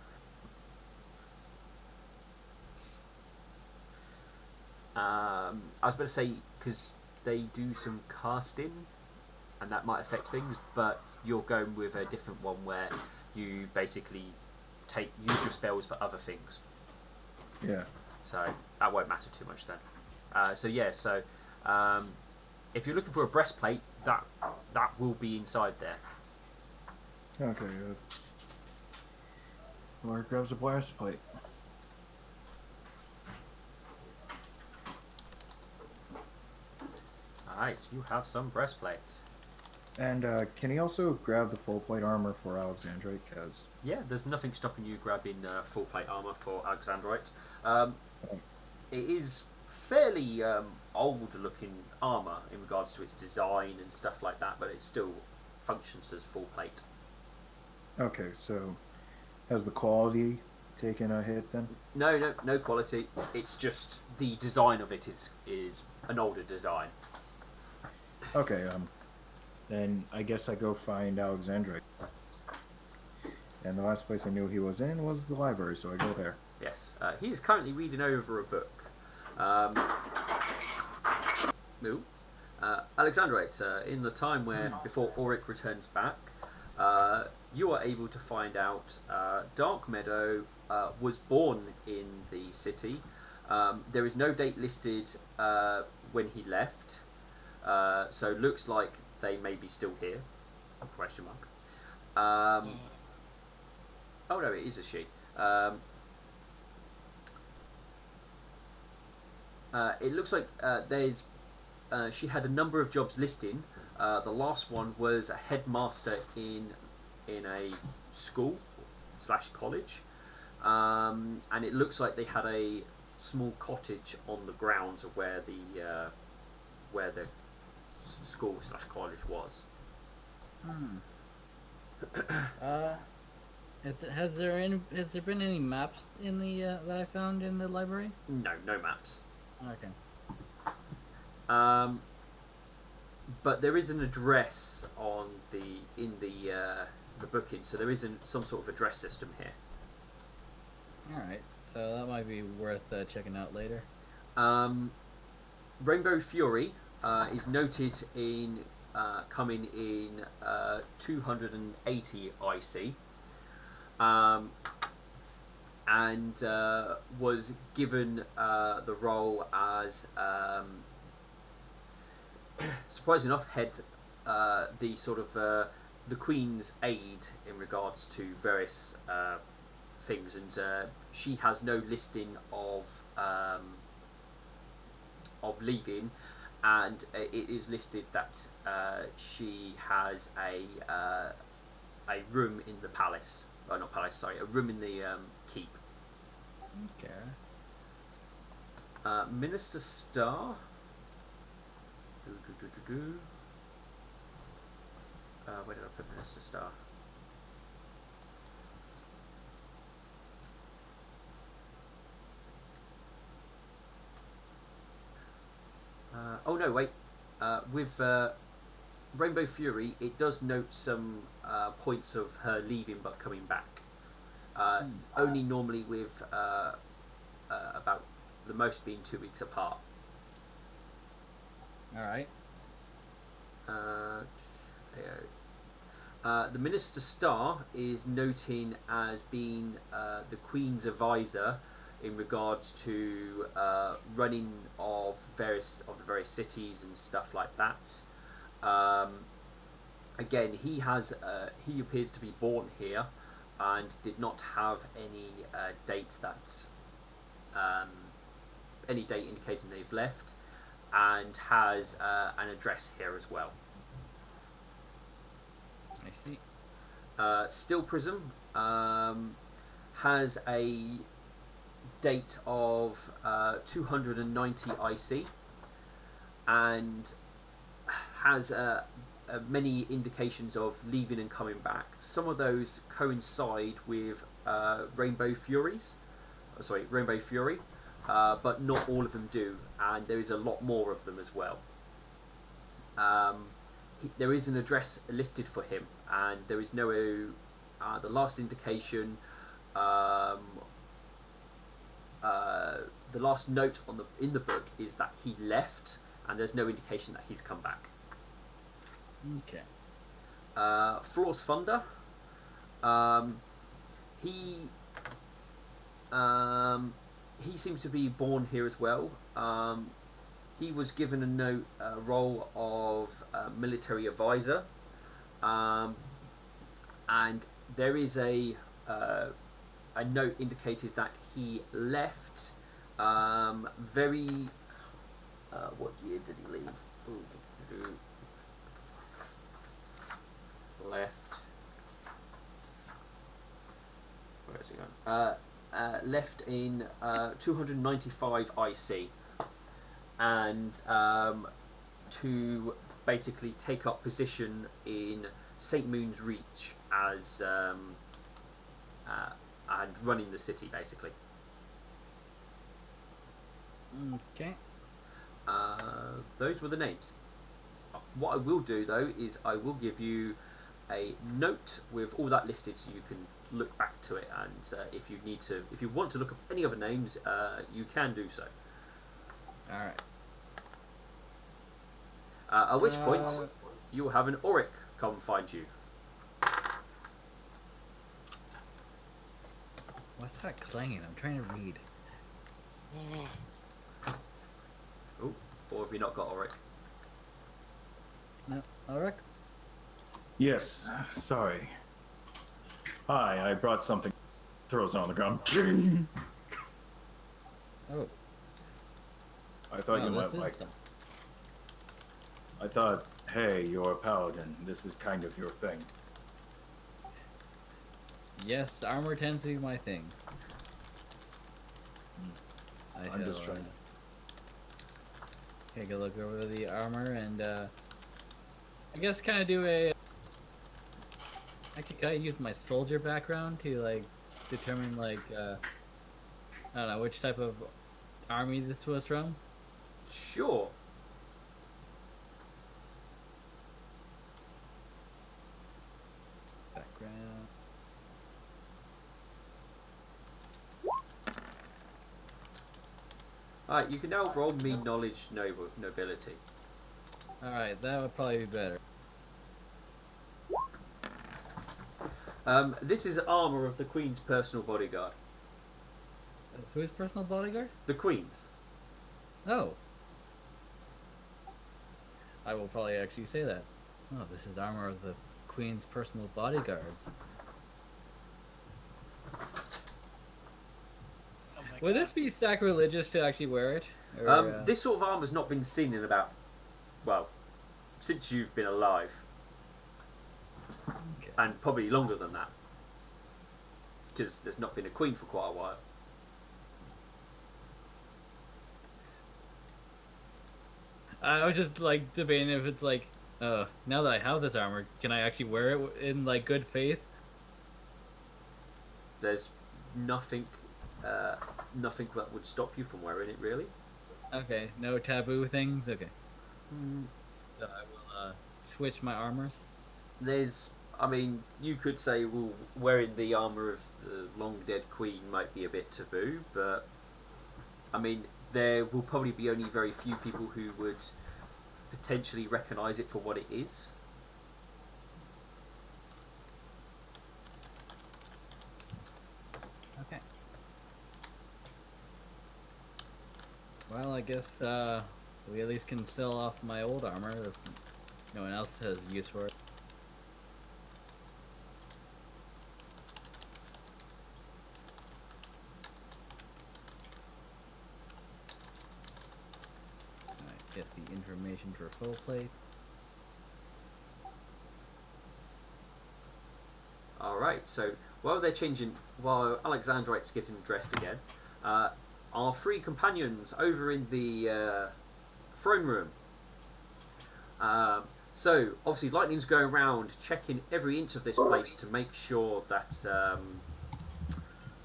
I was going to say, because they do some casting, and that might affect things, but you're going with a different one where you basically use your spells for other things. Yeah. So that won't matter too much then. If you're looking for a breastplate, that will be inside there. Okay. Or grabs a breastplate. Alright, you have some breastplates. And can he also grab the full plate armor for Alexandrite? Because yeah, there's nothing stopping you grabbing full plate armor for Alexandrite. It is fairly old looking armor in regards to its design and stuff like that, but it still functions as full plate. Okay, so has the quality taken a hit then? No quality. It's just the design of it is an older design. Okay, then I guess I go find Alexandrite. And the last place I knew he was in was the library, so I go there. Yes, he is currently reading over a book. Alexandrite, in the time before Auric returns back, you are able to find out Dark Meadow was born in the city. There is no date listed when he left, so looks like they may be still here. Question mark. Oh no, it is a she. It looks like she had a number of jobs listing. The last one was a headmaster in a school / college, and it looks like they had a small cottage on the grounds of where the school / college was. Has there been any maps in the that I found in the library? No maps. Okay. But there is an address in the booking, so there isn't some sort of address system here. All right, so that might be worth checking out later. Rainbow Fury is noted in coming in 280 IC, and was given the role as, surprising enough, head the sort of the Queen's aide in regards to various things, and she has no listing of leaving, and it is listed that she has a room in the palace. Oh, not palace. Sorry, a room in the keep. Okay. Minister Star. Where did I put Minister Star? Oh no, wait. With Rainbow Fury, it does note some points of her leaving but coming back. Only normally with about the most being 2 weeks apart. All right. The Minister Star is noting as being the Queen's advisor in regards to running of the various cities and stuff like that. Again, he appears to be born here, and did not have any date that any date indicating they've left, and has an address here as well. I see. Still Prism has a date of 290 IC and has many indications of leaving and coming back. Some of those coincide with Rainbow Fury, but not all of them do, and there is a lot more of them as well. There is an address listed for him, and there is no the last indication, the last note in the book is that he left, and there's no indication that he's come back. Okay. Floor's Thunder. He seems to be born here as well. He was given a role of military advisor, and there is a note indicated that he left very. What year did he leave? Left. Where is he gone? Left in 295 IC, and to basically take up position in St. Moon's Reach as and running the city basically. Okay. Those were the names. What I will do though is I will give you a note with all that listed, so you can look back to it, and if you want to look up any other names, you can do so. All right. At which point you will have an Auric come find you. What's that clanging? I'm trying to read. Oh, or have you not got Auric? No, Ulrich? Yes, sorry. Hi, I brought something. Throws it on the ground. Oh. I thought you this might is like. some- I thought, hey, you're a paladin. This is kind of your thing. Yes, armor tends to be my thing. I'm just trying. Take a look over the armor and I guess kind of do a. Actually, can I use my soldier background to like determine like I don't know which type of army this was from? Sure. Background. Alright, you can now roll me knowledge nobility. Alright, that would probably be better. This is armor of the Queen's personal bodyguard. Who's personal bodyguard? The Queen's. Oh. I will probably actually say that. Oh, this is armor of the Queen's personal bodyguards. Would this be sacrilegious to actually wear it? Or, This sort of armor's not been seen in about, well, since you've been alive. Okay. And probably longer than that. Because there's not been a queen for quite a while. I was just like debating if it's like, now that I have this armor, can I actually wear it in like good faith? There's nothing that would stop you from wearing it, really. Okay, no taboo things. Okay. So I will switch my armors. I mean, you could say, well, wearing the armour of the long dead queen might be a bit taboo, but I mean, there will probably be only very few people who would potentially recognise it for what it is. Okay. Well, I guess we at least can sell off my old armor if no one else has use for it. get the information for full plate. Alright, so while Alexandrite's getting dressed again, our three companions over in the throne room. So, obviously, Lightning's going around checking every inch of this place to make sure that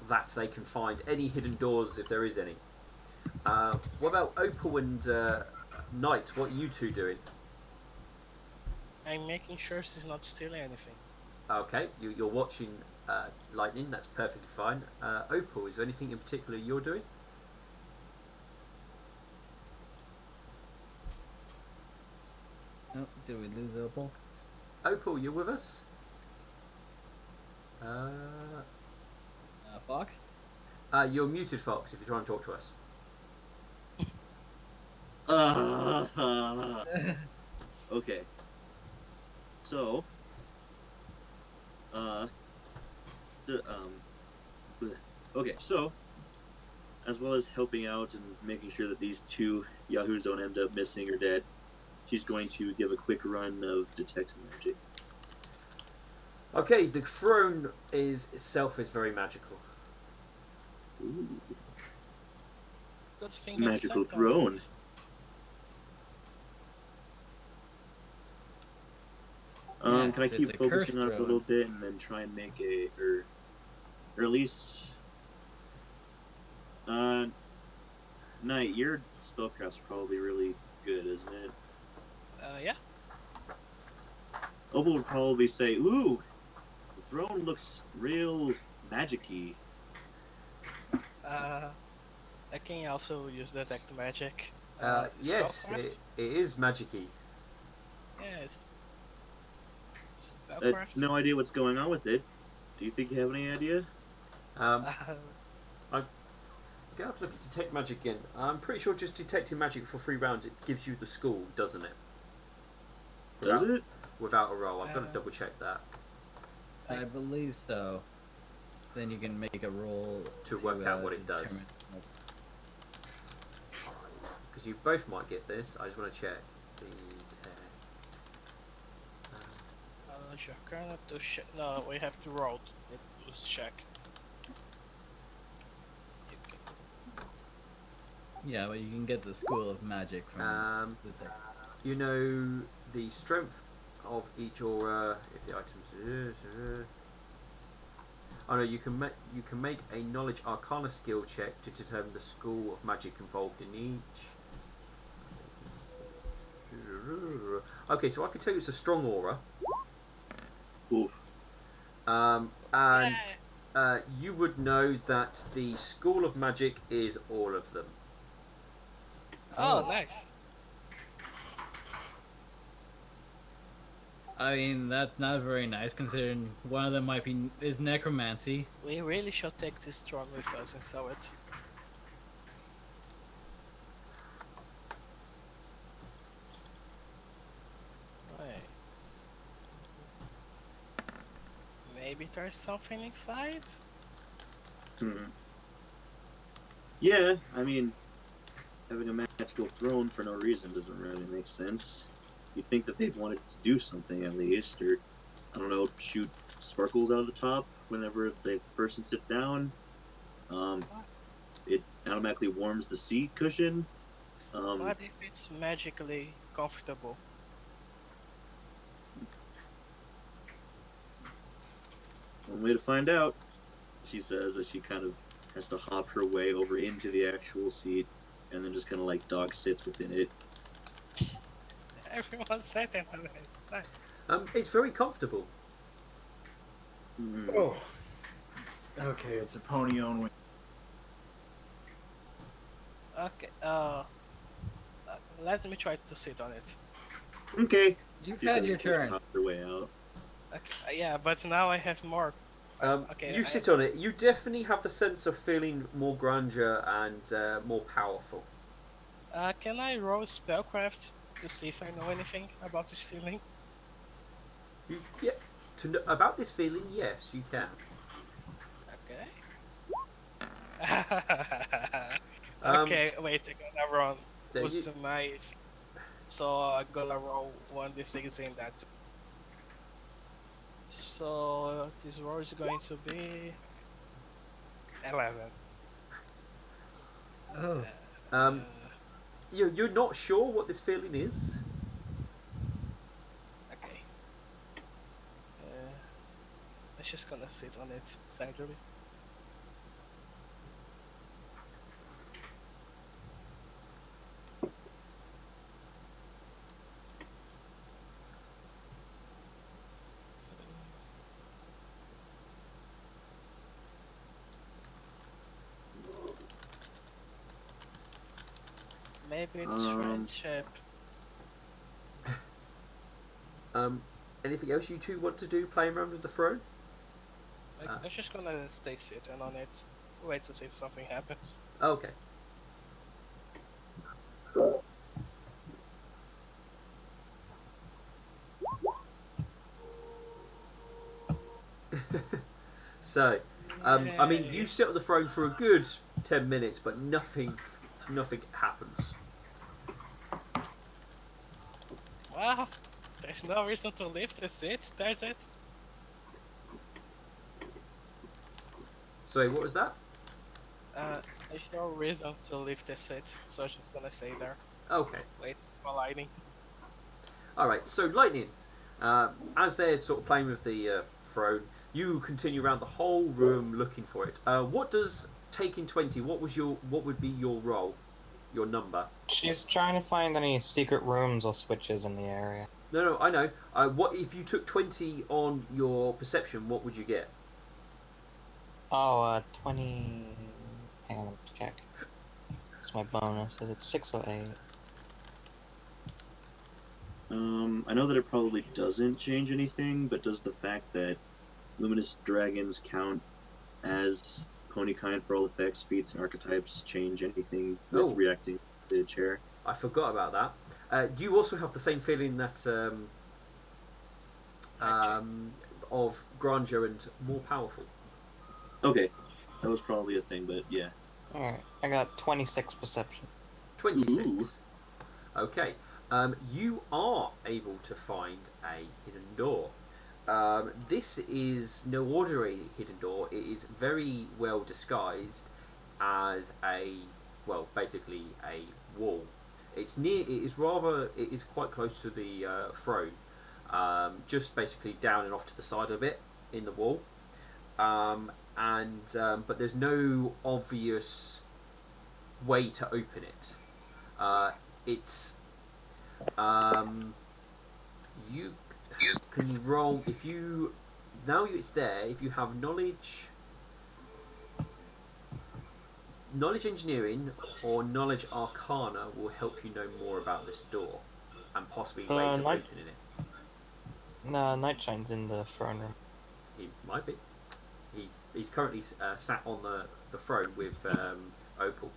that they can find any hidden doors if there is any. What about Opal and Knight? What are you two doing? I'm making sure she's not stealing anything. Okay, you're watching Lightning. That's perfectly fine. Opal, is there anything in particular you're doing? Oh, did we lose Opal? Opal, you with us? Fox? You're muted, Fox, if you're trying to talk to us. Okay. So, okay, so, as well as helping out and making sure that these two yahoos don't end up missing or dead, she's going to give a quick run of detect magic. Okay, the throne itself is very magical. Ooh. Good thing Magical it's set throne. on it. Yeah, Can I it's keep a focusing cursed on it a throne. little bit and then try and make or at least, Knight, your spellcraft's probably really good, isn't it? Yeah. Opal would probably say, "Ooh, the throne looks real magic-y." I can also use detect magic. Yes, Spellcraft? it is magic-y. Yes. I Spellcraft? no idea what's going on with it. Do you think you have any idea? Get out to look at detect magic again. I'm pretty sure just detecting magic for 3 rounds it gives you the school, doesn't it? Does it? Without a roll. I'm going to double check that. I believe so. Then you can make a roll To work out what it does. determine- Because you both might get this. I just want to check. No, we have to roll to check. Yeah, but you can get the school of magic from the You know the strength of each aura if the items. Oh no, you can make a knowledge arcana skill check to determine the school of magic involved in each. Okay, so I can tell you it's a strong aura. Oof. And you would know that the school of magic is all of them. Oh, nice. I mean, that's not very nice considering one of them is necromancy. We really should take this strong with us and sell it. Right. Maybe there's something inside? Yeah, I mean, having a magical throne for no reason doesn't really make sense. You'd think that they'd want it to do something at least, or, I don't know, shoot sparkles out of the top whenever the person sits down. It automatically warms the seat cushion. What if it's magically comfortable? One way to find out, she says, as she kind of has to hop her way over into the actual seat and then just kind of like dog sits within it. Everyone sat in on it. Nice. It's very comfortable. Oh. Okay, it's a pony only. Okay, let me try to sit on it. Okay. You've She had says your as she turn. hops her way out. Okay, yeah, but now I have more. Okay, You sit on it. You definitely have the sense of feeling more grandeur and more powerful. Can I roll spellcraft to see if I know anything about this feeling? About this feeling, yes, you can. Okay. Okay, wait, I got that wrong. There Was you- to my So I'm gonna roll 1d6 in that. So this roll is going to be 11. Oh. Um, you're not sure what this feeling is. Okay. I'm just gonna sit on it sadly. Maybe it's friendship. Anything else you two want to do playing around with the throne? I'm just gonna stay sitting on it. Wait to see if something happens. Okay. So, I mean, you sit on the throne for a good 10 minutes, but nothing happens. Well, there's no reason to lift the seat, there's it. Sorry, what was that? There's no reason to lift the seat, so I'm just gonna stay there. Okay. Wait for lightning. Alright, so Lightning, as they're sort of playing with the throne, you continue around the whole room looking for it. What does taking 20, what would be your role? Your number? She's trying to find any secret rooms or switches in the area. No, I know. What if you took 20 on your perception, what would you get? Oh, 20... Hang on, let me check. What's my bonus? Is it 6 or 8? I know that it probably doesn't change anything, but does the fact that luminous dragons count as ponykind for all effects, feats, and archetypes change anything with reacting to the chair? I forgot about that. You also have the same feeling that of grandeur and more powerful. Okay, that was probably a thing, but yeah. Alright, I got 26 perception. 26. Ooh. Okay. You are able to find a hidden door. This is no ordinary hidden door. It is very well disguised as basically a wall. It is quite close to the throne, just basically down and off to the side of it in the wall. But there's no obvious way to open it. It's you can roll if you now it's there. If you have knowledge engineering or knowledge arcana will help you know more about this door and possibly ways of opening it. No, Nightshine's in the throne room. He might be. He's currently sat on the throne with Opal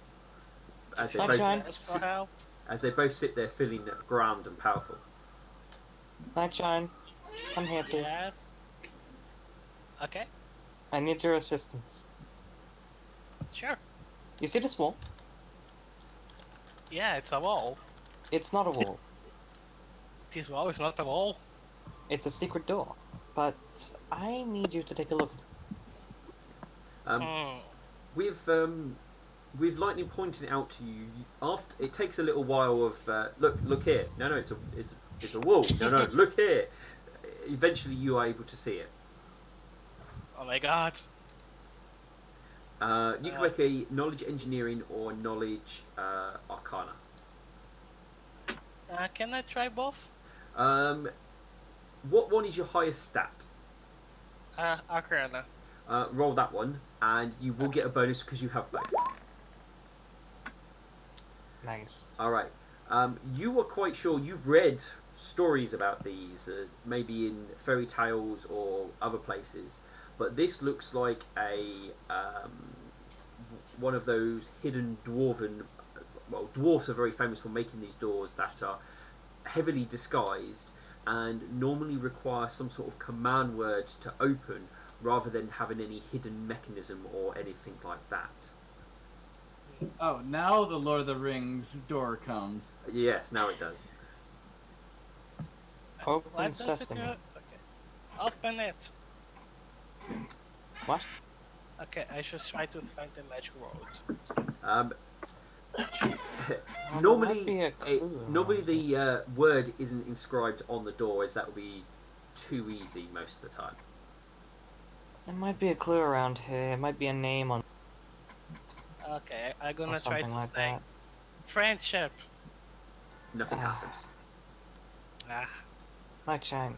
as they both sit there feeling grand and powerful. Nightshine, come here, please. Yes. Okay. I need your assistance. Sure. You see this wall? Yeah, it's a wall. It's not a wall. This wall is not a wall. It's a secret door. But I need you to take a look. With Lightning pointing it out to you, after it takes a little while of look here. No, it's a wall. No, look here. Eventually, you are able to see it. Oh my god. You can make a knowledge engineering or knowledge arcana. Can I try both? What one is your highest stat? Arcana. Roll that one, and you will get a bonus because you have both. Nice. Alright. You are quite sure you've read stories about these, maybe in fairy tales or other places, but this looks like a one of those hidden dwarven. Well, dwarfs are very famous for making these doors that are heavily disguised and normally require some sort of command word to open rather than having any hidden mechanism or anything like that. Oh, now the Lord of the Rings door comes. Yes, now it does. Open What does it do? sesame. Okay. Open it. What? Okay, I just try to find the magic road. Um, Well, there might be a it, clue normally around here. the word isn't inscribed on the door, as that would be too easy most of the time. There might be a clue around here. It might be a name on Okay, I'm or gonna try something to like say that. friendship. Nothing Ah. happens. Ah, Nightshine,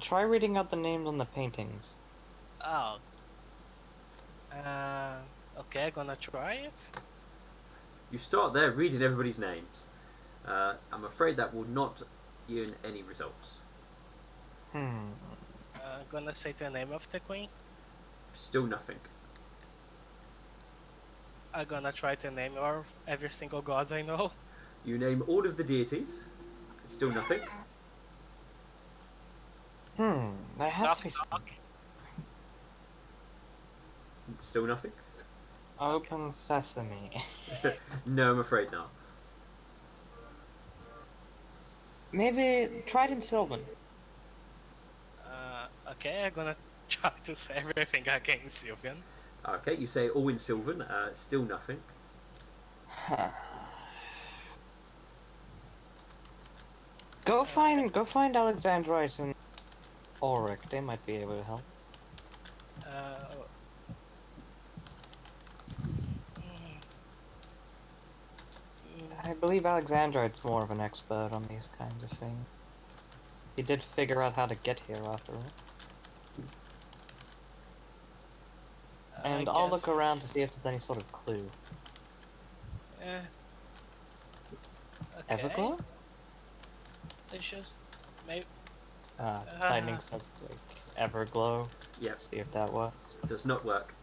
try reading out the names on the paintings. oh. Uh, okay, gonna try it. You start there reading everybody's names. I'm afraid that will not earn any results. Gonna say the name of the queen. Still nothing. I'm gonna try to name of every single god I know. You name all of the deities. Still nothing. There has Knock to be knock. Still nothing. Open sesame. No, I'm afraid not. Maybe Trident Sylvan. Okay, I'm gonna try to say everything against Sylvian. Okay, you say all in Sylvan. Still nothing. Huh. Go find Alexandrite and Ulrich. They might be able to help. I believe Alexandrite's more of an expert on these kinds of things. He did figure out how to get here after all. And I'll look around to see if there's any sort of clue. Okay. Everglow? It's just maybe. Lightning said like Everglow. Yep. See if that works. Does not work.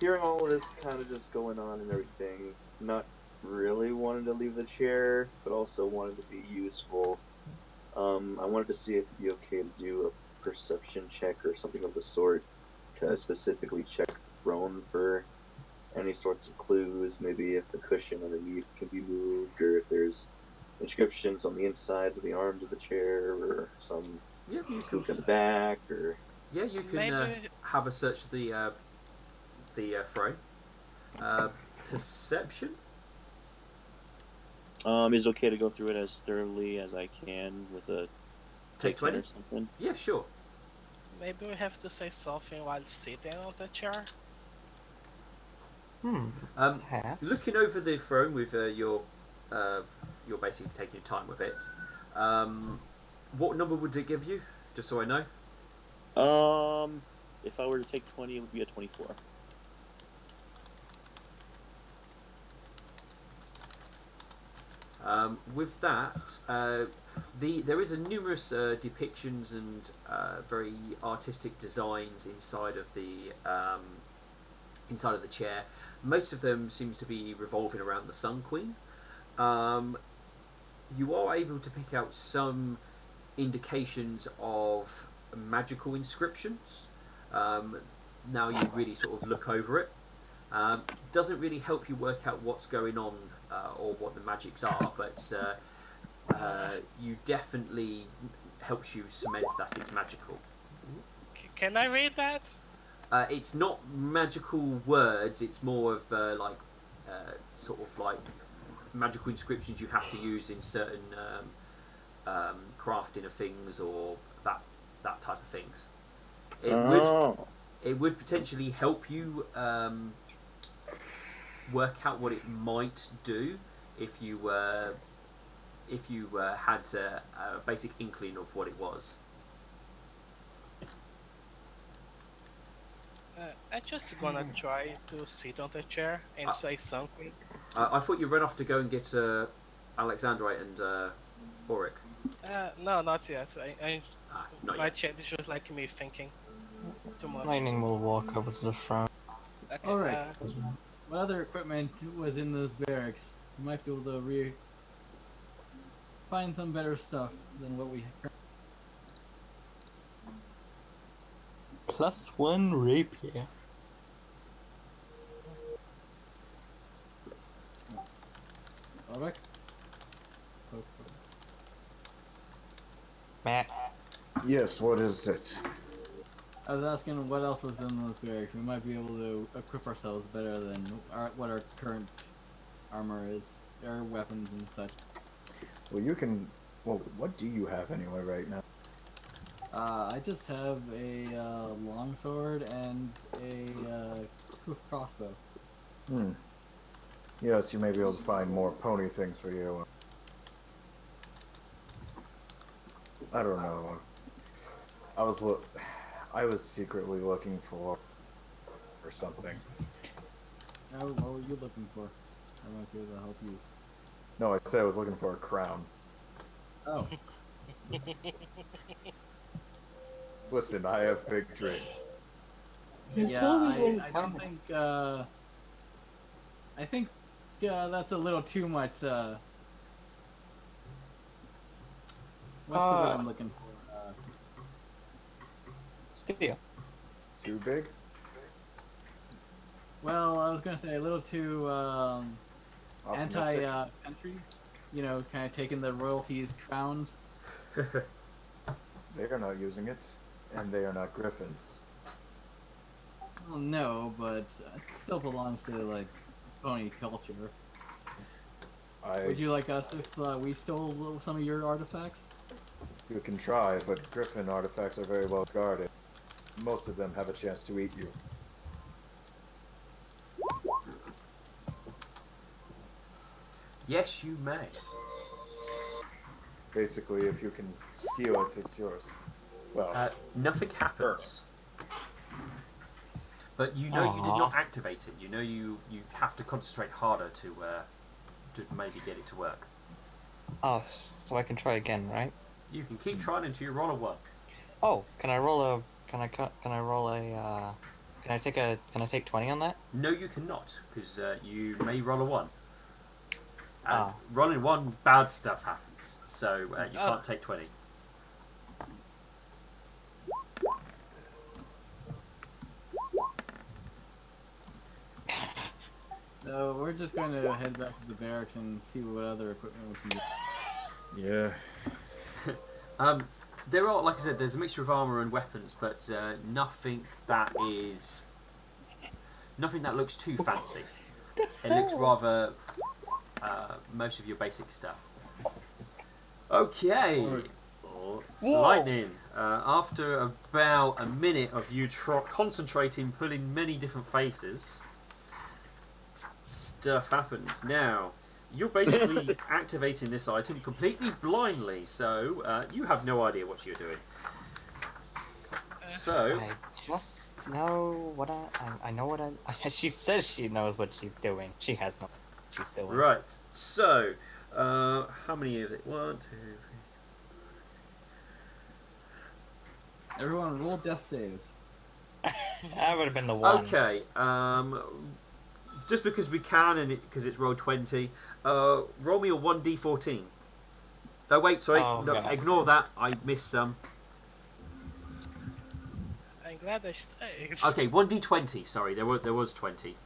Hearing all of this kind of just going on and everything, not really wanting to leave the chair, but also wanting to be useful. I wanted to see if it'd be okay to do a perception check or something of the sort to specifically check the throne for any sorts of clues, maybe if the cushion underneath can be moved, or if there's inscriptions on the insides of the arms of the chair, or some scoop in the back, or... Yeah, you can have a search of the throne. Perception? Is it okay to go through it as thoroughly as I can with a Take 20 or something? Yeah, sure. Maybe we have to say something while sitting on the chair. Looking over the throne with you're basically taking your time with it. What number would it give you? Just so I know. If I were to take 20, it would be a 24. With that, there is a numerous depictions and very artistic designs inside of the chair. Most of them seems to be revolving around the Sun Queen. You are able to pick out some indications of magical inscriptions. Now you really sort of look over it. Doesn't really help you work out what's going on or what the magics are, but you definitely helps you cement that it's magical. Can I read that? It's not magical words. It's more of sort of like magical inscriptions you have to use in certain crafting of things or that type of things. It would potentially help you work out what it might do if you had a basic inkling of what it was. I'm just gonna try to sit on the chair and say something. I thought you ran off to go and get Alexandrite and Auric. No, not yet. Not my yet. chat is just like me thinking too much. Lightning will walk over to the front. Okay, Alright. What other equipment was in those barracks? You might be able to find some better stuff than what we have. +1 rapier. Ulrich? Meh. Yes, what is it? I was asking what else was in those barracks. We might be able to equip ourselves better than what our current armor is, our weapons and such. Well, you can. Well, what do you have anyway right now? I just have a longsword and a proof crossbow. Hmm. Yes, you may be able to find more pony things for you. I don't know. I was secretly looking for something. Oh, what were you looking for? I might be able to help you. No, I said I was looking for a crown. Oh. Listen, I have big dreams. Yeah, I don't think, I think, that's a little too much, what's the word I'm looking for? Studio. Too big? Well, I was gonna say a little too, Optimistic? anti-country. You know, kind of taking the royalties' crowns. They are not using it, and they are not griffins. Well, no, but it still belongs to, like, pony culture. Would you like us if we stole some of your artifacts? You can try, but griffin artifacts are very well guarded. Most of them have a chance to eat you. Yes, you may. Basically, if you can steal it, it's yours. Well, Nothing happens. But you know you did not activate it. You know you have to concentrate harder to maybe get it to work. Oh, so I can try again, right? You can keep trying until you roll a 1. Oh, can I roll a? Can I roll a? Can I take 20 on that? No, you cannot, because you may roll a 1. And Oh. rolling 1, bad stuff happens. So you can't take 20. So we're just going to head back to the barracks and see what other equipment we can get. yeah. There are, like I said, there's a mixture of armor and weapons, but nothing that looks too fancy. It looks rather most of your basic stuff. Okay, Lightning. After about a minute of you concentrating, pulling many different faces, stuff happens. Now, you're basically activating this item completely blindly, so you have no idea what you're doing. So I just know what I know what she says she knows what she's doing. She has no what she's doing. right. So how many is it? 1, 2, 3. Everyone, roll death saves. That would have been the one. Okay. Just because we can and because it's roll 20, roll me a 1d14. Oh wait, sorry. Oh, no, God. ignore that. I missed some. I'm glad I stayed. Okay, 1d20. Sorry, there was 20.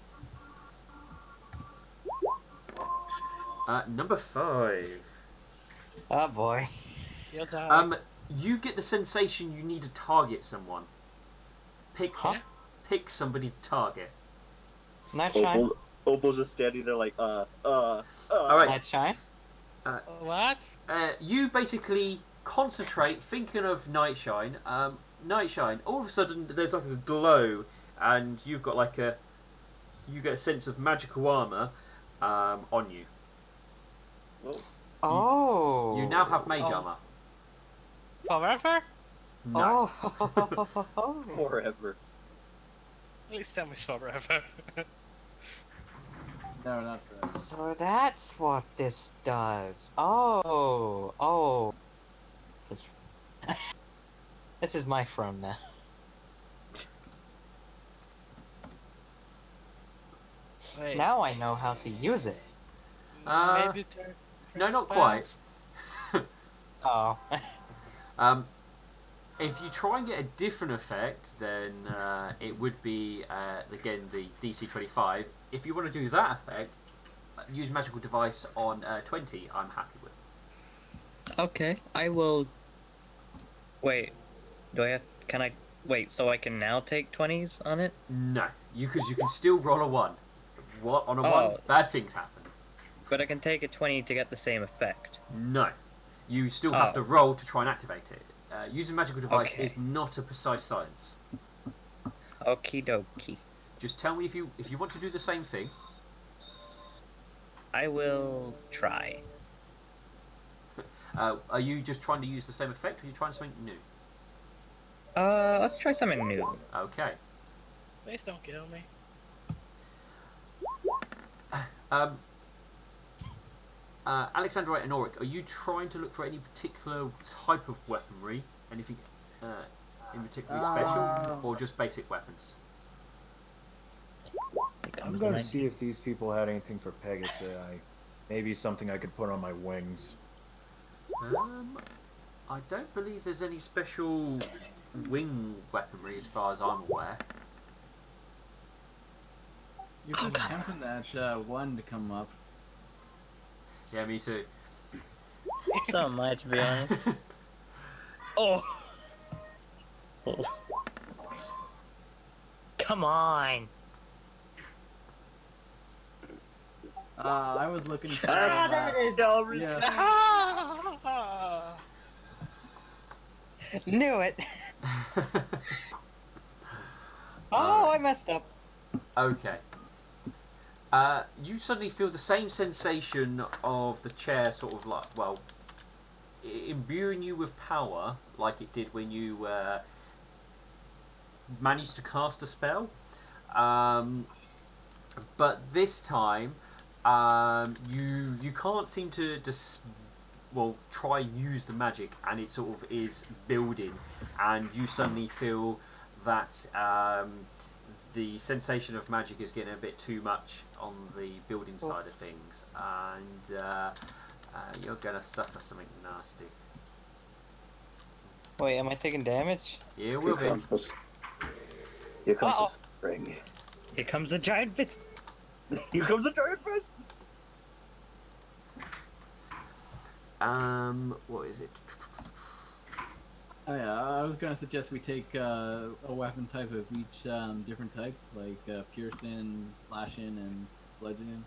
Number 5. Oh boy. You'll die. You get the sensation you need to target someone. Pick somebody to target. Night shine. Opal's just standing there like, All right. Night shine. What? You basically concentrate, thinking of Nightshine. Nightshine. All of a sudden, there's like a glow, and you get a sense of magical armor on you. Oh. You now have mage armor. Forever? No. Oh. forever. Please tell me forever. No, not forever. So that's what this does. Oh. This is my throne now. Wait. Now I know how to use it. Maybe there's No, not quite. spells? Oh. If you try and get a different effect, then it would be again the DC 25. If you want to do that effect, use magical device on 20, I'm happy with. Okay, I will. Wait, can I wait? So I can now take 20s on it? No, because you can still roll a 1. What on a 1? Oh. Bad things happen. But I can take a 20 to get the same effect. No, you still have to roll to try and activate it. Using magical device is not a precise science. Okie dokie. Just tell me if you want to do the same thing. I will try. Are you just trying to use the same effect, or are you trying something new? Let's try something new. Okay. Please don't kill me. Alexandrite and Auric, are you trying to look for any particular type of weaponry? Anything in particularly special, or just basic weapons? I'm going to see if these people had anything for Pegasi. Maybe something I could put on my wings. I don't believe there's any special wing weaponry as far as I'm aware. You're just tempting that one to come up. Yeah, me too. So much, to be honest. Oh. Come on. I was looking for. There it is. Yeah. Knew it. Oh, I messed up. Okay. You suddenly feel the same sensation of the chair sort of like, well, imbuing you with power like it did when you managed to cast a spell. But this time, you can't seem to try and use the magic, and it sort of is building, and you suddenly feel that the sensation of magic is getting a bit too much on the building side of things, and you're gonna suffer something nasty. Wait, am I taking damage? You will be. Here comes the spring. Here comes a giant fist. Here comes a giant fist. What is it? Oh yeah, I was gonna suggest we take a weapon type of each different type, like piercing, slashing, and bludgeoning.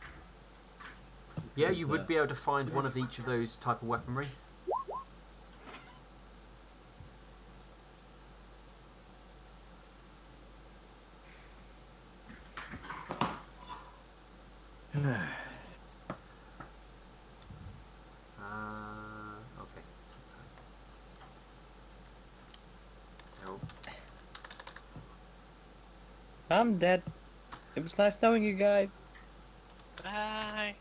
Yeah, you would be able to find one of each of those type of weaponry. Okay. Oh. I'm dead. It was nice knowing you guys. Bye.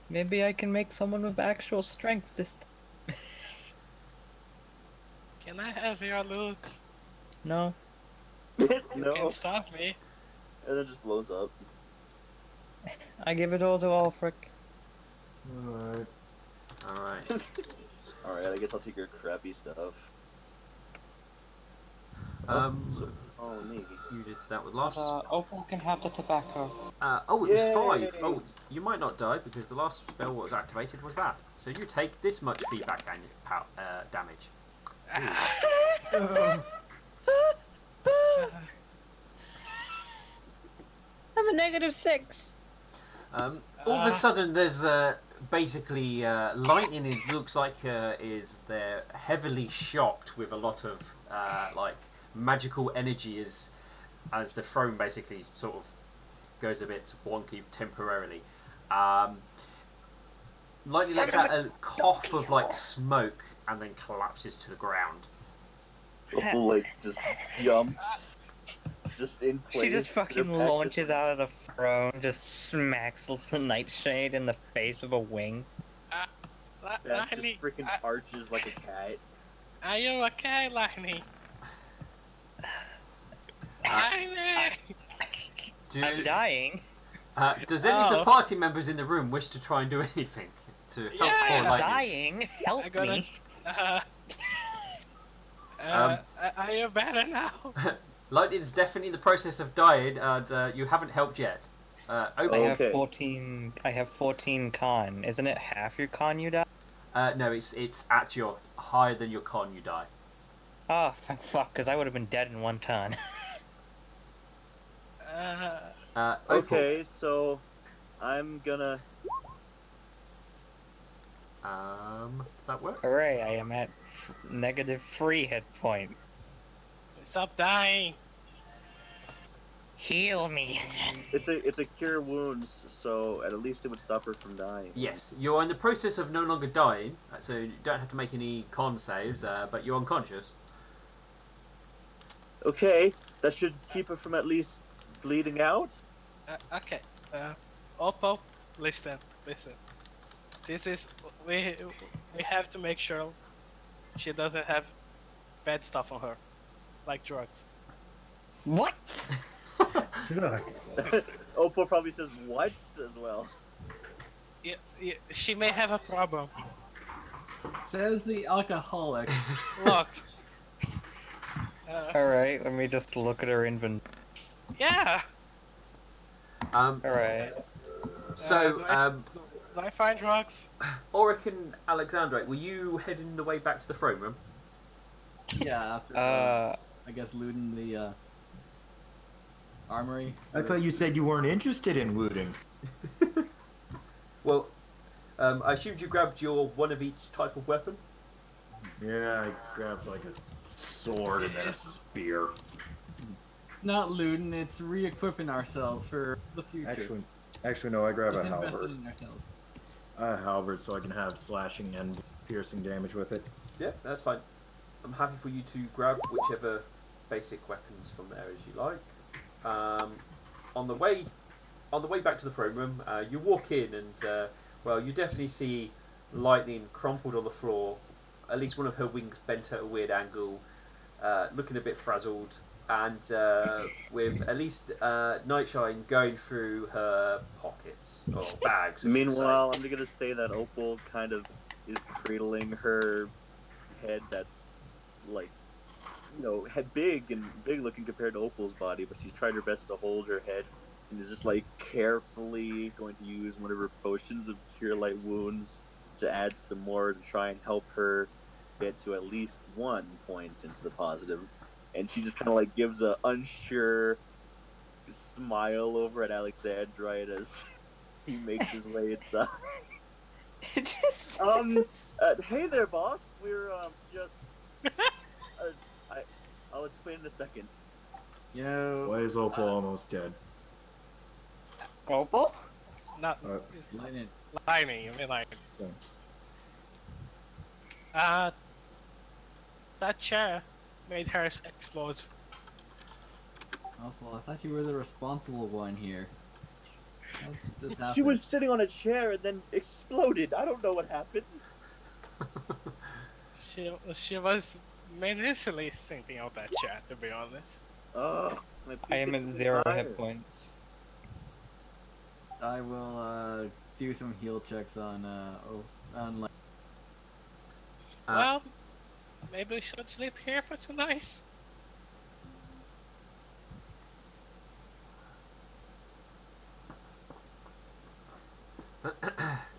Maybe I can make someone with actual strength this time. Can I have your loot? No. You No. can stop me. And then just blows up. I give it all to Ulfric. Alright. Alright. Alright, I guess I'll take your crappy stuff. Oh, me. You did that with loss. Opal can have the tobacco. Oh, it was Yay! 5. Oh, you might not die because the last spell that was activated was that. So you take this much feedback damage. I'm a -6. All of a sudden, there's basically lightning. It looks like is they're heavily shocked with a lot of like magical energy as the throne basically sort of goes a bit wonky temporarily. Lightning lets out a cough of like smoke and then collapses to the ground. Opal, like, just jumps. Just in place. She just fucking launches out of the throne, just smacks the nightshade in the face with a wing. That just Lightning, freaking arches like a cat. are you okay, Lightning? Lightning! I'm dying. Does any of the party members in the room wish to try and do anything to help Yeah, poor I'm Lightning? dying. Help I gotta. me. Are you better now? Lightning is definitely in the process of dying, and you haven't helped yet. I have Okay. 14. I have 14 con. Isn't it half your con you die? No, it's at your higher than your con you die. Oh, fuck, because I would have been dead in 1 turn. Opal. Okay, so I'm gonna. Does that work? Hooray, I am at -3 hit point. Stop dying. Heal me. It's a cure wounds, so at least it would stop her from dying. Yes, you're in the process of no longer dying, so you don't have to make any con saves, but you're unconscious. Okay, that should keep her from at least bleeding out. Okay. Oppo, listen. This is we have to make sure she doesn't have bad stuff on her, like drugs. What? Opal probably says what as well. Yeah, she may have a problem. Says the alcoholic. Look. Alright, let me just look at her inventory. Yeah. Alright. So, do I find drugs? Auric and Alexandre, were you heading the way back to the throne room? Yeah, after I guess looting the armory. I thought you said you weren't interested in looting. Well, I assumed you grabbed your one of each type of weapon. Yeah, I grabbed like a sword and then a spear. Not looting, it's re-equipping ourselves for the future. Actually, no. I grab a It's invested halberd. in ourselves. A halberd, so I can have slashing and piercing damage with it. Yeah, that's fine. I'm happy for you to grab whichever basic weapons from there as you like. On the way back to the throne room, you walk in and well, you definitely see Lightning crumpled on the floor. At least one of her wings bent at a weird angle, looking a bit frazzled, and with at least Nightshine going through her pockets or bags. Meanwhile, I'm gonna say that Opal kind of is cradling her head that's like, head big looking compared to Opal's body, but she's tried her best to hold her head and is just like carefully going to use one of her potions of cure light wounds to add some more to try and help her get to at least 1 point into the positive. And she just kind of like gives a unsure smile over at Alexandrite as he makes his way inside. Hey there, boss. We're just. I'll explain in a second. Why is Opal almost dead? Opal? Not It's lightning. Lightning. You mean lightning? Okay. That chair made her explode. Oh, well, I thought you were the responsible one here. How did this happen? She was sitting on a chair and then exploded. I don't know what happened. She was menacingly thinking of that chair, to be honest. I am at 0 hit points. I will do some heal checks on like. Well, maybe we should sleep here for tonight.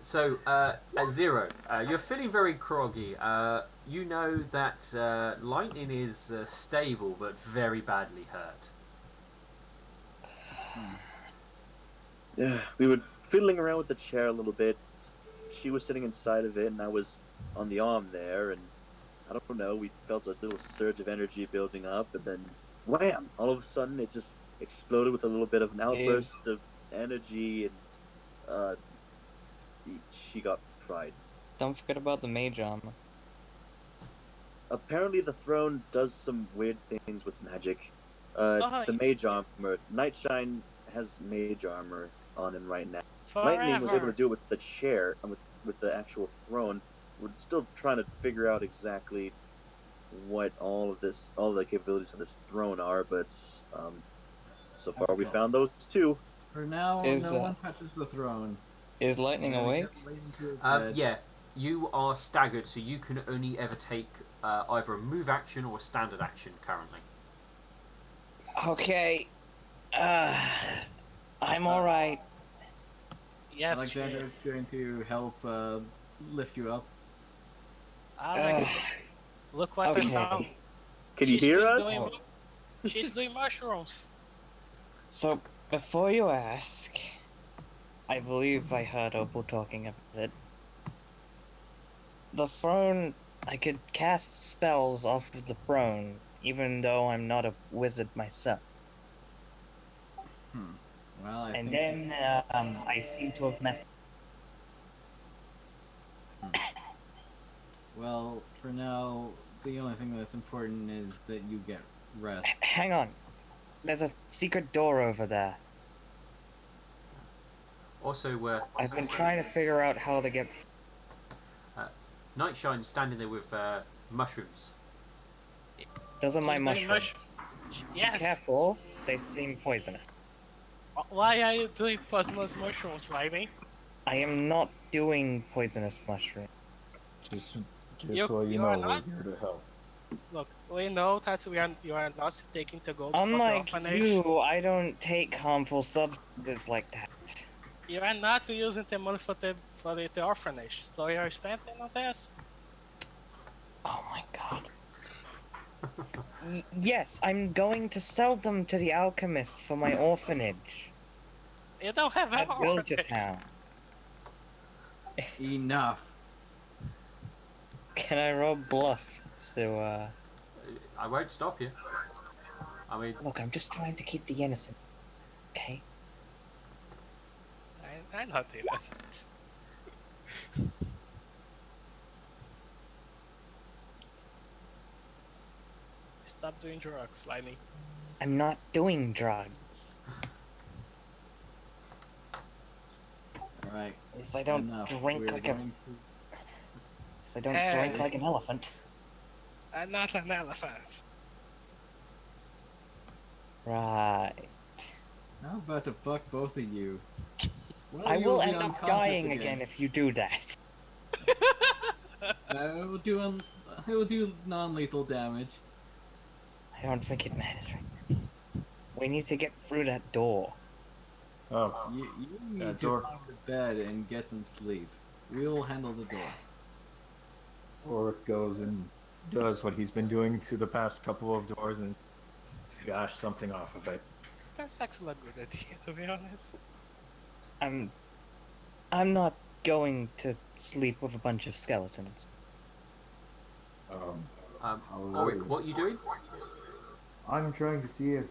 So, at 0, you're feeling very groggy. You know that Lightning is stable but very badly hurt. Yeah, we were fiddling around with the chair a little bit. She was sitting inside of it, and I was on the arm there, and I don't know, we felt a little surge of energy building up, and then wham! All of a sudden, it just exploded with a little bit of an outburst of energy, and she got fried. Don't forget about the mage armor. Apparently, the throne does some weird things with magic. The mage armor. Nightshine has mage armor on him right now. Lightning was able to do it with the chair and with the actual throne. We're still trying to figure out exactly what all the capabilities of this throne are, but so far we found those 2. For now, no one touches the throne. Is Lightning awake? Yeah, you are staggered, so you can only ever take either a move action or a standard action currently. Okay. I'm alright. Yes, Alexander is going to help lift you up. Alex, look what I found. Okay. Can you hear us? She's doing mushrooms. So, before you ask, I believe I heard Opal talking about it. The throne, I could cast spells off of the throne, even though I'm not a wizard myself. Well, I And think. then, I seem to have messed. Well, for now, the only thing that's important is that you get rest. Hang on. There's a secret door over there. Also, I've been trying to figure out how to get. Nightshine's standing there with mushrooms. Those are my She's doing mushrooms. Yes. Careful, they seem poisonous. Why are you doing poisonous mushrooms, Lightning? I am not doing poisonous mushrooms. Just You- so you you know, are we're not? here to help. Look, we know that you are not taking the gold Unlike for the orphanage. you, I don't take harmful substances like that. You are not using the money for the orphanage, so you are spending on this. Oh my god. Yes, I'm going to sell them to the alchemist for my orphanage You don't have an at orphanage. Villager Enough. Can I roll bluff to, I won't stop you. I mean, Look, I'm just trying to keep the innocent. Okay? I'm not innocent. Stop doing drugs, Lightning. I'm not doing drugs. Alright. At least I don't Enough. drink We're like going At least I don't Hey. drink like an elephant. I'm not an elephant. Right. How about to fuck both of you? Well, I you will be end up unconscious dying again if you do that. I will do non-lethal damage. I don't think it matters right now. We need to get through that door. Oh, You need That to door. find a bed and get some sleep. We'll handle the door. Ulrich goes and does what he's been doing to the past couple of doors and gosh something off of it. That's actually a good idea, to be honest. I'm not going to sleep with a bunch of skeletons. Ulrich, what are you doing? I'm trying to see if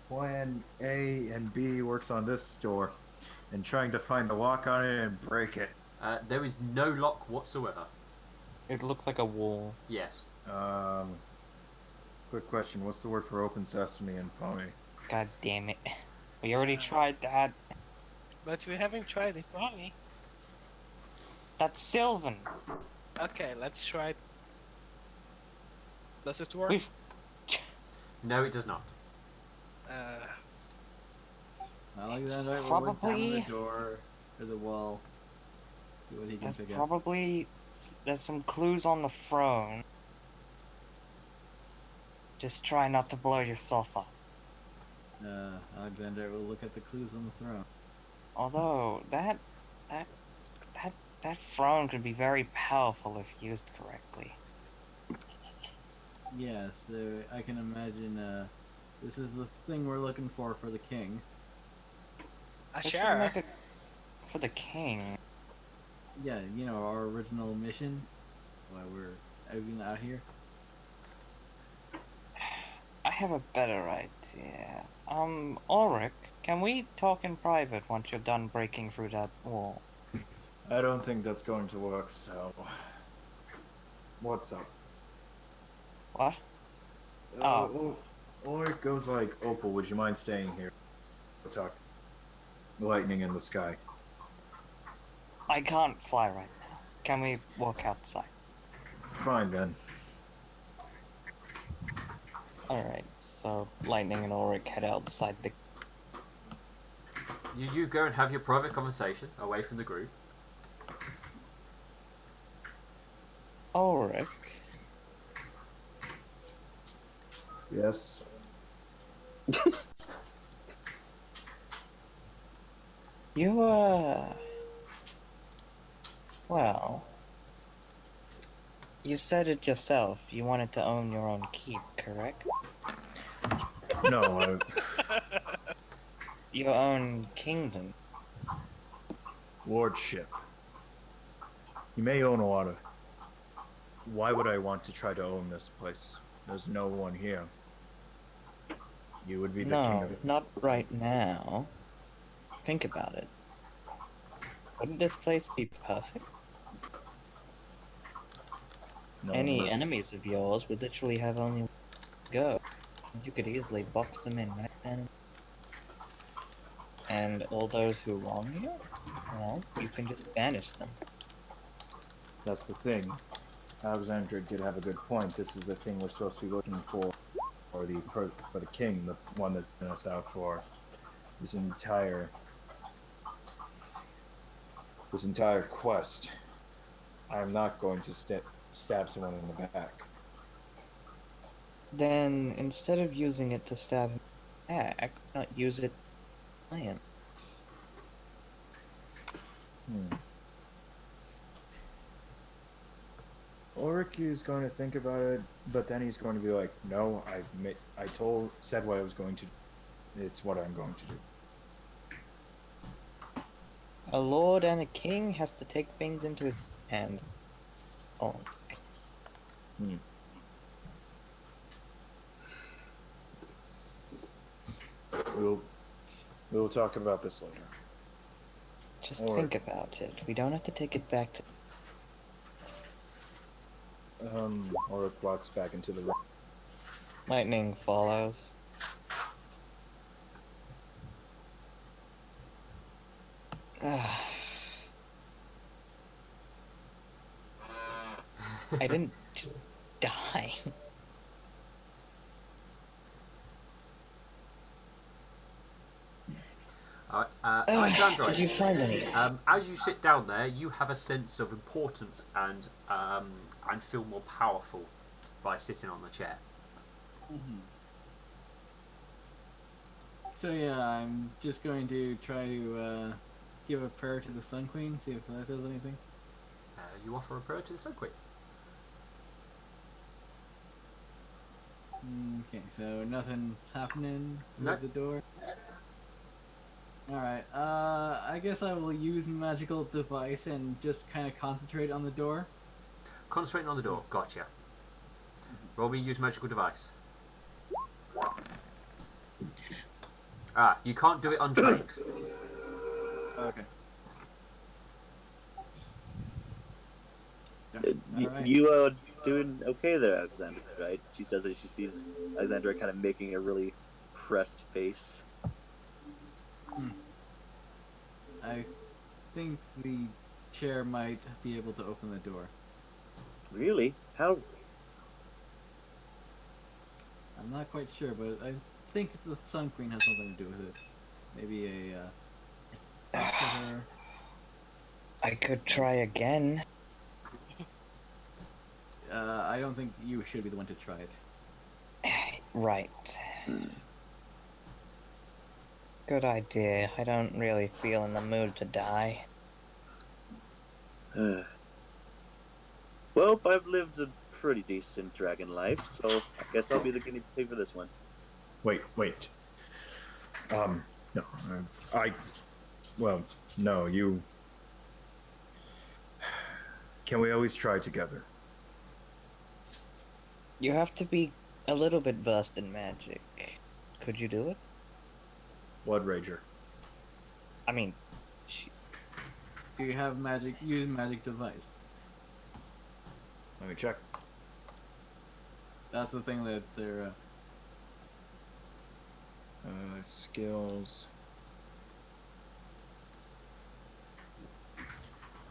plan A and B works on this door, and trying to find the lock on it and break it. There is no lock whatsoever. It looks like a wall. Yes. Quick question: what's the word for open sesame in Pony? God damn it. We already tried that. But we haven't tried it, Bonnie. That's Sylvan. Okay, let's try it. Does it work? We've No, it does not. Alexander will probably- look down the door or the wall. See what he can There's pick up. probably there's some clues on the throne. Just try not to blow yourself up. Alexander will look at the clues on the throne. Although that throne could be very powerful if used correctly. Yes, I can imagine. This is the thing we're looking for the king. Let's try to make it for the king. Yeah, you know our original mission. Why we're even out here. I have a better idea. Ulrich, can we talk in private once you're done breaking through that wall? I don't think that's going to work. So, what's up? What? Oh. Ulrich goes like, Opal, would you mind staying here? We'll talk. Lightning in the sky. I can't fly right now. Can we walk outside? Fine then. Alright, so Lightning and Ulrich head outside the... You go and have your private conversation away from the group. Ulrich? Yes. You, well, you said it yourself. You wanted to own your own keep, correct? No, Your own kingdom. lordship. You may own a lot of. Why would I want to try to own this place? There's no one here. You would be the king of No, it. not right now. Think about it. Wouldn't this place be perfect? No one Any lives. enemies of yours would literally have only one go. You could easily box them in right then. And all those who wrong you, well, you can just banish them. That's the thing. Alexandra did have a good point. This is the thing we're supposed to be looking for the king, the one that's sent us out for this entire quest. I'm not going to stab someone in the back. Then, instead of using it to stab him back, why not use it for science? Ulrich is going to think about it, but then he's going to be like, "No, said what I was going to do. It's what I'm going to do." A lord and a king has to take things into his hands. Oh. We'll talk about this later. Just think about it. We don't have to take it back to... Ulrich walks back into the room. Lightning follows. I didn't just die. Alexandra, did you find any? as you sit down there, you have a sense of importance and feel more powerful by sitting on the chair. So yeah, I'm just going to try to give a prayer to the Sun Queen, see if that does anything. You offer a prayer to the Sun Queen. Okay, so nothing's happening Nope. with the door. Alright, I guess I will use magical device and just kind of concentrate on the door. Concentrating on the door, gotcha. Roll me use magical device. You can't do it untrained. Okay. Alright. You doing okay there, Alexandra, right? She says that she sees Alexandra kind of making a really pressed face. I think the chair might be able to open the door. Really? How? I'm not quite sure, but I think the Sun Queen has something to do with it. Maybe talk to her. I could try again. I don't think you should be the one to try it. Right. Good idea. I don't really feel in the mood to die. Well, I've lived a pretty decent dragon life, so I guess I'll be the guinea pig for this one. Wait. No. No, you... Can we always try together? You have to be a little bit versed in magic. Could you do it? Blood Rager. I mean... Do you have magic? Use magic device. Let me check. That's the thing that they're... Skills...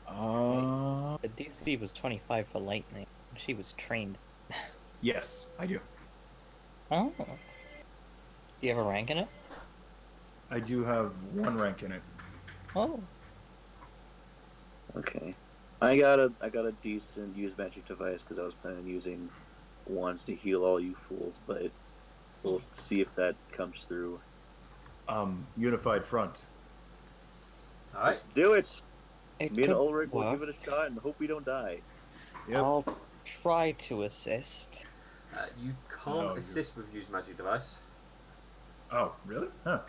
The DC was 25 for lightning. She was trained. Yes, I do. Oh. Do you have a rank in it? I do have 1 rank in it. Oh. Okay. I got a decent use magic device because I was planning on using wands to heal all you fools, but we'll see if that comes through. Unified Front. All right. Let's do it. It Me and could Ulrich will give work. it a shot and hope we don't die. Yep. I'll try to assist. You can't No, you're- assist with use magic device. Oh, really? Huh.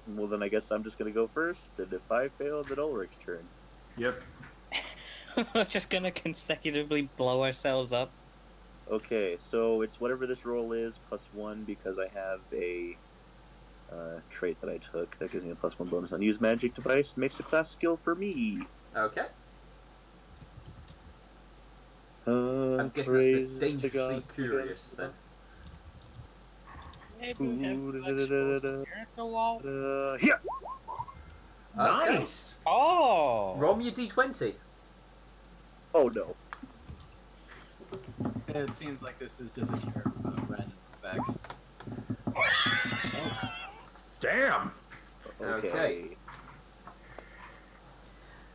Well, then I guess I'm just gonna go first, and if I fail, then Ulrich's turn. Yep. We're just gonna consecutively blow ourselves up. Okay, so it's whatever this roll is plus 1 because I have a trait that I took that gives me a +1 bonus on use magic device. Makes a class skill for me. Okay. I'm guessing that's the dangerously curious then. Maybe we have to expose the miracle wall. Here. Okay. Nice. Oh! Roll me a d20. Oh no. It seems like this is just a share of random effects. Damn. Okay.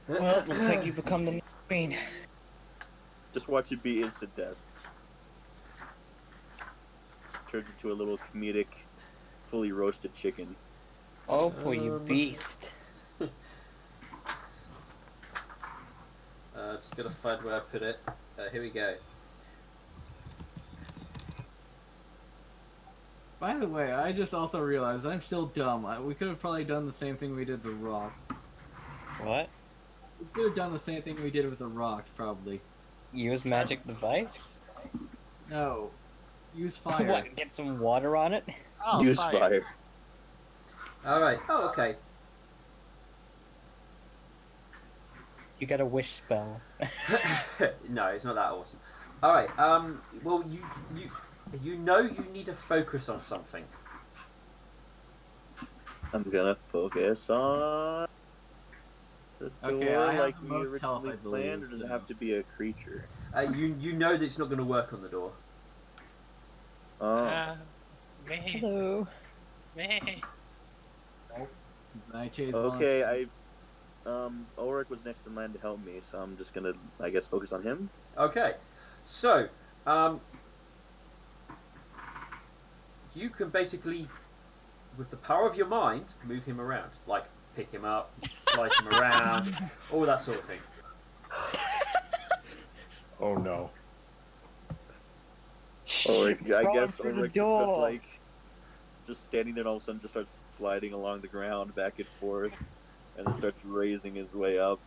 Well, it looks like you become the queen. Just watch it be instant death. Turns into a little comedic, fully roasted chicken. Oh, poor you beast. Just gotta find where I put it. Here we go. By the way, I just also realized I'm still dumb. We could have probably done the same thing we did with the rock. What? We could have done the same thing we did with the rocks, probably. Use magic device? No. Use fire. What, get some water on it? Oh, Use fire. fire. Alright. Oh, okay. You got a wish spell. No, it's not that awesome. Alright, well, you know you need to focus on something. I'm gonna focus on the door Okay, I have like the we most health, originally I believe, planned, or does it so. have to be a creature? You know that it's not going to work on the door. Oh. Me, Hello. me. I chase Okay, Ulrich was next in line to help me, so I'm just gonna, I guess, focus on him. Okay, so, you can basically, with the power of your mind, move him around. Like, pick him up, slide him around, all that sort of thing. Oh no. Ulrich, I Crawl guess through the Ulrich just starts, door. like, just standing there and all of a sudden just starts sliding along the ground back and forth, and then starts raising his way up,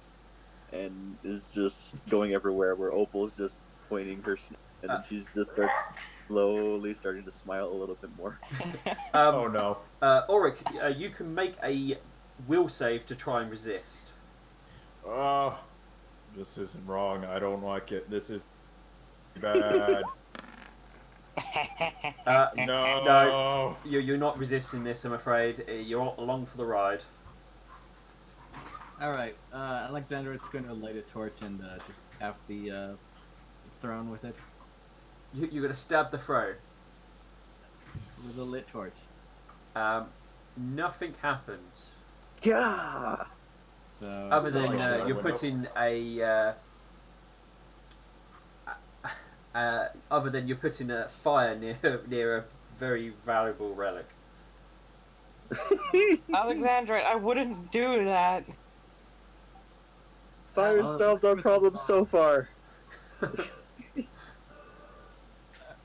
and is just going everywhere where Opal's just pointing her snake, and then she just starts slowly starting to smile a little bit more. Oh no. Ulrich, you can make a will save to try and resist. Oh, this isn't wrong. I don't like it. This is bad. No. No, you're not resisting this, I'm afraid. You're along for the ride. Alright, Alexandra is going to light a torch and just tap the throne with it. You're going to stab the throne. With a lit torch. Nothing happens. Yeah. So, Other than like you're putting a other than you're putting a fire near a very valuable relic. Alexandra, I wouldn't do that. Fire solved our problem so far.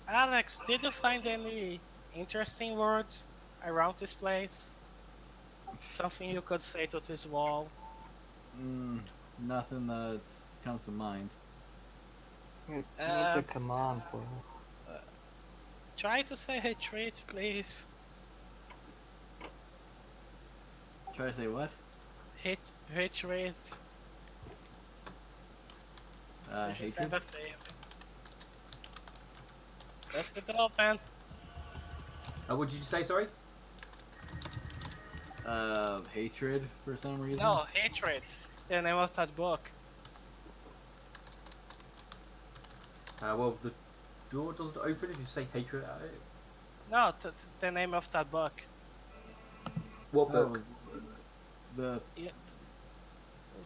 Alex, did you find any interesting words around this place? Something you could say to this wall? Nothing that comes to mind. It needs a command for Try to say hatred, please. Try to say what? Hatred. You just Hatred? have a feeling. Let's get it open. What did you say? Sorry. Hatred for some reason? No, hatred. The name of that book. Well, the door doesn't open if you say hatred at it. No, the name of that book. What book? The Yeah,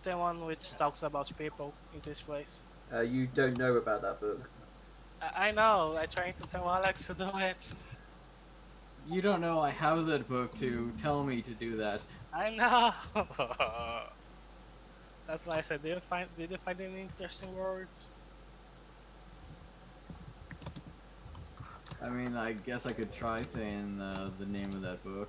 the one which talks about people in this place. You don't know about that book. I know. I trying to tell Alex to do it. You don't know I have that book to tell me to do that. I know. That's why I said, did you find any interesting words? I mean, I guess I could try saying the name of that book.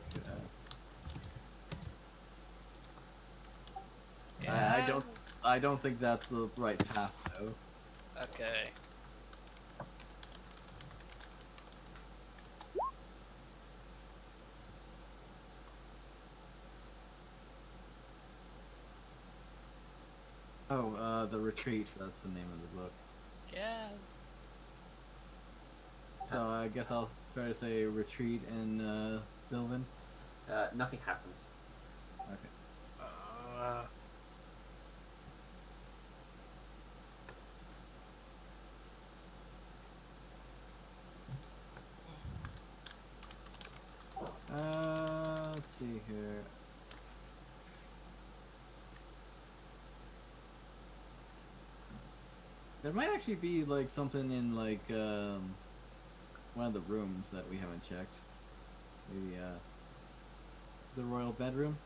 Yeah. I don't think that's the right path though. Okay. Oh, The Retreat. That's the name of the book. Yes. So I guess I'll try to say Retreat in Sylvan. Nothing happens. Okay. Uh, Let's see here. There might actually be like something in like one of the rooms that we haven't checked. Maybe the royal bedroom.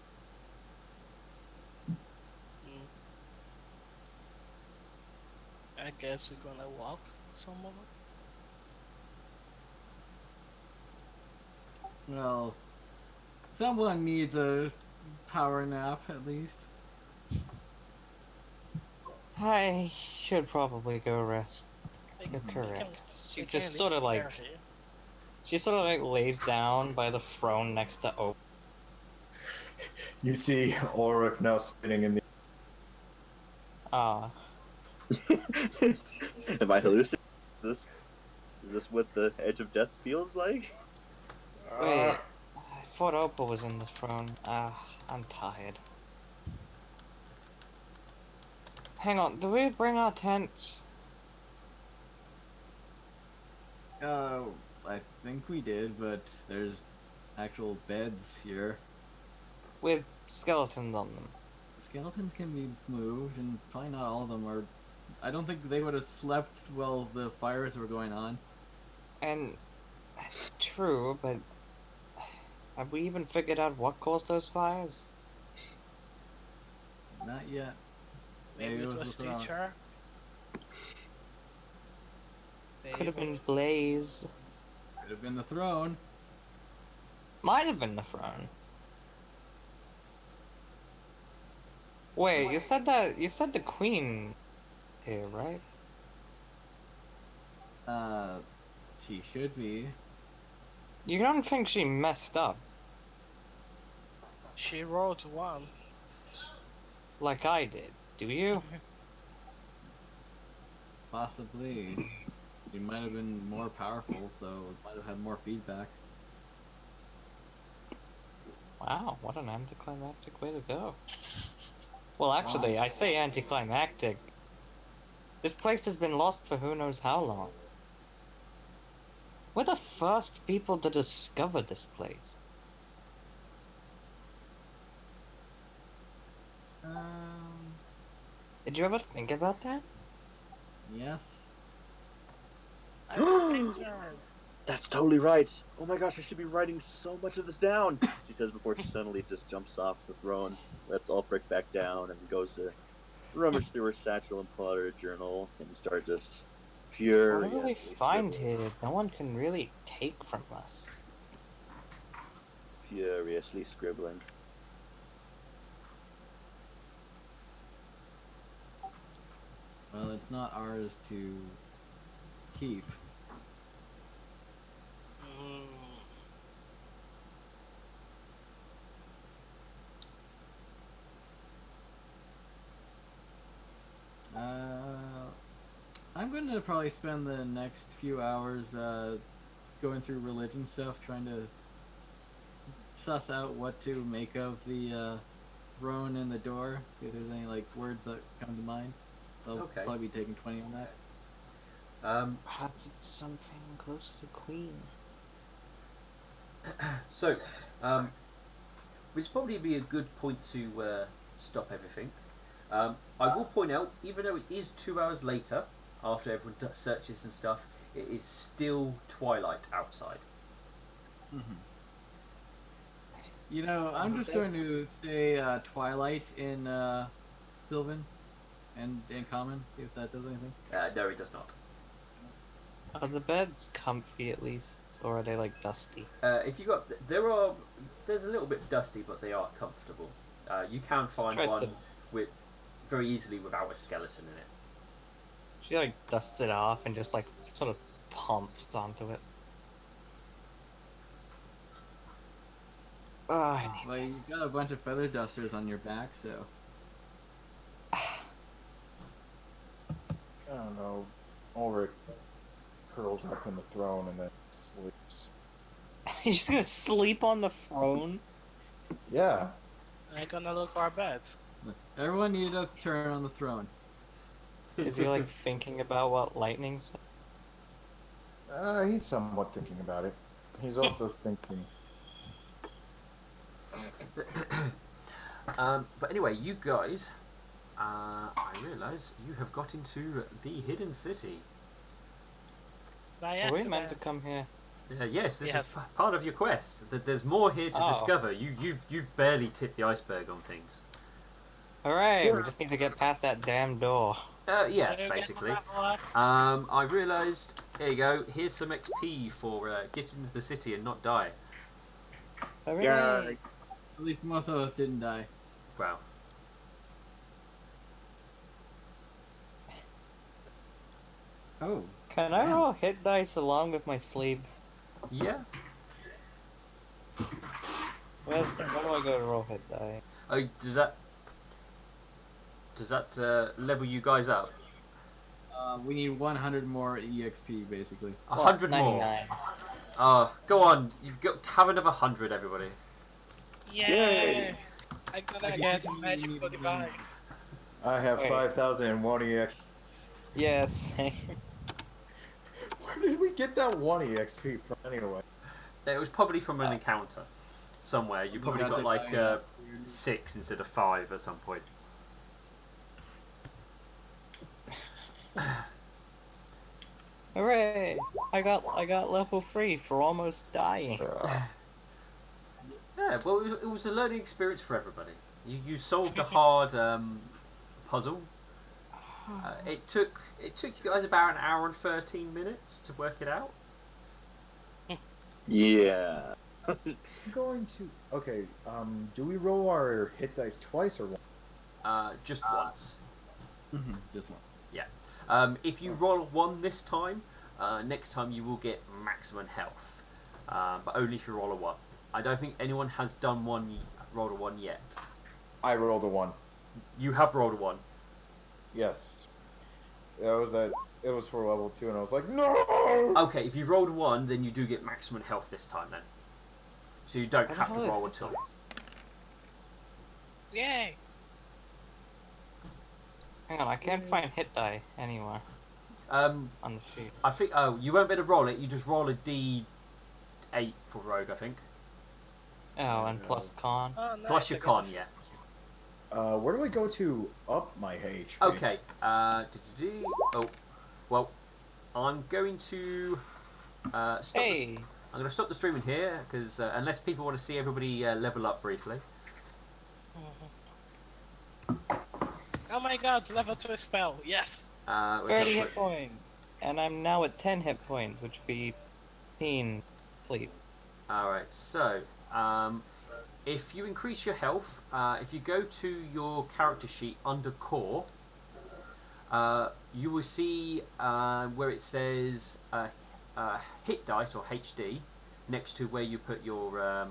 I guess we're gonna walk some more. Well, someone needs a power nap at least. I should probably go rest. You're We correct. can, She we can just leave sort of like her here. she sort of like lays down by the throne next to Oak. You see Ulrich now spinning in the. Ah, Am I hallucinating? Is this what the edge of death feels like? wait. I thought Opal was in the throne. Ah, I'm tired. Hang on, do we bring our tents? I think we did, but there's actual beds here. With skeletons on them. Skeletons can be moved, and probably not all of them are. I don't think they would have slept while the fires were going on. And true, but have we even figured out what caused those fires? Not yet. Maybe it the was throne. teacher. Could have been David. Blaze. Could have been the throne. Might have been the throne. Wait, you said the queen here, right? She should be. You don't think she messed up She wrote one. like I did, do you? Possibly. She might have been more powerful, so it might have had more feedback. Wow, what an anticlimactic way to go. Well, actually, I say anticlimactic. This place has been lost for who knows how long. We're the first people to discover this place. Did you ever think about that? Yes. I'm a picture. That's totally right. Oh my gosh, I should be writing so much of this down. She says before she suddenly just jumps off the throne, lets Ulfric back down, and goes to rummage through her satchel and pull out her journal and start just Whatever we furiously find scribbling. here, no one can really take from us. Furiously scribbling. Well, it's not ours to keep. Mm. I'm going to probably spend the next few hours going through religion stuff, trying to suss out what to make of the throne and the door. See if there's any like words that come to mind. I'll Okay. probably be taking 20 on that. Perhaps it's something close to the queen. So, this probably be a good point to stop everything. I will point out, even though it is 2 hours later, after everyone searches and stuff, it is still twilight outside. Mm-hmm. You know, I'm just going to say Twilight in Sylvan and in Common. See if that does anything. No, it does not. Are the beds comfy at least, or are they like dusty? If you got, there's a little bit dusty, but they are comfortable. You can find Tries one to- with very easily without a skeleton in it. She like dusts it off and just like sort of pumps onto it. Oh, I need Well, you this. got a bunch of feather dusters on your back, so. I don't know. Ulrich curls up in the throne and then sleeps. You're just gonna sleep on the throne? Yeah. I'm gonna look for our beds. Look, everyone needed a turn on the throne. Is he like thinking about what lightning said? He's somewhat thinking about it. He's also thinking. But anyway, you guys, I realise you have got into the hidden city. By Were we meant to accident. come here? Yes, this Yes. is part of your quest. That there's more here to Oh. discover. You've barely tipped the iceberg on things. Alright, we just need to get past that damn door. Yes, Do you get basically. that one? I realised. There you go. Here's some XP for getting into the city and not die. Hooray! At least most of us didn't die. Wow. Oh, Can I Damn. roll hit dice along with my sleep? Yeah. Where do I go to roll hit die? Oh, does that level you guys up? we need 100 more EXP, basically. 100 more. 99. Go on. Have another 100, everybody. Yay! I'm gonna get a magical device. I have Wait. 5,001 EXP. Yes. Where did we get that 1 EXP from anyway? It was probably from an encounter somewhere. You probably got got the like guy, 6 instead of 5 at some point. Hooray! I got level 3 for almost dying. Yeah, well, it was a learning experience for everybody. You solved a hard puzzle. It took you guys about an hour and 13 minutes to work it out. Yeah. I'm going to. Okay. Do we roll our hit dice twice or once? Just once. Just one. If you roll 1 this time, next time you will get maximum health, but only if you roll a 1. I don't think anyone has done rolled a 1 yet. I rolled a 1. You have rolled a 1. Yes. It was for level 2, and I was like, no. Okay, if you rolled a 1, then you do get maximum health this time then. So you don't have to roll at all. Yay! Hang on, I can't find hit die anywhere Um, on the sheet. I think. Oh, you won't be able to roll it. You just roll a D8 for rogue, I think. Oh, and plus con. Oh, nice. Plus your I get con, to- yeah. Where do I go to up my HP? Okay. Oh, well, I'm going to stop. Hey! I'm going to stop the streaming here because unless people want to see everybody level up briefly. Oh my god, level 2 spell, yes! Let's 30 have a hit quick- points! And I'm now at 10 hit points, which would be 15 sleep. Alright, so if you increase your health, if you go to your character sheet under core, you will see where it says hit dice or HD next to where you put your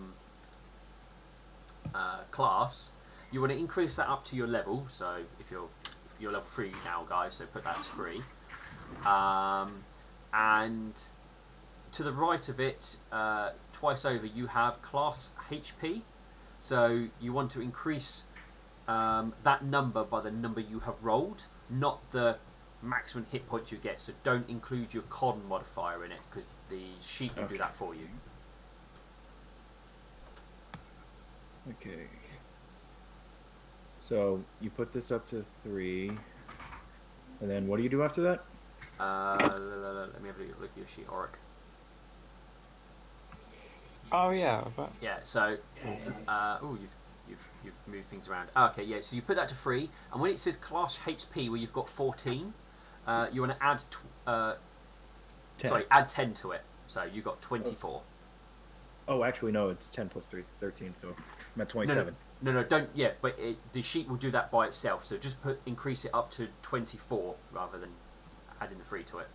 class. You want to increase that up to your level, so if you're level 3 now, guys, so put that as 3. And to the right of it, twice over, you have class HP. So you want to increase that number by the number you have rolled, not the maximum hit points you get. So don't include your con modifier in it, because the sheet will do that for you. Okay. So you put this up to 3, and then what do you do after that? Let me have a look at your sheet, Auric. Oh yeah, but Yeah. So, you've moved things around. Okay, yeah. So you put that to 3, and when it says class HP where you've got 14, you want to add 10. add 10 to it. So you got 24. Oh, actually, no, it's 10 plus 3 is 13, so I'm at 27. No, don't. Yeah, but the sheet will do that by itself. So just increase it up to 24 rather than adding the 3 to it.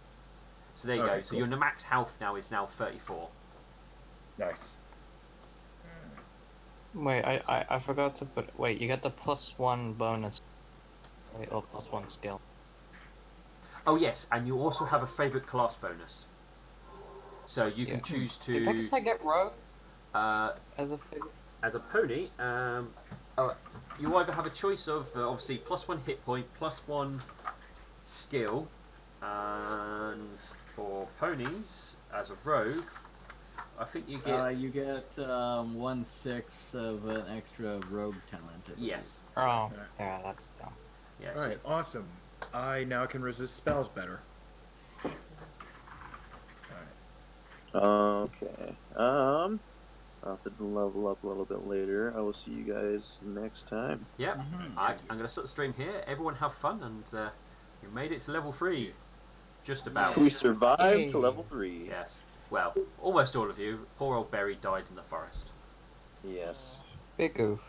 So there you Okay, go. So cool. your max health now is 34. Nice. wait, I forgot to put. Wait, you get the +1 bonus, right, or +1 skill. Oh yes, and you also have a favorite class bonus. So you can Yeah. choose Did to I get rogue uh, as a figure? as a pony. You either have a choice of obviously +1 hit point, +1 skill, and for ponies as a rogue, I think you get You get 1/6 of an extra rogue talent. I believe. yes. Oh, yeah, that's dumb. Yes. All right, awesome. I now can resist spells better. Okay. I'll have to level up a little bit later. I will see you guys next time. Yep. Alright, I'm going to start the stream here. Everyone have fun, and you made it to level 3. Just about. We survived Yay. to level 3. Yes. Well, almost all of you. Poor old Berry died in the forest. Yes. Big oof.